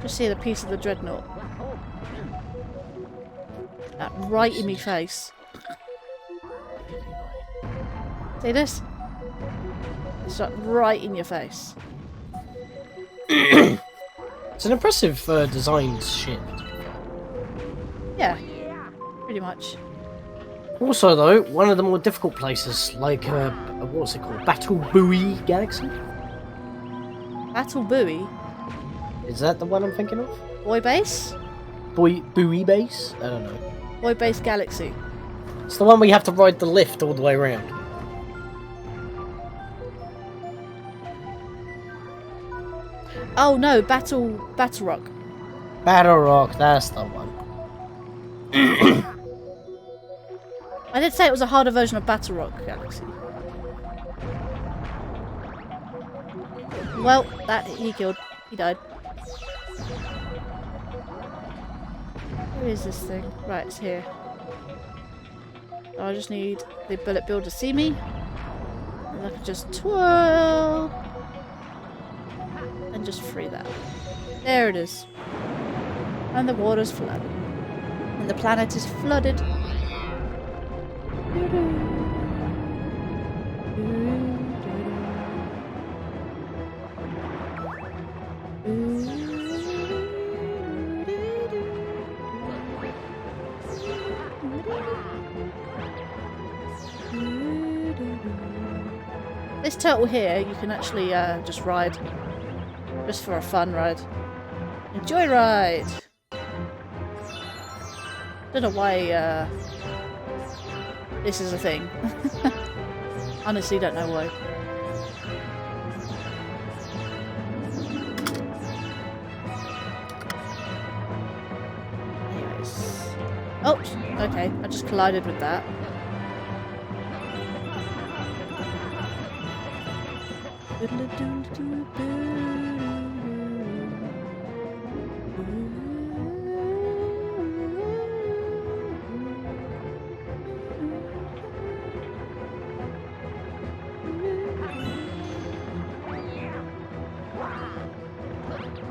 Just see the piece of the dreadnought. That right in me face. See this? It's like right in your face. It's an impressive designed ship. Yeah, pretty much. Also, though, one of the more difficult places, like what's it called? Battle Buoy Galaxy? Battle Buoy? Is that the one I'm thinking of? Boy Base? Buoy Base? I don't know. Boy Base Galaxy. It's the one where you have to ride the lift all the way around. Oh no, Battle Rock. Battle Rock, that's the one. I did say it was a harder version of Battle Rock Galaxy. Well, that he died. Where is this thing? Right, it's here. So I just need the bullet bill to see me. And I can just twirl. And just free that. There it is. And the water's flooded. And the planet is flooded. This turtle here, you can actually just ride. Just for a fun ride. Enjoy ride! Don't know why this is a thing. Honestly, don't know why. Anyways. Oh, okay. I just collided with that.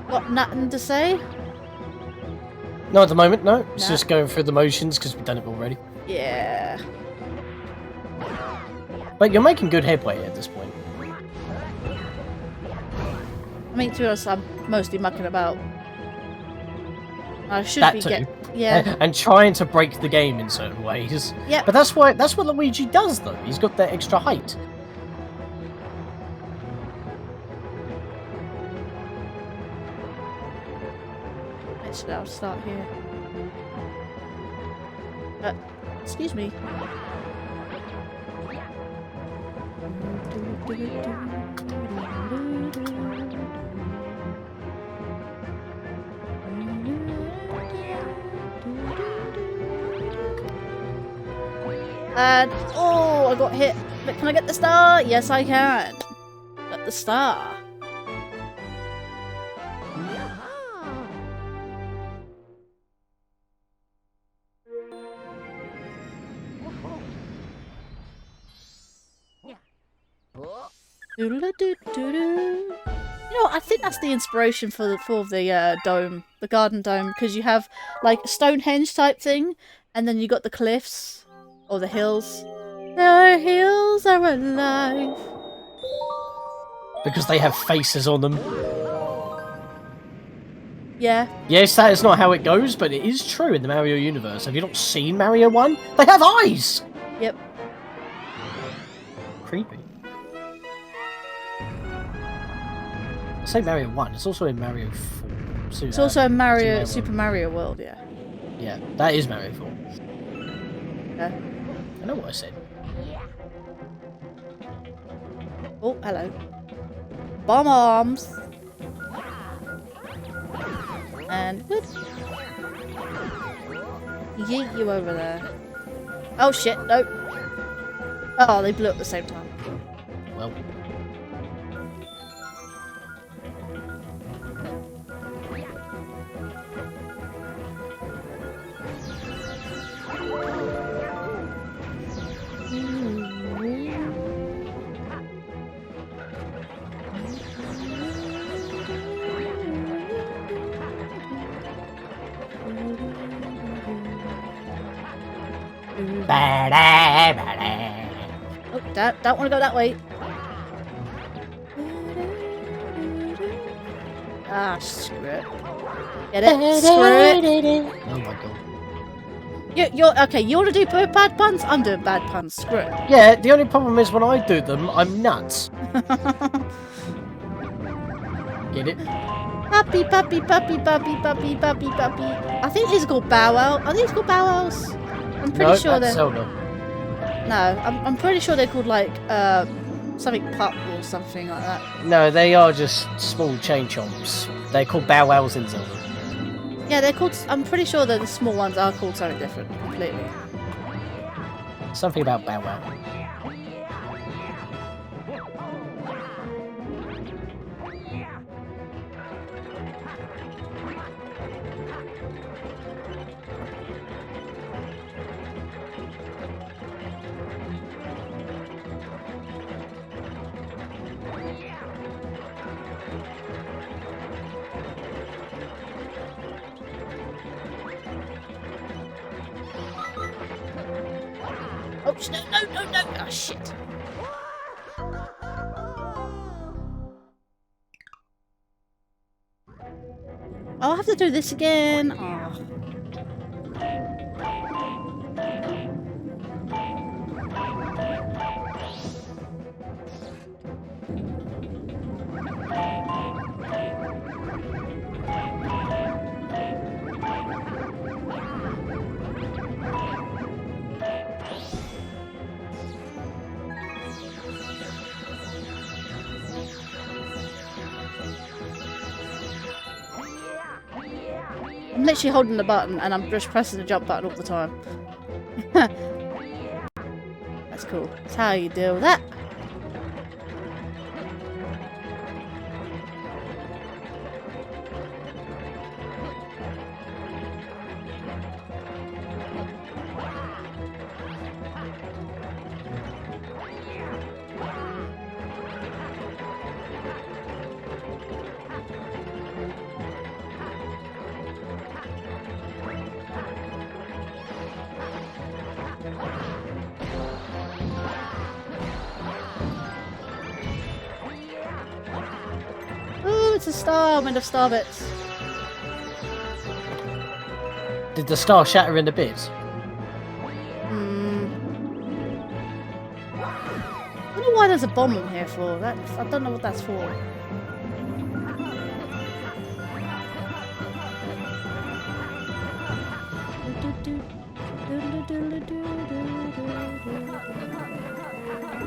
Got nothing to say? Not at the moment, no. It's Nah. just going through the motions because we've done it already. Yeah. But you're making good headway at this point. I mean, to be honest, I'm mostly mucking about. I should That be too. yeah. And trying to break the game in certain ways. Yep. But that's what Luigi does though. He's got that extra height. Actually, I'll start here. Excuse me. And oh, I got hit. But can I get the star? Yes, I can. Got the star. Doodle-a-doo-doo-doo. You know, I think that's the inspiration for the dome, the garden dome, because you have like a Stonehenge type thing, and then you got the cliffs or the hills. The hills are alive. Because they have faces on them. Yeah. Yes, that is not how it goes, but it is true in the Mario universe. Have you not seen Mario 1? They have eyes! Yep. Creepy. I say Mario 1, it's also in Mario 4. It's also a Super Mario World, yeah. Yeah, that is Mario 4. Yeah. I know what I said. Oh, hello. Bomb arms. And good. Yeet you over there. Oh shit, no. Oh, they blew up at the same time. Well. Oh, don't want to go that way. Ah, screw it. Get it? Screw it. Oh my god. You're okay. You want to do bad puns? I'm doing bad puns. Screw it. Yeah, the only problem is when I do them, I'm nuts. Get it? Puppy, puppy, puppy, puppy, puppy, puppy, puppy. I think these are called Bow Wow. Are these called Bow Wows? I'm pretty sure that's they're. Zelda. No, I'm pretty sure they're called like something pup or something like that. No, they are just small chain chomps. They're called Bow Wows in Zelda. Yeah, they're called. I'm pretty sure that the small ones are called something different completely. Something about Bow Wow. Oh, no. Oh, shit. Oh, I'll have to do this again. Oh. I'm literally holding the button and I'm just pressing the jump button all the time. That's cool. That's how you do that. Ooh, it's a star. I'm in the star bits. Did the star shatter into bits? I don't know why there's a bomb in here for. I don't know what that's for.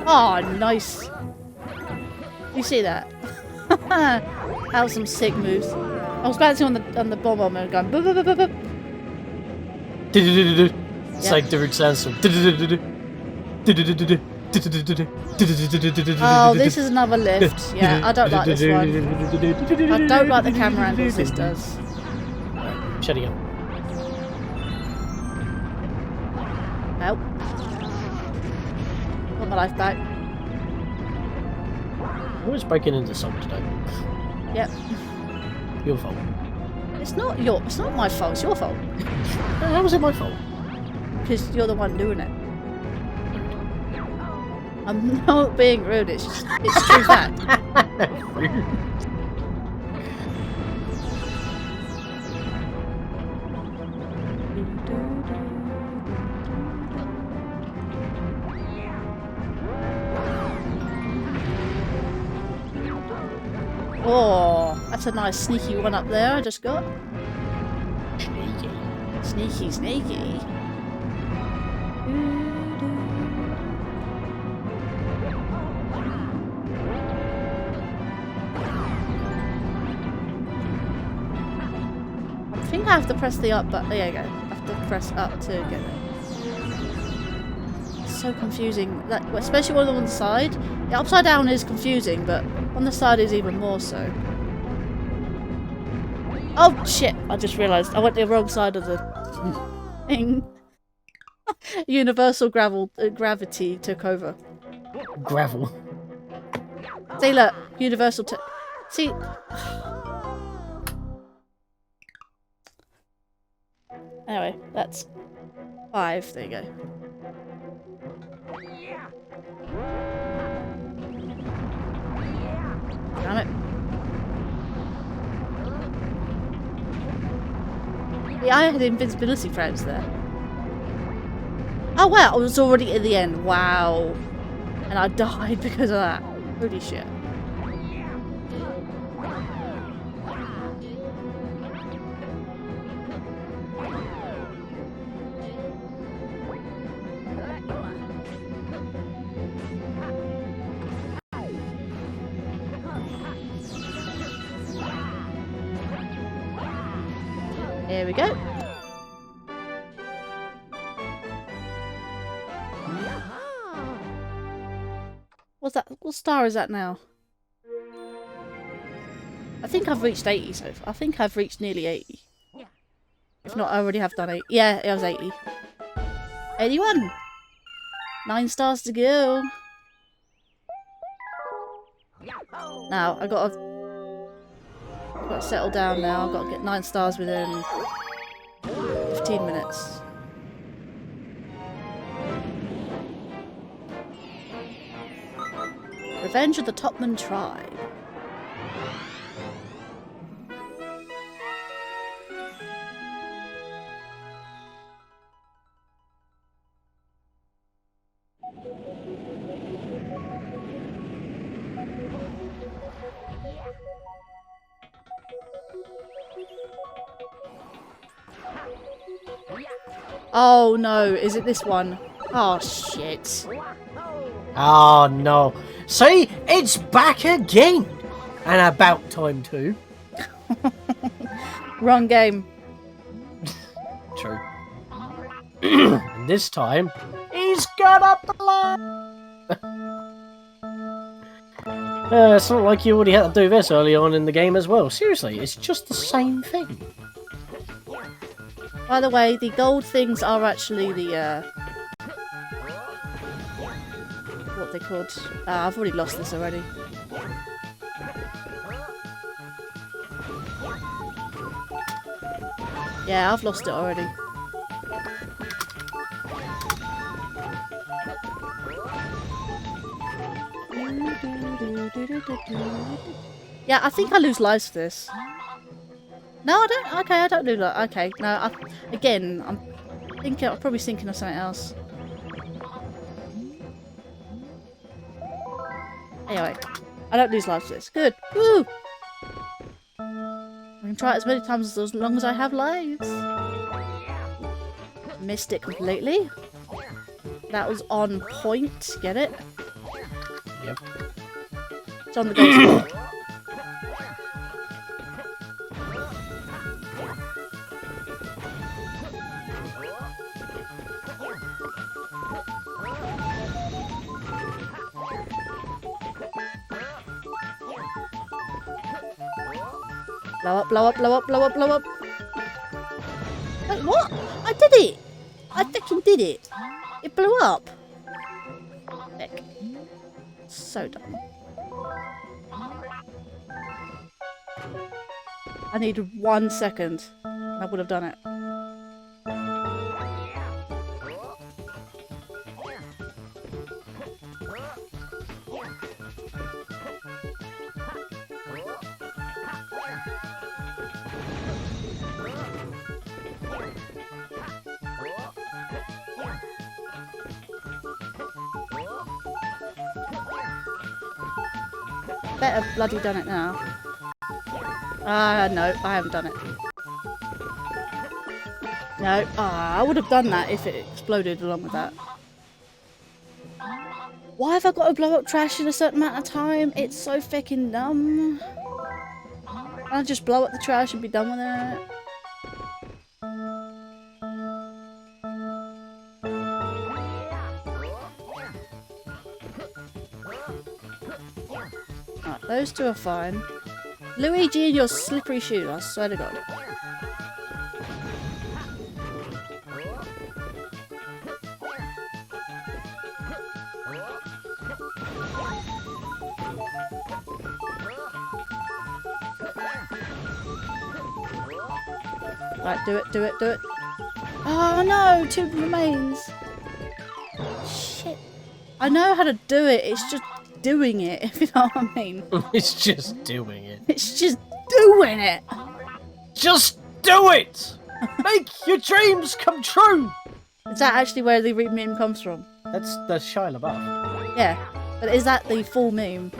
Oh, nice. You see that? That was some sick moves. I was bouncing on the bomb and going. Buh, buh, buh, buh, buh. It's Yeah. like different sandstorm. Oh, this is another lift. Yeah, I don't like this one. I don't like the camera angles this does. Shutting up. Nope. Got my life back. Who was breaking into something today? Yep. Your fault. It's not my fault. It's your fault How was it my fault? because you're the one doing it. I'm not being rude. It's true fact. Oh, that's a nice sneaky one up there I just got. Sneaky. Sneaky, sneaky. I think I have to press the up button. There you go. I have to press up to get it. It's so confusing. That, especially one on the side. The upside down is confusing, but on the side is even more so. Oh shit! I just realised I went the wrong side of the thing. Universal gravity took over. Gravel. See, look, universal. See, Anyway, that's 5. There you go. Damn it. Yeah, I had invincibility frames there. Oh wow, I was already at the end. Wow. And I died because of that. Holy shit. Here we go. What's that? What star is that now? I think I've reached 80 so far. I think I've reached nearly 80. If not, I already have done 80. Yeah, it was 80. 81! 9 stars to go. Now, I've got to settle down now. I've got to get 9 stars within 15 minutes. Revenge of the Topman Tribe. Oh no, is it this one? Oh shit. Oh no. See, it's back again! And about time too. Wrong game. True. And this time, he's gonna blow! It's not like you already had to do this early on in the game as well. Seriously, it's just the same thing. By the way, the gold things are actually the, what they called. I've already lost this already. Yeah, I've lost it already. Yeah, I think I lose lives for this. No, I don't. Okay, I don't do that. Okay, no. Again, I'm probably thinking of something else. Anyway, I don't lose lives for this. Good. Woo! I can try it as many times as long as I have lives. Missed it completely. That was on point. Get it? Yep. It's on the goal spot. Blow up, blow up, blow up, blow up, blow up. Wait, what? I did it! I fucking did it! It blew up! Heck. So dumb. I needed 1 second. I would have done it. Better bloody done it now. No, I haven't done it. No, I would have done that if it exploded along with that. Why have I got to blow up trash in a certain amount of time? It's so fucking dumb. I'll just blow up the trash and be done with it. Right, those two are fine. Luigi and your slippery shoe, I swear to God. Right, do it, do it, do it. Oh no, 2 remains. Shit. I know how to do it, it's just doing it, if you know what I mean. It's just doing it. It's just doing it. Just do it! Make your dreams come true! Is that actually where the meme comes from? That's Shia LaBeouf. Yeah. But is that the full meme?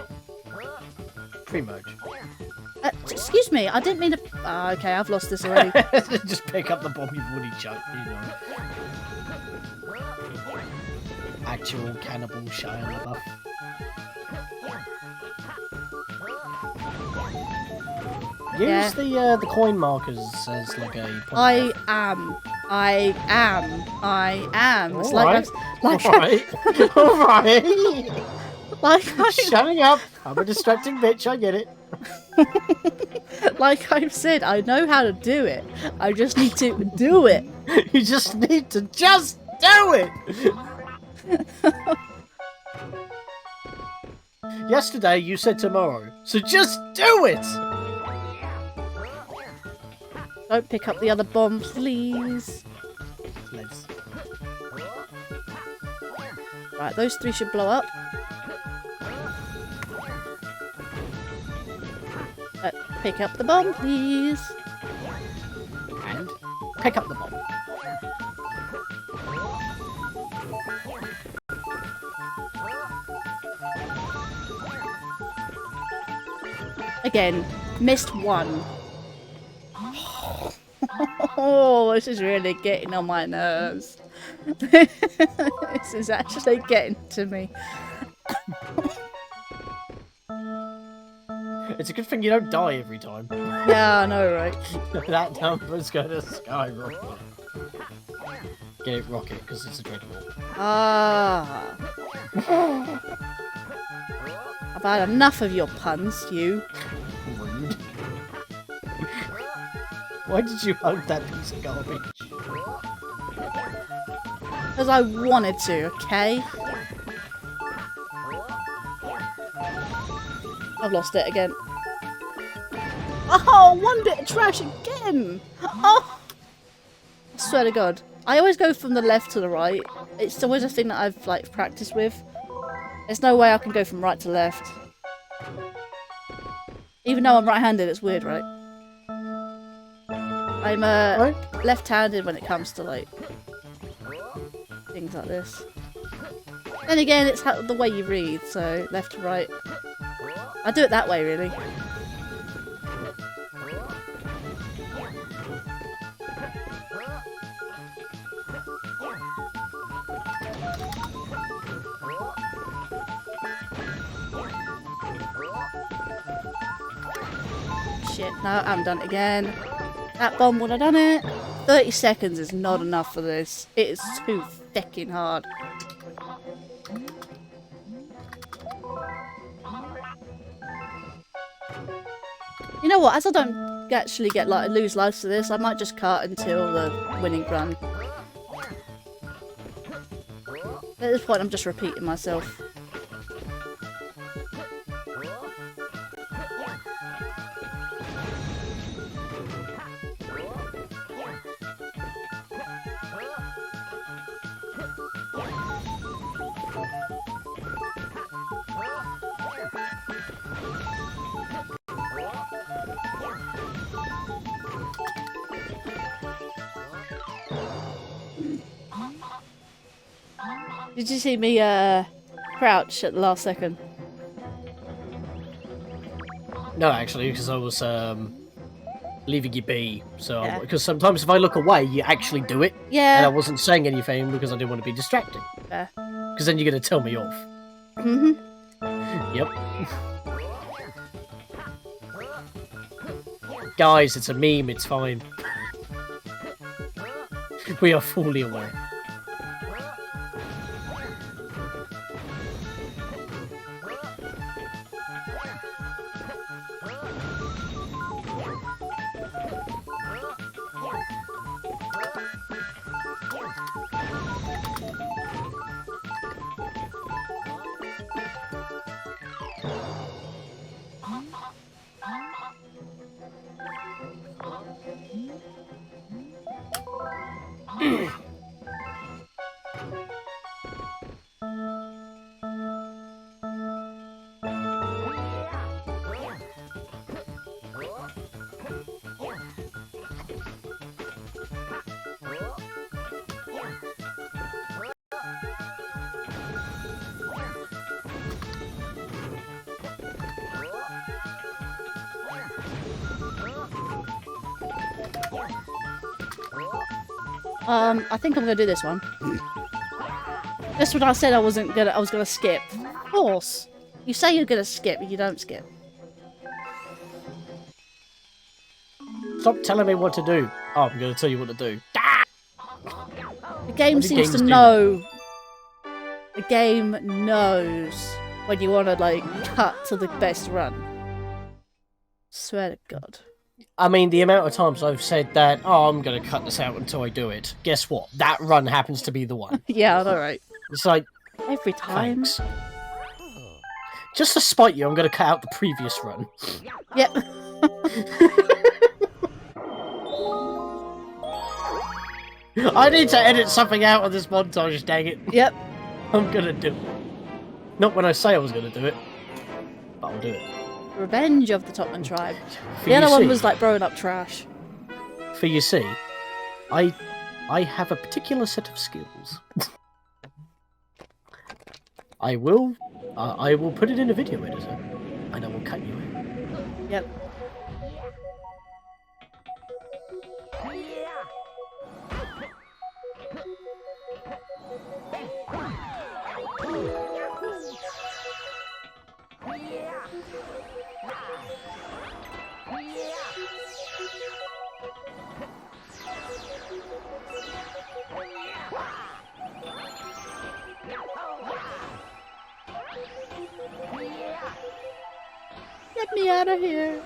Pretty much. Excuse me, I didn't mean to... Ah, okay, I've lost this already. Just pick up the bomb you've already chucked, you know. Actual cannibal Shia LaBeouf. Use the coin markers as like a... I am. It's Alright. Alright. Like I... Shutting up. I'm a distracting bitch, I get it. Like I've said, I know how to do it. I just need to do it. You just need to just do it! Yesterday you said tomorrow, so just do it! Don't pick up the other bomb, please. Let's... Right, those 3 should blow up. Pick up the bomb, please. And pick up the bomb. Again, missed 1. Oh, this is really getting on my nerves. This is actually getting to me. It's a good thing you don't die every time. Yeah, I know, right? That number's gonna skyrocket. Get it, rocket, because it's a dreadful. Ah. I've had enough of your puns, you. Rude. Why did you hug that piece of garbage? Because I wanted to, okay? I've lost it again. Oh, 1 bit of trash again! Oh! I swear to God. I always go from the left to the right. It's always a thing that I've, like, practiced with. There's no way I can go from right to left. Even though I'm right-handed, it's weird, right? I'm, left-handed when it comes to, like, things like this. Then again, it's how, the way you read, so left to right. I do it that way, really. Shit, no, I haven't done it again. That bomb would have done it. 30 seconds is not enough for this. It is too feckin' hard. You know what, as I don't actually get like lose lives to this, I might just cut until the winning run. At this point I'm just repeating myself. Did you see me crouch at the last second? No, actually, because I was leaving you be. So, Yeah. because sometimes if I look away, you actually do it. Yeah. And I wasn't saying anything because I didn't want to be distracted. Fair. Because then you're going to tell me off. Mhm. Yep. Guys, it's a meme, it's fine. We are fully aware. I think I'm gonna do this one. That's what I said I was gonna skip. Of course. You say you're gonna skip, but you don't skip. Stop telling me what to do. Oh, I'm going to tell you what to do. The game seems to know. The game knows when you want to, like, cut to the best run. Swear to God. I mean, the amount of times I've said that, oh, I'm going to cut this out until I do it. Guess what? That run happens to be the one. Yeah, I know, right? It's like... Every time. Thanks. Just to spite you, I'm going to cut out the previous run. Yep. I need to edit something out of this montage, dang it. Yep. I'm going to do it. Not when I say I was going to do it, but I'll do it. Revenge of the Topman tribe. For The other you one see- was like throwing up trash. For you see, I have a particular set of skills. I will put it in a video editor, and I will cut you in. Yep. Get me out of here.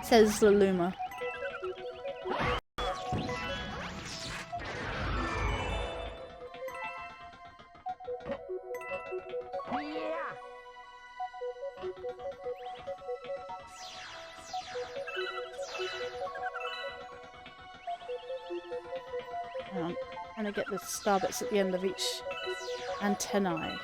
Says the Luma. Hang on. I'm gonna get the star bits at the end of each antennae.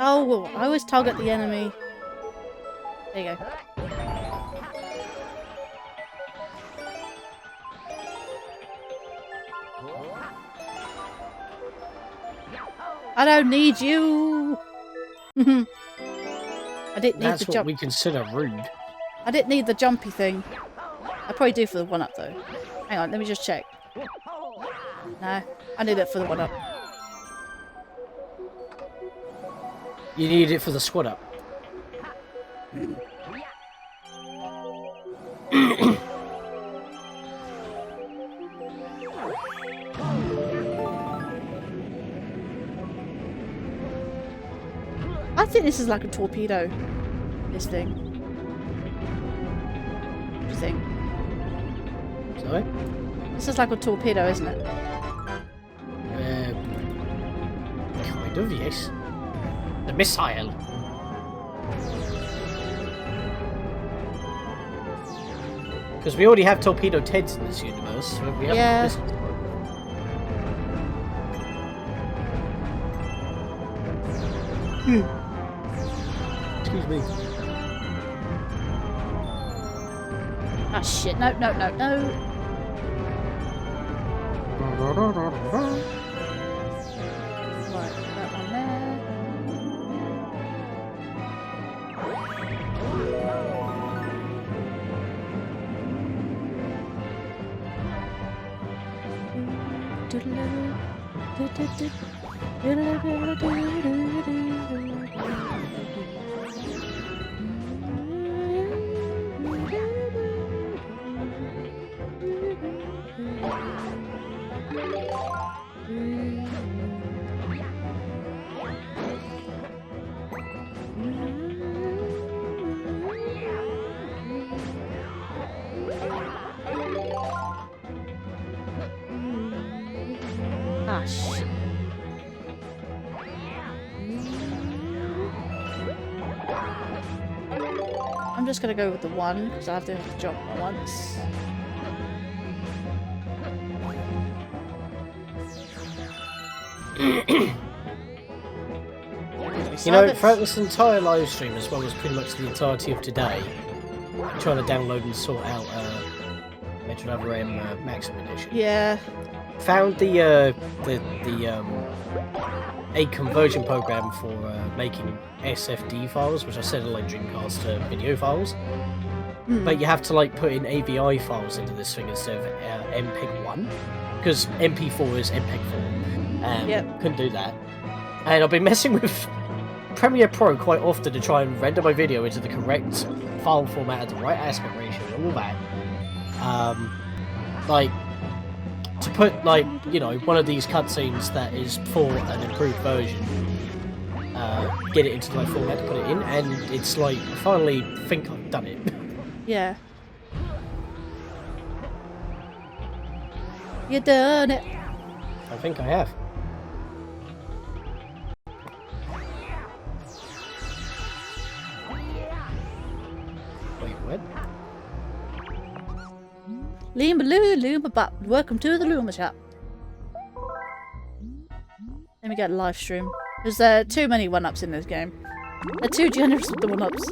Oh, well, I always target the enemy. There you go. I don't need you. I didn't need That's the what jump. we consider rude. I didn't need the jumpy thing. I probably do for the one up though. Hang on, let me just check. No, I need it for the one up. You need it for the squad up. I think this is like a torpedo. This thing. What do you think? Sorry? This is like a torpedo, isn't it? Kind of, yes. The missile. Because we already have torpedo Teds in this universe, so we have Yeah. missiles. Excuse me. Ah shit, no, no, no, no. Right, that one there. much. I'm just gonna go with the 1 because I have to jump once. You know, throughout this entire live stream, as well as pretty much the entirety of today, I'm trying to download and sort out Metro Level M Maximum Edition. Yeah. Found the a conversion program for making SFD files, which I said are like Dreamcast video files. But you have to like put in AVI files into this thing instead of MPEG-1, because MP4 is MPEG-4. Yep. Couldn't do that. And I've been messing with Premiere Pro quite often to try and render my video into the correct file format at the right aspect ratio and all that. Like, to put, like, you know, one of these cutscenes that is for an improved version, get it into the right format to put it in, and it's like, I finally think I've done it. Yeah. You done it. I think I have. Wait, what? Loomba bop. Welcome to the Loomba Shop. Let me get a live stream. There's too many 1-ups in this game. They're too generous with the 1-ups.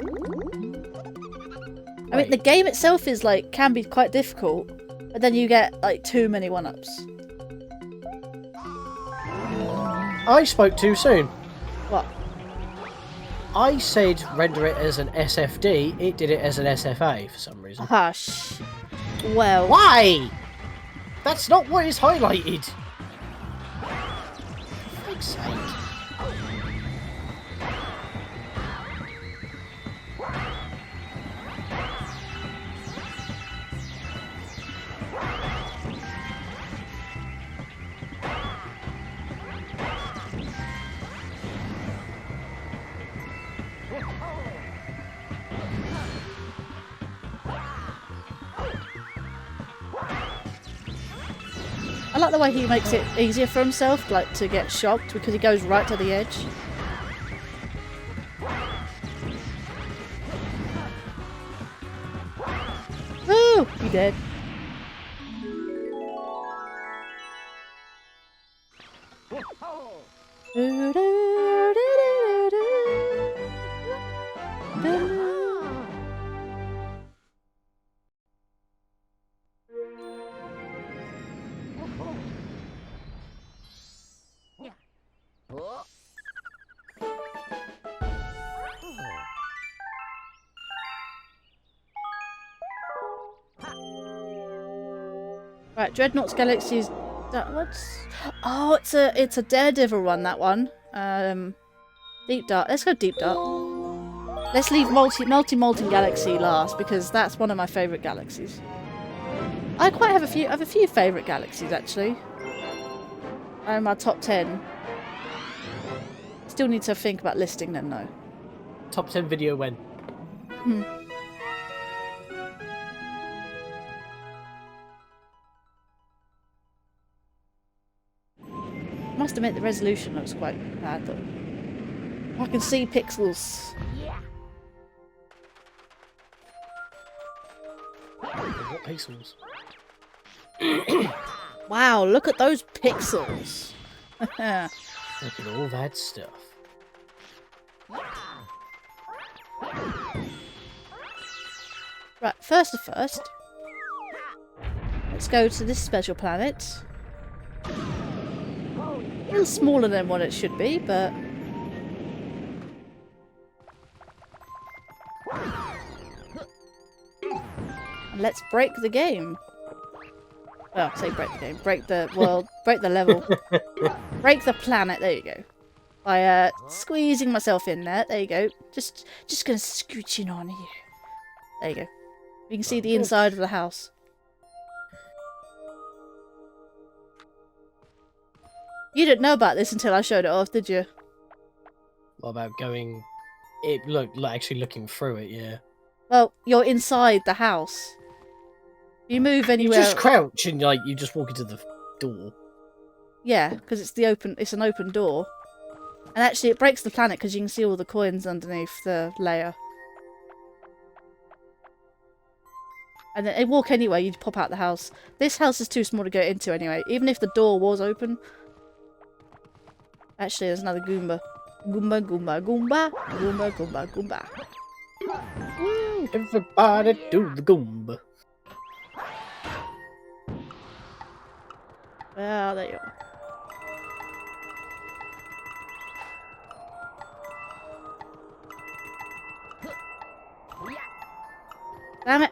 I mean, the game itself is like can be quite difficult, but then you get like too many 1-ups. I spoke too soon. What? I said render it as an SFD, it did it as an SFA for some reason. Hush. Well. Why? That's not what is highlighted. For fuck's sake. I like the way he makes it easier for himself, like to get shocked, because he goes right to the edge. Woo! He did. Right, Dreadnought's Galaxies. That what's? Oh, it's a Daredevil one. That one. Deep Dark. Let's go Deep Dark. Let's leave Molten Galaxy last because that's one of my favourite galaxies. I quite have a few favourite galaxies actually. My top 10. Still need to think about listing them though. Top 10 video when? Must admit the resolution looks quite bad though. I can see pixels. What pixels? Wow, look at those pixels. Look at all that stuff. Right, first, let's go to this special planet. A little smaller than what it should be, but... And let's break the game. Well, say break the game. Break the world. Break the level. Break the planet. There you go. By squeezing myself in there. There you go. Just gonna scooch in on here. There you go. You can see the inside of the house. You didn't know about this until I showed it off, did you? What about going... It looked like actually looking through it, yeah. Well, you're inside the house. You move anywhere... You just crouch and like you just walk into the door. Yeah, because it's an open door. And actually it breaks the planet because you can see all the coins underneath the layer. And then they walk anyway, you'd pop out the house. This house is too small to go into anyway, even if the door was open. Actually, there's another Goomba. Goomba, Goomba, Goomba. Goomba, Goomba, Goomba. Woo! Everybody do the Goomba. Well, there you are. Damn it!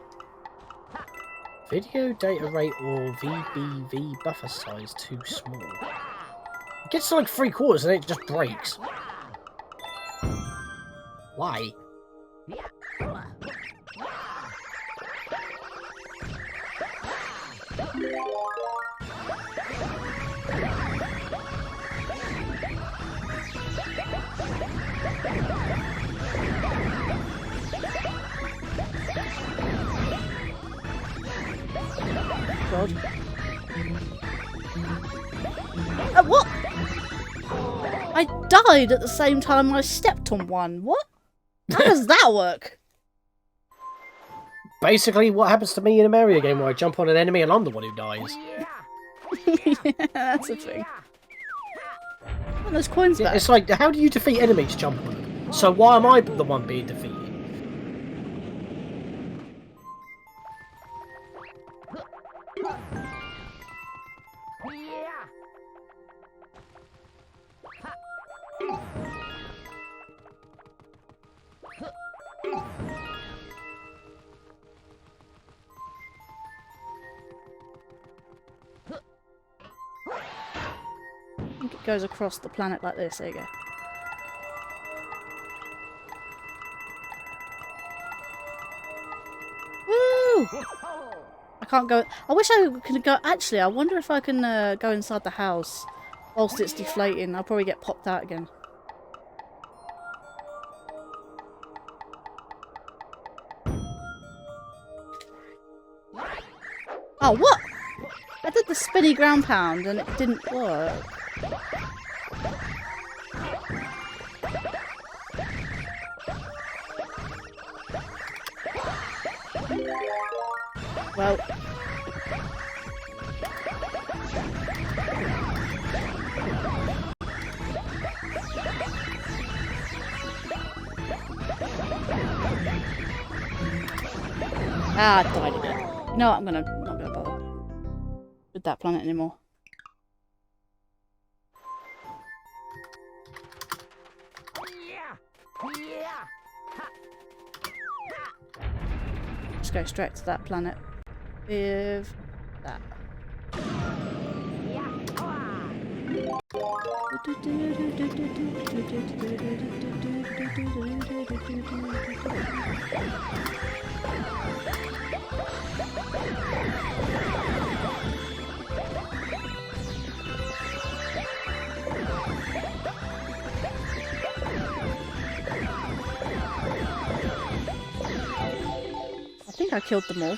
Video data rate or VBV buffer size too small. It gets to like 3/4 and it just breaks. Why? God. What? I died at the same time I stepped on one. What? How does that work? Basically, what happens to me in a Mario game where I jump on an enemy and I'm the one who dies. Yeah, that's a thing. Oh, those coins back. It's like, how do you defeat enemies jump on them? So why am I the one being defeated? I think it goes across the planet like this. There you go. Woo! I can't go. I wish I could go. Actually, I wonder if I can go inside the house whilst it's deflating. I'll probably get popped out again. Oh, what? I did the spinny ground pound and it didn't work. Well. Ah, I died again. You know what? I'm not gonna bother with that planet anymore. Just go straight to that planet with that. I think I killed them all.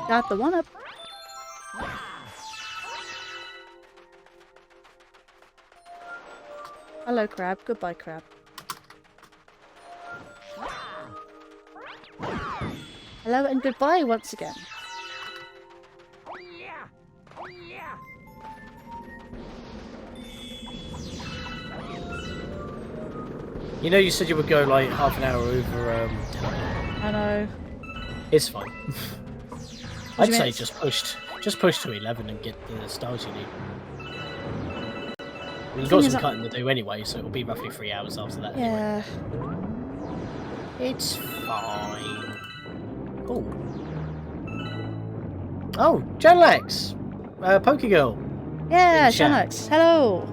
Got the one up. Hello, crab. Goodbye, crab. Hello and goodbye once again. You know, you said you would go like half an hour over. I know. It's fine. What I'd do you say mean? just push to 11 and get the stars you need. You've got some cutting to do anyway, so it'll be roughly 3 hours after that. Yeah. Anyway. It's fine. Oh. Oh, Janlax! Pokegirl. Yeah, chat. Janlax. Hello.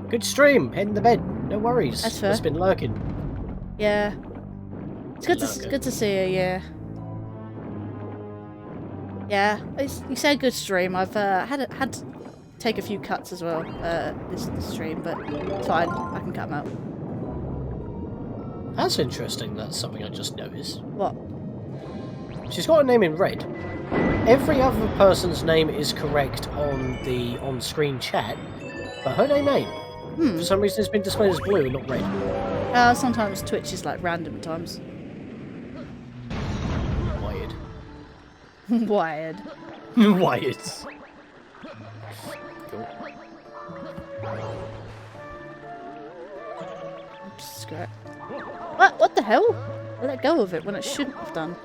Good stream. Heading to bed. No worries. That's fair. Just been lurking. Yeah. It's good to see you, yeah. Yeah, you said good stream. I've had to take a few cuts as well this stream, but it's fine. I can cut them out. That's interesting. That's something I just noticed. What? She's got a name in red. Every other person's name is correct on the on-screen chat, but her name ain't. For some reason, it's been displayed as blue and not red. Sometimes Twitch is like random at times. Wired. Wired. Wired. Cool. Screw it. What the hell? I let go of it when it shouldn't have done.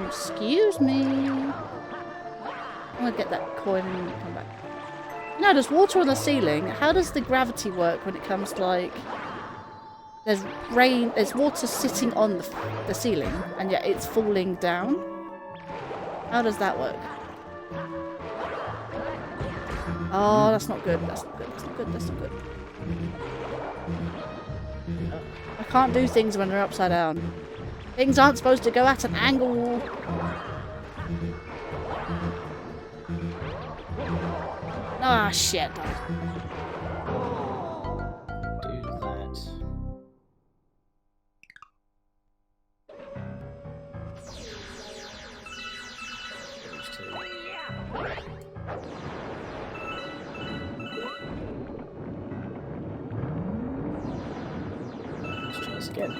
Excuse me. I'm gonna get that coin and come back. No, there's water on the ceiling. How does the gravity work when it comes to like... There's water sitting on the ceiling, and yet it's falling down? How does that work? Oh, that's not good. That's not good. That's not good. That's not good. I can't do things when they're upside down. Things aren't supposed to go at an angle. Ah, shit. Do that. Those two. Let's try this again.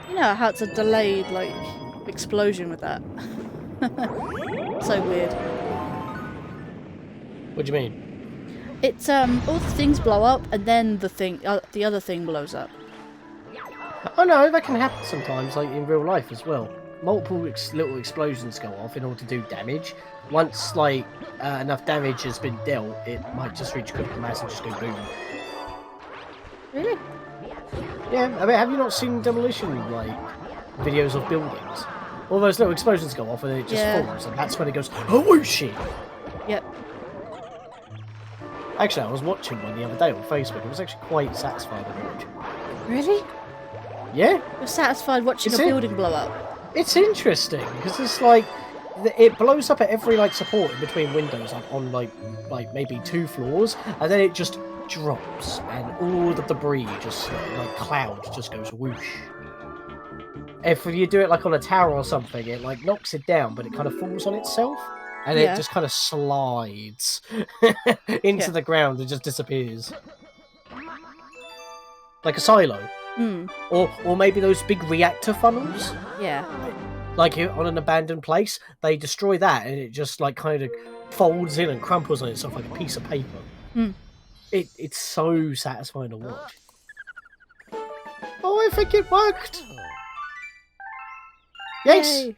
You know how it's a delayed, like, explosion with that? So weird. What do you mean? It's, all the things blow up, and then the other thing blows up. Oh no, that can happen sometimes, like in real life as well. Multiple little explosions go off in order to do damage. Once, like, enough damage has been dealt, it might just reach critical mass and just go boom. Really? Yeah, I mean, have you not seen demolition, like, videos of buildings? All those little explosions go off and it just falls, and that's when it goes, oh shit! Yep. Actually, I was watching one the other day on Facebook. It was actually quite satisfying to watch. Really? Yeah? You're satisfied watching a building blow up? It's interesting, because it's like, it blows up at every, like, support in between windows, like, on, like maybe 2 floors, and then it just drops, and all the debris just, like, cloud just goes whoosh. If you do it, like, on a tower or something, it, like, knocks it down, but it kind of falls on itself, and it just kind of slides into the ground and just disappears. Like a silo. Or maybe those big reactor funnels. Yeah. Like on an abandoned place, they destroy that, and it just, like, kind of folds in and crumples on itself like a piece of paper. It's so satisfying to watch. Oh, I think it worked! Yes! Yay.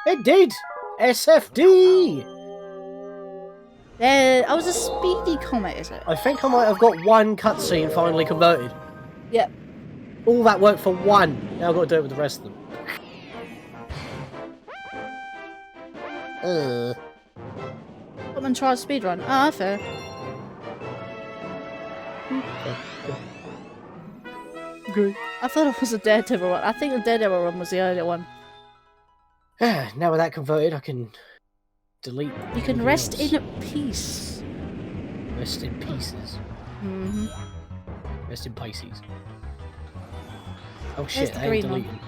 It did! SFD! I was a speedy comet, is it? I think I might have got one cutscene finally converted. Yep. All that work for one. Now I've got to do it with the rest of them. Come and try a speedrun. Ah, fair. Okay. I thought it was a Daredevil one. I think the Daredevil one was the earlier one. Now with that converted, I can delete. You can rest in peace. Rest in pieces. Rest in Pisces. Oh shit, the I ain't green one. deleting.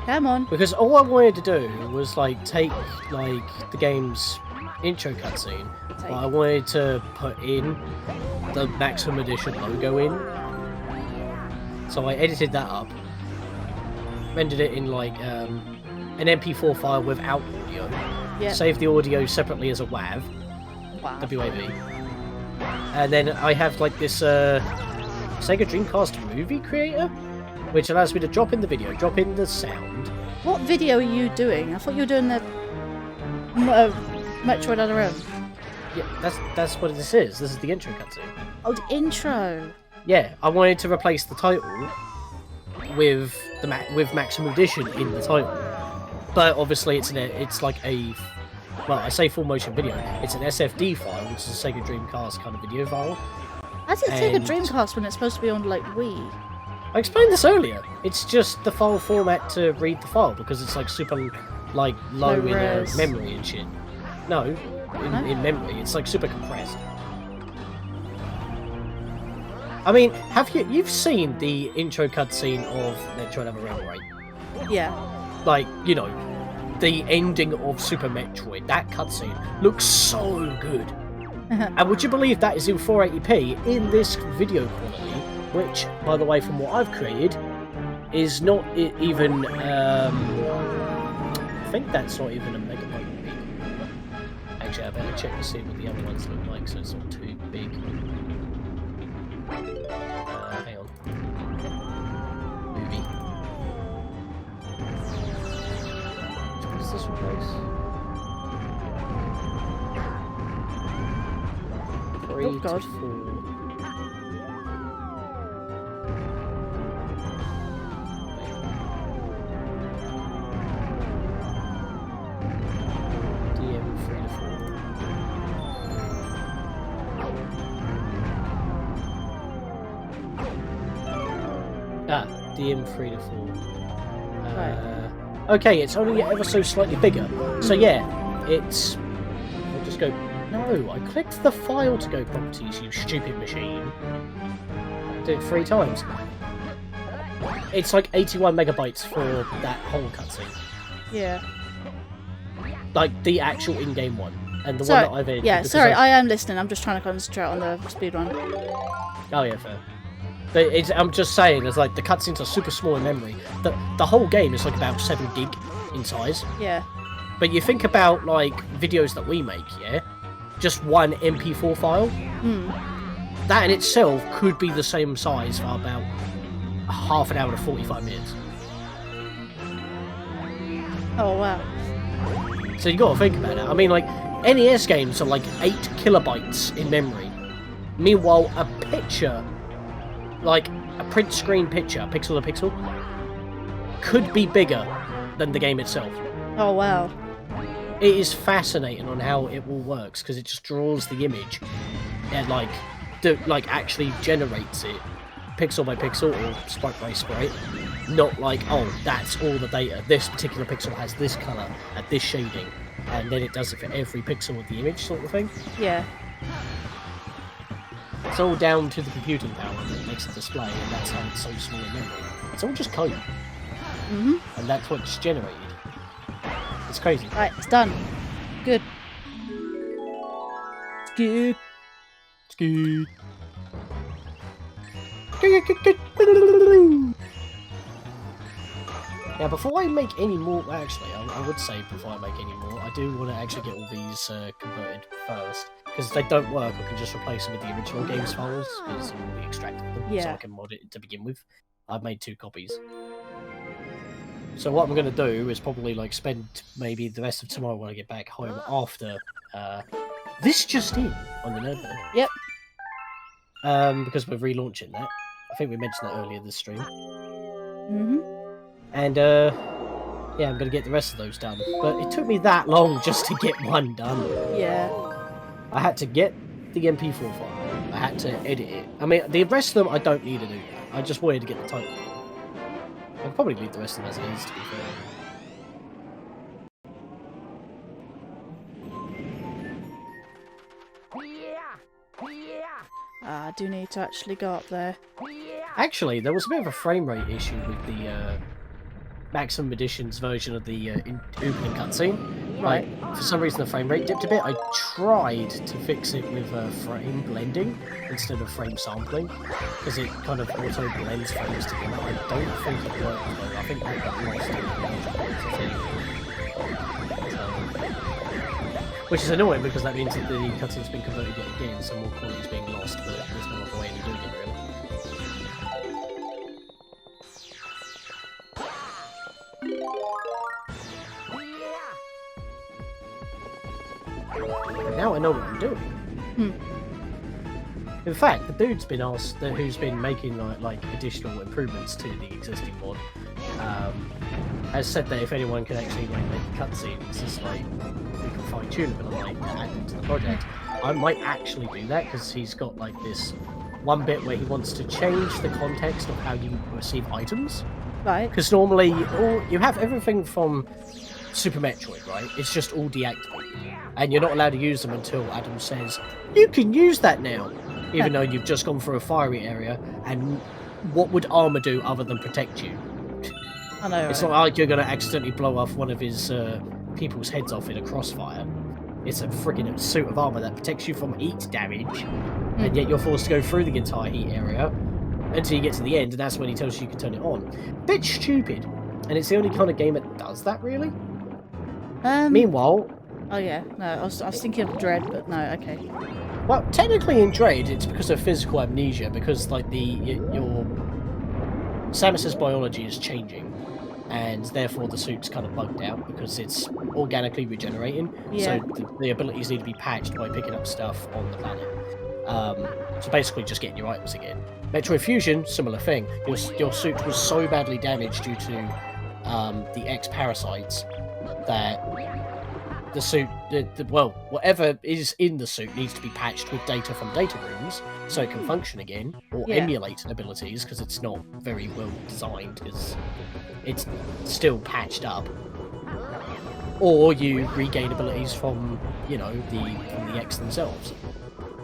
Come on. Because all I wanted to do was like take like the game's intro cutscene, but I wanted to put in the Maximum Edition logo in. So I edited that up, rendered it in like an MP4 file without audio, saved the audio separately as a WAV, WAV, and then I have like this Sega Dreamcast movie creator, which allows me to drop in the video, drop in the sound. What video are you doing? I thought you were doing the Metroid Other M. Yeah, that's what this is. This is the intro cutscene. Oh, the intro. Yeah, I wanted to replace the title with with Maximum Edition in the title, but obviously it's like a, well, I say full motion video. It's an SFD file, which is a Sega Dreamcast kind of video file. How's it take a Dreamcast when it's supposed to be on like Wii? I explained this earlier. It's just the file format to read the file because it's like super like low in memory and shit. No, in memory, it's like super compressed. I mean, you've seen the intro cutscene of Metroid Other M, right? Yeah. Like, you know, the ending of Super Metroid, that cutscene looks so good. And would you believe that is in 480p in this video quality, which, by the way, from what I've created, is not even, I think that's not even a megabyte big. Actually, I better check to see what the other ones look like, so it's not too big. Hang on. Movie. What does this replace? 3 Oh, God. to 4. DM 3 to 4. DM 3 to 4. Right. Okay, it's only ever so slightly bigger. So yeah, it's... I'll just go... No, I clicked the file to go properties, you stupid machine. Did it 3 times. It's like 81 megabytes for that whole cutscene. Yeah. Like the actual in-game one. And the one that I've edited. Yeah, sorry, I am listening. I'm just trying to concentrate on the speedrun. Oh yeah, fair. But I'm just saying, it's like the cutscenes are super small in memory. The whole game is like about 7 gig in size. Yeah. But you think about like videos that we make, yeah? Just one MP4 file. That in itself could be the same size for about half an hour to 45 minutes. Oh wow. So you gotta think about it. I mean, like, NES games are like 8 kilobytes in memory. Meanwhile, a picture, like a print screen picture, pixel to pixel, could be bigger than the game itself. Oh wow. It is fascinating on how it all works, because it just draws the image and like actually generates it pixel by pixel or sprite by sprite. Not like, oh, that's all the data. This particular pixel has this colour and this shading, and then it does it for every pixel of the image, sort of thing. Yeah. It's all down to the computing power that makes the display, and that's how it's so small in memory. It's all just code. And that's what's generated. It's crazy. Right, it's done. Good. Good. It's good. Now, before I make any more, actually, I would say before I make any more, I do want to actually get all these converted first. Because if they don't work, I can just replace them with the original game's files, because I've already extracted them, so I can mod it to begin with. I've made 2 copies. So what I'm going to do is probably like spend maybe the rest of tomorrow when I get back home after this just in on the Nerdbird. Yep. Because we're relaunching that. I think we mentioned that earlier this stream. And yeah, I'm going to get the rest of those done. But it took me that long just to get one done. Yeah. I had to get the MP4 file. I had to edit it. I mean, the rest of them I don't need to do. I just wanted to get the title. I'll probably leave the rest of them as it is, to be fair. I do need to actually go up there. Actually, there was a bit of a frame rate issue with the Maximum Edition's version of the opening cutscene. Right. For some reason, the frame rate dipped a bit. I tried to fix it with frame blending instead of frame sampling, because it kind of auto blends frames together. I don't think it worked though. I think that got lost in the which is annoying, because that means that the cutscene's been converted yet again, so more quality is being lost, but there's no other way of doing it, really. Now I know what I'm doing. In fact, the dude's been asked, who's been making like additional improvements to the existing mod, has said that if anyone can actually like make cutscenes, it's like we can fine tune it and like add them to the project. I might actually do that, because he's got like this one bit where he wants to change the context of how you receive items. Right. Because normally you have everything from Super Metroid, right? It's just all deactivated, and you're not allowed to use them until Adam says you can use that now, even though you've just gone through a fiery area. And what would armor do other than protect you? I know. It's right? not like you're going to accidentally blow off one of his people's heads off in a crossfire. It's a friggin' suit of armor that protects you from heat damage, and yet you're forced to go through the entire heat area until you get to the end, and that's when he tells you can turn it on. Bit stupid, and it's the only kind of game that does that, really. Meanwhile... Oh yeah, no, I was thinking of Dread, but no, okay. Well, technically in Dread, it's because of physical amnesia, because like your Samus's biology is changing, and therefore the suit's kind of bugged out because it's organically regenerating. Yeah. So the abilities need to be patched by picking up stuff on the planet. So basically just getting your items again. Metroid Fusion, similar thing. Your suit was so badly damaged due to the X-parasites that the suit, well, whatever is in the suit needs to be patched with data from data rooms so it can function again, or emulate abilities, because it's not very well designed, because it's still patched up. Or you regain abilities from, you know, the X themselves.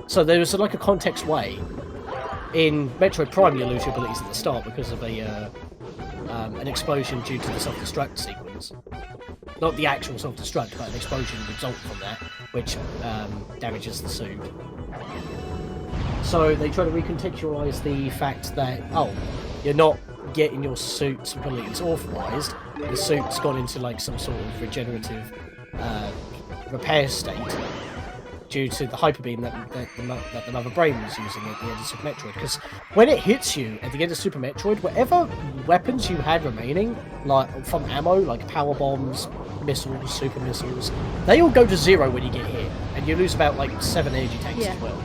So there was like a context way. In Metroid Prime, you lose your abilities at the start because of an explosion due to the self-destruct sequence. Not the actual self-destruct, but an explosion result from that, which damages the suit. So they try to recontextualise the fact that, oh, you're not getting your suit's abilities authorised, the suit's gone into like some sort of regenerative repair state due to the hyper beam that the Mother Brain was using at the end of Super Metroid. Because when it hits you at the end of Super Metroid, whatever weapons you had remaining, like from ammo, like power bombs, missiles, super missiles, they all go to zero when you get hit, and you lose about like 7 energy tanks as well.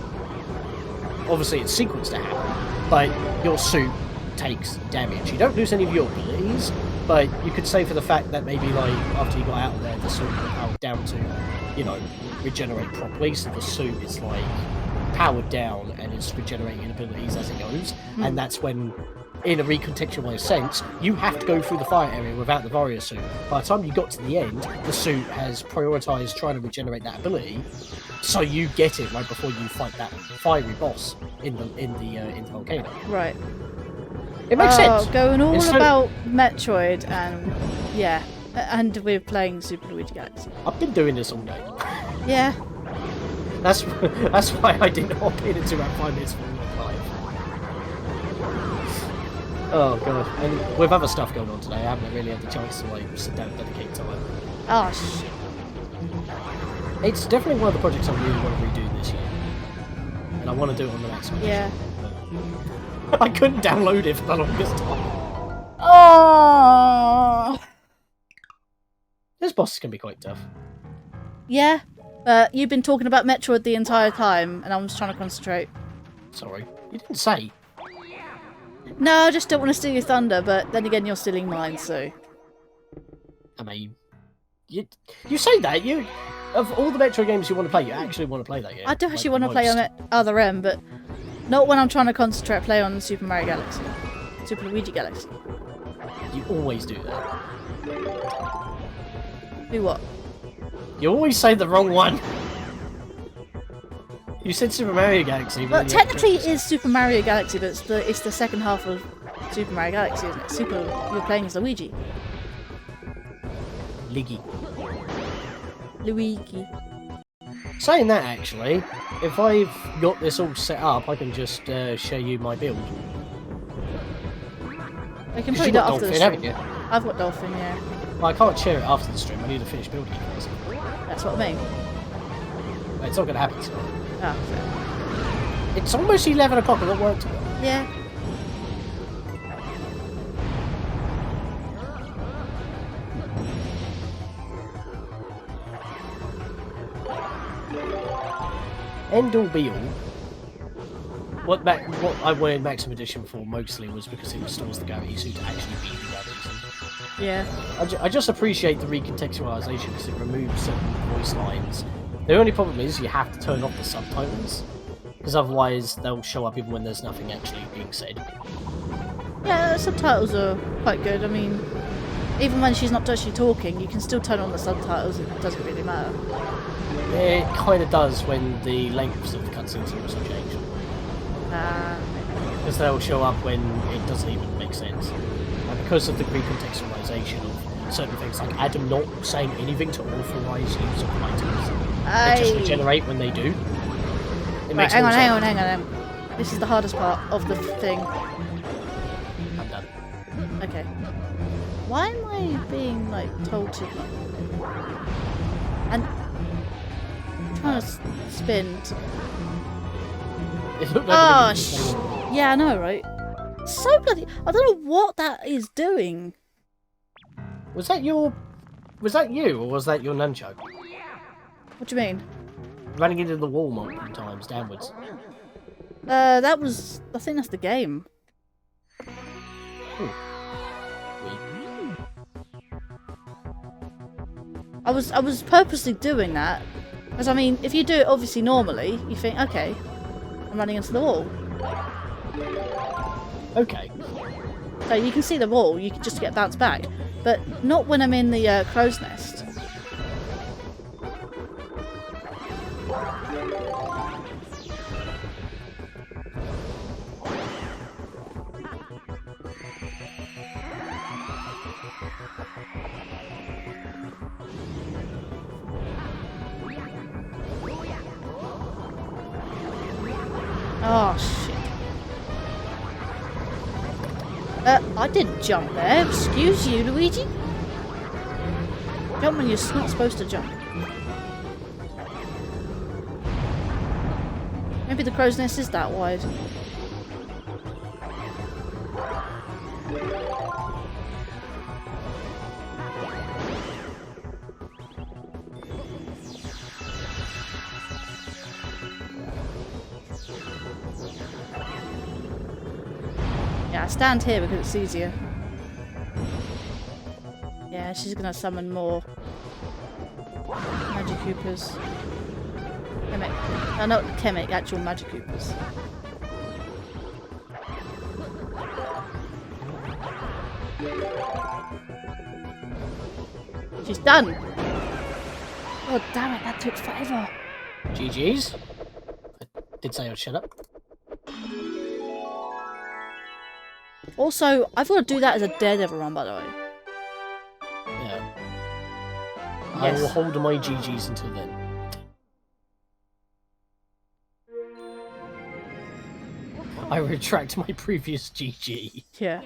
Obviously, it's sequenced to happen, but your suit takes damage. You don't lose any of your abilities, but you could say for the fact that maybe like after you got out of there, the suit got powered down to, you know, regenerate properly, so the suit is like powered down and it's regenerating abilities as it goes, and that's when, in a recontextualized sense, you have to go through the fire area without the Varia suit. By the time you got to the end, the suit has prioritized trying to regenerate that ability, so you get it right before you fight that fiery boss in the volcano. Right. It makes sense. Going all It's about Metroid and yeah, and we're playing Super Luigi Galaxy. I've been doing this all day. Yeah. That's why I didn't hop in until about 5 minutes before we went live. Oh god, and with other stuff going on today, I haven't really had the chance to like sit down and dedicate time. Oh shit. It's definitely one of the projects I really want to redo this year, and I want to do it on the next one. Yeah. I couldn't download it for the longest time. Oh. This boss can be quite tough. Yeah. You've been talking about Metroid the entire time, and I'm just trying to concentrate. Sorry, you didn't say. No, I just don't want to steal your thunder, but then again, you're stealing mine, so. I mean, you say that, of all the Metro games you want to play, you actually want to play that game. I do actually want to play on the other end, but not when I'm trying to concentrate play on Super Mario Galaxy. Super Luigi Galaxy. You always do that. Do what? You always say the wrong one. You said Super Mario Galaxy. Well, technically it is Super Mario Galaxy, but it's the second half of Super Mario Galaxy, isn't it? You're playing as Luigi. Luigi. Luigi. Saying that, actually, if I've got this all set up, I can just show you my build. I can Because put you've it got after the Dolphin, stream. haven't you? I've got Dolphin, yeah. Well, I can't share it after the stream. I need to finish building it first. That's what I mean. Well, it's not going to happen tonight. Ah, fair. It's almost 11 o'clock. I've got work to do. Yeah. End all be all. What I wanted Maximum Edition for mostly was because it restores the Gravity Suit to actually be the Gravity Suit. Yeah. I just appreciate the recontextualization because it removes certain voice lines. The only problem is you have to turn off the subtitles, because otherwise they'll show up even when there's nothing actually being said. Yeah, the subtitles are quite good. I mean, even when she's not actually talking, you can still turn on the subtitles. It doesn't really matter. It kind of does when the lengths of the cutscenes also change. Because they'll show up when it doesn't even make sense. And because of the recontextualization of certain things, like Adam not saying anything to authorize use of items, they just regenerate when they do. Right, hang on. This is the hardest part of the thing. I'm done. Okay. Why am I being, like, told to... And... I'm trying to spin... It looked like yeah, I know, right? So bloody... I don't know what that is doing. Was that you, or was that your nunchuck? What do you mean? Running into the wall multiple times, downwards. That was... I think that's the game. Ooh. I was purposely doing that. Because, I mean, if you do it obviously normally, you think, okay, I'm running into the wall. Okay. So you can see the wall, you can just get bounced back. But not when I'm in the crow's nest. Oh, shit. I didn't jump there. Excuse you, Luigi. Jump when you're not supposed to jump. Maybe the crow's nest is that wide. Yeah, I stand here because it's easier. Yeah, she's gonna summon more Magic Koopas. Kemet. No, not Kemet, actual Magic Koopas. She's done! Oh, damn it, that took forever. GG's. I did say I'd shut up. Also, I've got to do that as a Daredevil run, by the way. Yeah. Yes. I will hold my GG's until then. I retract my previous GG. Yeah.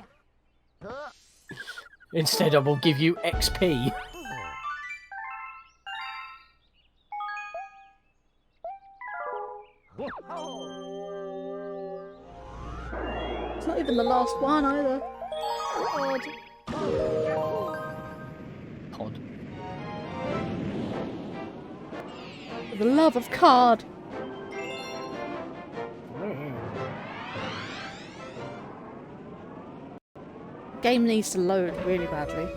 Instead, I will give you XP. It's not even the last one either. God. Cod. For the love of card. Game needs to load really badly.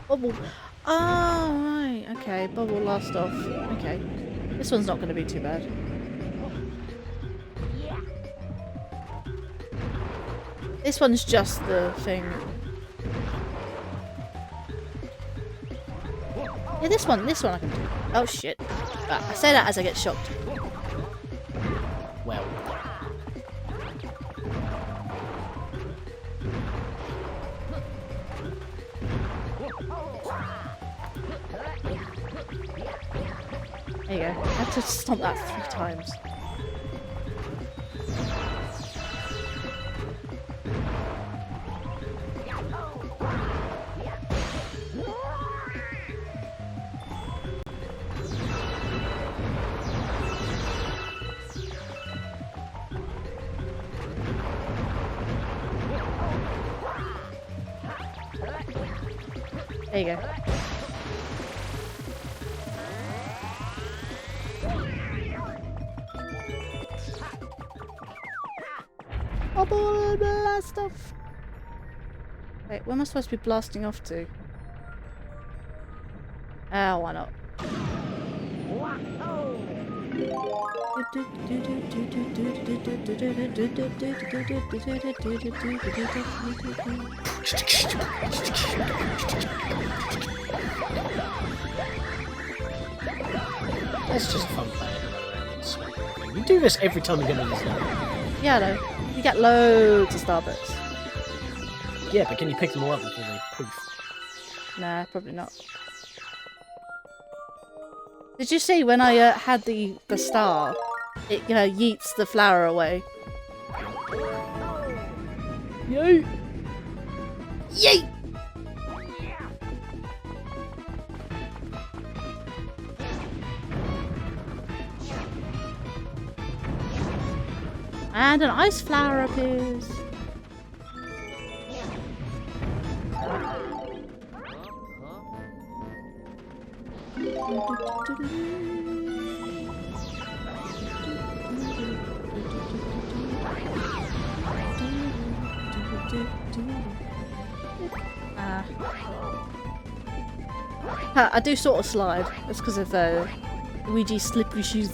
Bubble. Oh, right. Okay, bubble last off. Okay. This one's not going to be too bad. This one's just the thing. Yeah, this one I can do. Oh shit. I say that as I get shocked. Well. There you go. I have to stomp that 3 times. There you go. Oh boy, blast off! Wait, where am I supposed to be blasting off to? Ah, why not? That's just fun playing around and smacking. You do this every time you get in this level. Yeah, I know. You get loads of Starbucks. Yeah, but can you pick them all up before they poof? Nah, probably not. Did you see when I had the star? It yeets the flower away. Yay! Yeet! And an ice flower appears. I do sort of slide. That's because of Luigi's slippery shoes.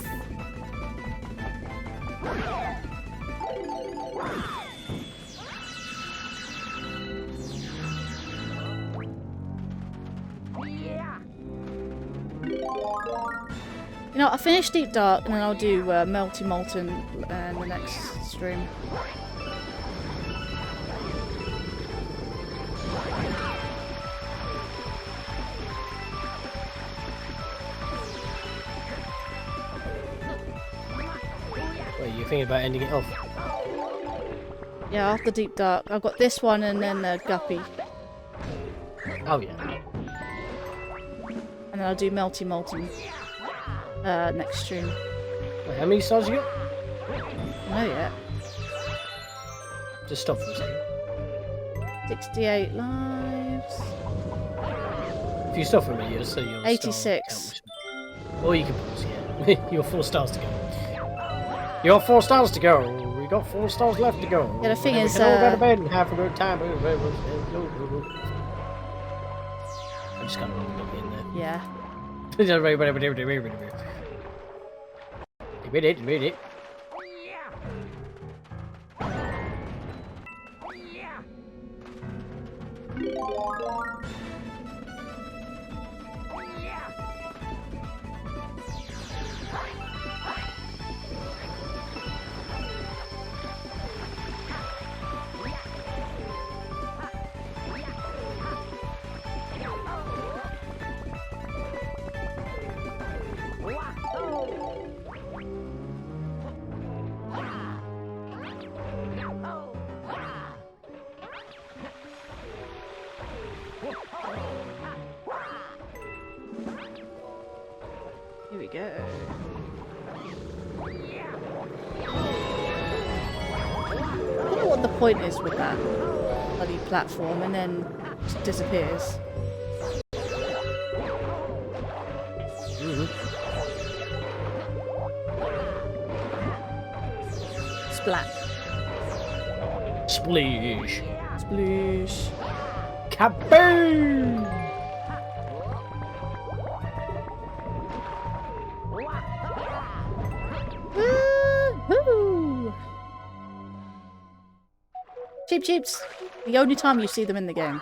You know, I'll finish Deep Dark and then I'll do Melty Molten in the next stream. Wait, you're thinking about ending it off? Yeah, after Deep Dark. I've got this one and then the Guppy. Oh yeah. And then I'll do Melty Molten next stream. Wait, how many stars you got? No yet. Just stop for a second. 68 lives. If you stop for a minute, you'll see your 86. star count. Or you can pause, yeah. You got 4 stars to go. You got 4 stars to go. We got 4 stars left to go. Yeah, the thing and is, we can all go to bed and have a good time. I'm just gonna look in there. Yeah. Read it. Here we go. I don't know what the point is with that bloody platform and then just disappears. Splat. Splish. Sploosh. Kaboom! Woohoo! Cheep cheeps. The only time you see them in the game.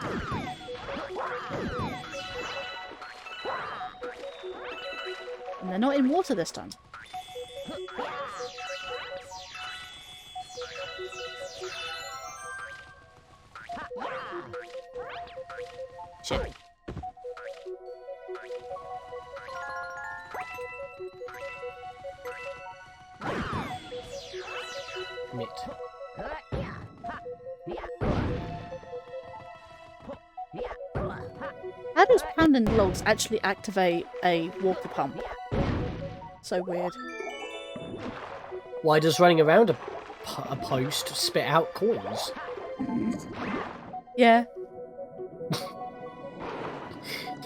And they're not in water this time. Shit. Mitt. How does pounding logs actually activate a water pump? So weird. Why does running around a post spit out coins? Yeah.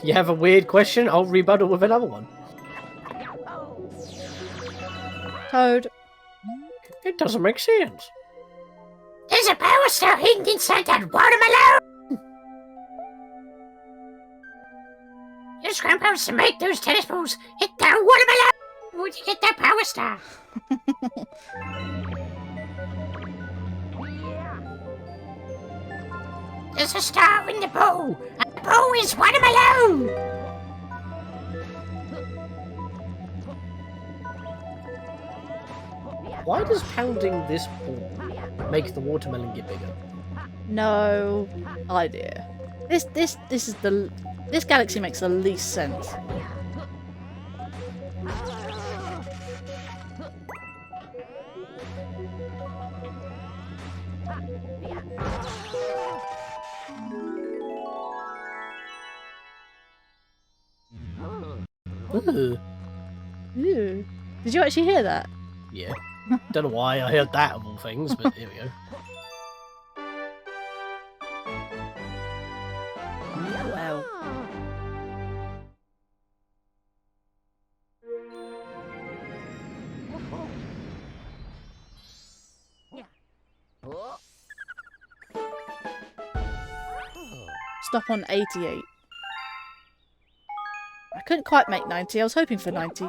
You have a weird question, I'll rebuttal with another one. Toad. It doesn't make sense. There's a power star hidden inside that watermelon! Use ground powers to make those tennis balls hit that watermelon! Where'd you get that power star? There's a star in the bowl, and the bowl is watermelon! Why does pounding this ball make the watermelon get bigger? No idea. This galaxy makes the least sense. Ooh. Ew. Did you actually hear that? Yeah. Don't know why I heard that of all things, but here we go. Wow. Stop on 88. I couldn't quite make 90, I was hoping for 90.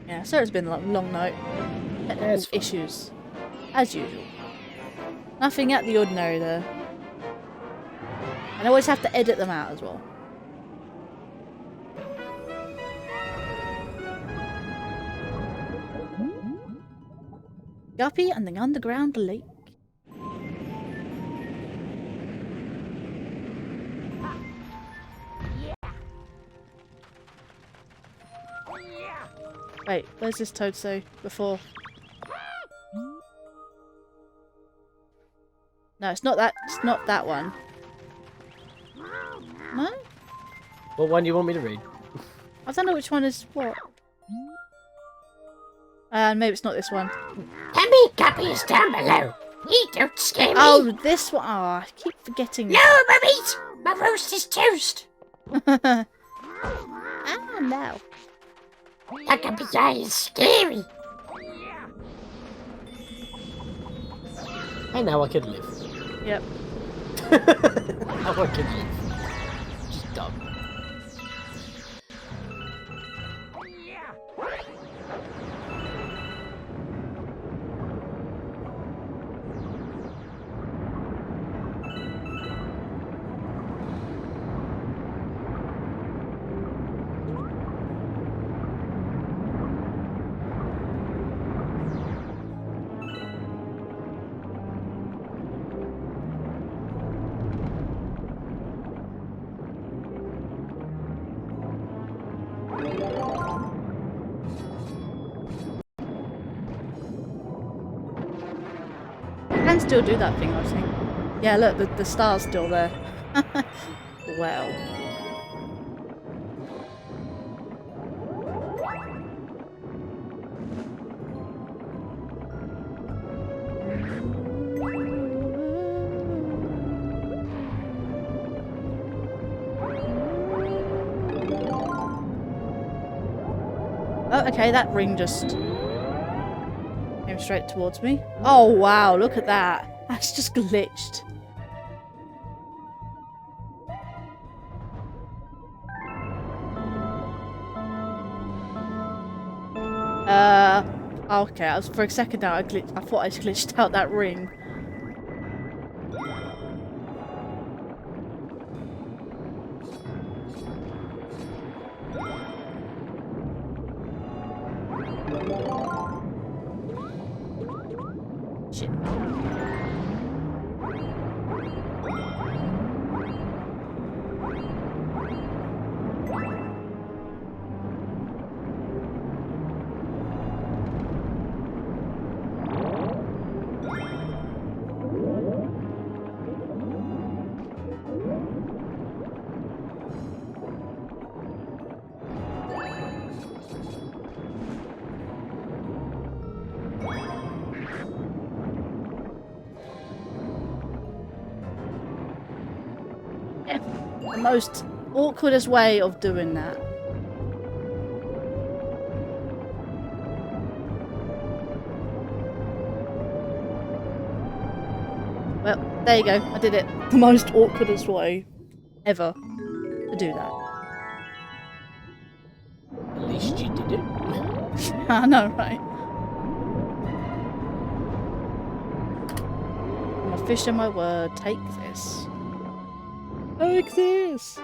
Yeah, so it's been a long night. Technical issues. As usual. Nothing out the ordinary there. And I always have to edit them out as well. Guppy and the underground lake. Wait, where's this toad say before? No, it's not that. It's not that one. No? What one do you want me to read? I don't know which one is what. Maybe it's not this one. Hammy Guppy is down below. He don't scare me. Oh, this one. Oh, I keep forgetting. No, my meat! My roast is toast! Ah, no. That Guppy guy is scary. And now I can live. Yep. Now I can live. Just dumb. Can still do that thing, I think. Yeah, look, the star's still there. Well. Oh, okay, that ring just came straight towards me. Oh, wow, look at that. That's just glitched. Okay, for a second now, I thought I glitched out that ring. The most awkwardest way of doing that. Well, there you go. I did it. The most awkwardest way ever to do that. At least you did it. I know, right? I'm a fish in my word. Take this. Take this.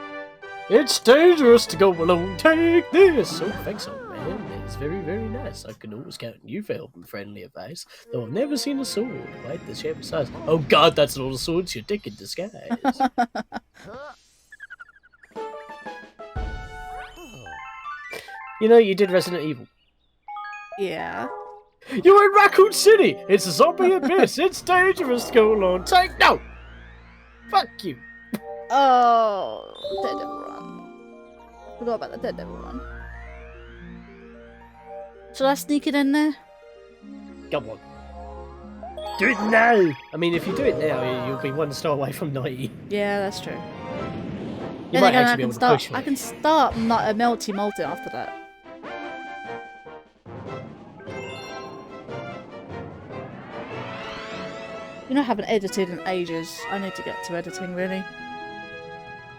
It's dangerous to go alone. Take this. Oh, thanks, old man. It's very, very nice. I can always count on you for helping friendly advice. Though I've never seen a sword quite the shape and size. Oh God, that's not a sword. It's your dick in disguise. You know, you did Resident Evil. Yeah. You're in Raccoon City. It's a zombie abyss. It's dangerous to go alone. Take no. Fuck you. Oh, Daredevil run. Forgot about the Daredevil run. Shall I sneak it in there? Come on. Do it now. I mean, if you do it now, you'll be 1 star away from 90. Yeah, that's true. You Then might again, actually be able to push I it. can start melty after that. You know, I haven't edited in ages. I need to get to editing, really.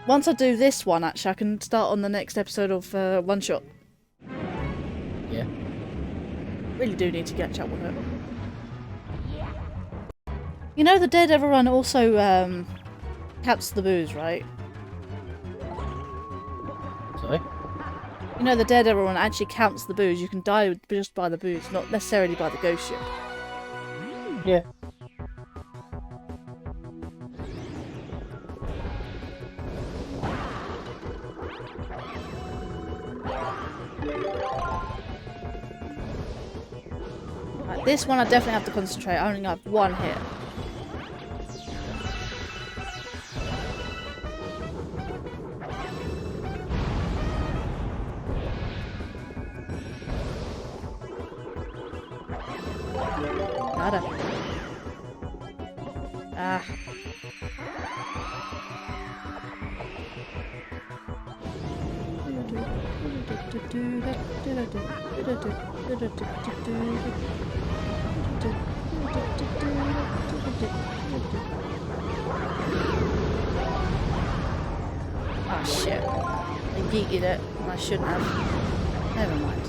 Once I do this one, actually, I can start on the next episode of One Shot. Yeah. Really do need to catch up with it. You know, the Daredevil run also caps the booze, right? Sorry? You know, the Daredevil one actually counts the booze. You can die just by the booze, not necessarily by the ghost ship. Yeah. Right, this one I definitely have to concentrate. I only have one hit. Got it. Ah. Oh shit. I yeeted it and I shouldn't have. Never mind.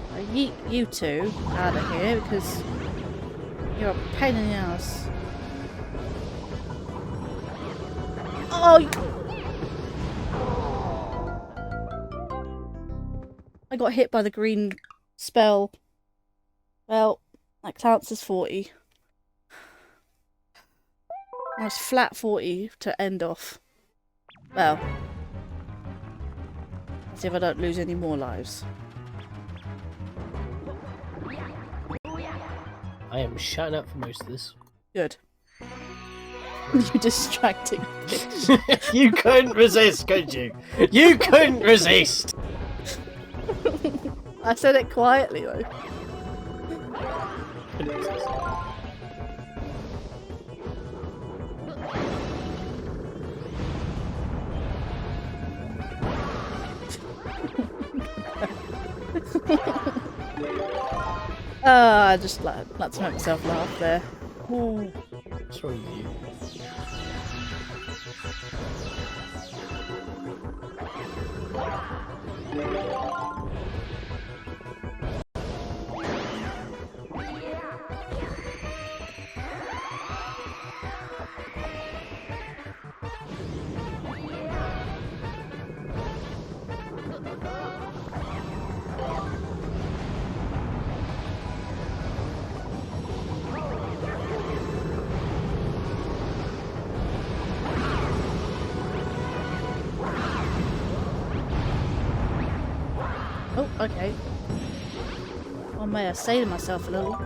I yeet you two out of here because you're a pain in the ass. Oh! I got hit by the green spell. Well, that counts as 40. That's flat 40 to end off. Well, let's see if I don't lose any more lives. I am shutting up for most of this. Good. You distracting bitch. You couldn't resist, could you? You couldn't resist! I said it quietly though. I just like to make myself laugh there. What's wrong with you? Okay. Or may I say to myself a little?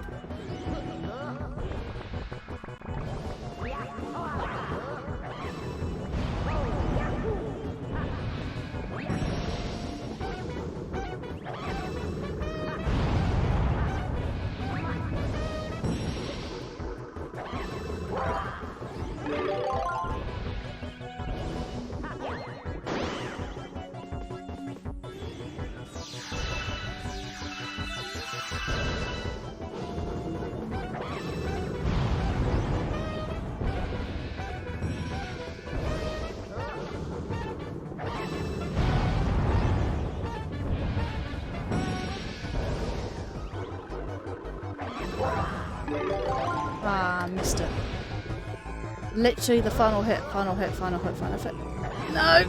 Ah, missed it. Literally the final hit, final hit, final hit, final hit. No!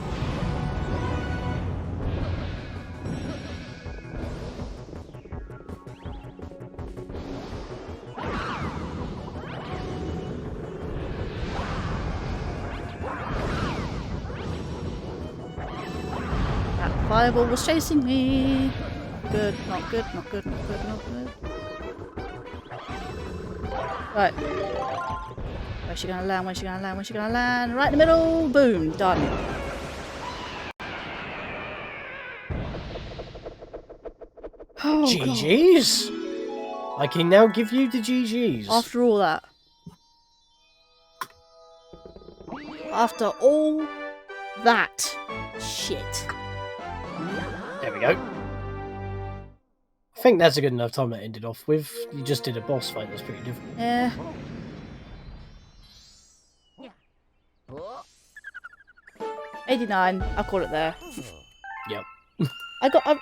That fireball was chasing me. Good, not good, not good, not good, not good. Right. Where's she gonna land? Where's she gonna land? Where's she gonna land? Right in the middle! Boom! Done. Oh, GG's! I can now give you the GG's. after all that. After all that shit. There we go. I think that's a good enough time to end it off with. You just did a boss fight, that's pretty different. Yeah. $89. I'll call it there. Yep.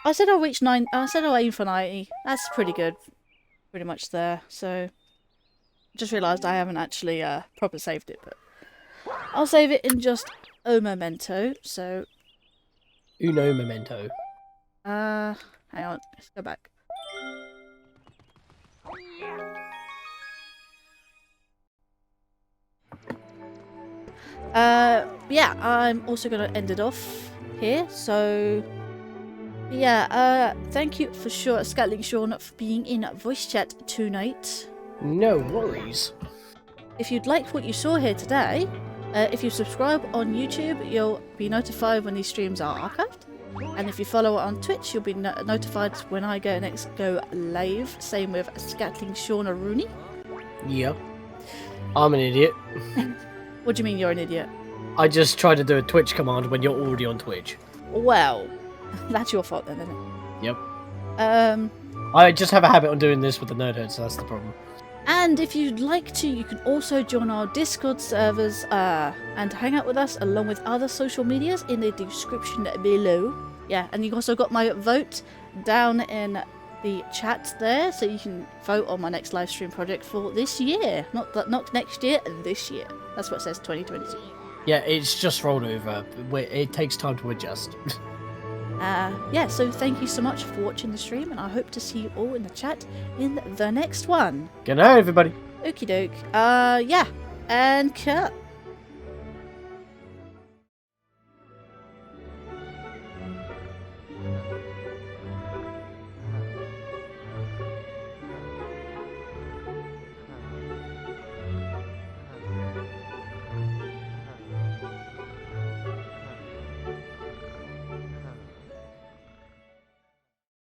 I said I'll reach 9. I said I'll aim for 90. That's pretty good. Pretty much there. So, just realised I haven't actually proper saved it, but I'll save it in just a memento. So, Uno memento. hang on. Let's go back. Yeah, I'm also going to end it off here, so yeah, thank you for sure, Scatling Sean, for being in voice chat tonight. No worries. If you'd like what you saw here today, if you subscribe on YouTube, you'll be notified when these streams are archived, and if you follow on Twitch, you'll be notified when I go live. Same with Scatling Sean Rooney. Yep. I'm an idiot. What do you mean you're an idiot? I just tried to do a Twitch command when you're already on Twitch. Well, that's your fault then, isn't it? Yep. I just have a habit on doing this with the nerd head, so that's the problem. And if you'd like to, you can also join our Discord servers and hang out with us along with other social medias in the description below. Yeah, and you've also got my vote down in the chat there, so you can vote on my next live stream project for this year. Not next year, this year. That's what it says, 2022. Yeah, it's just rolled over. It takes time to adjust. Yeah, so thank you so much for watching the stream, and I hope to see you all in the chat in the next one. Good night, everybody. Okie doke. Yeah, and cut.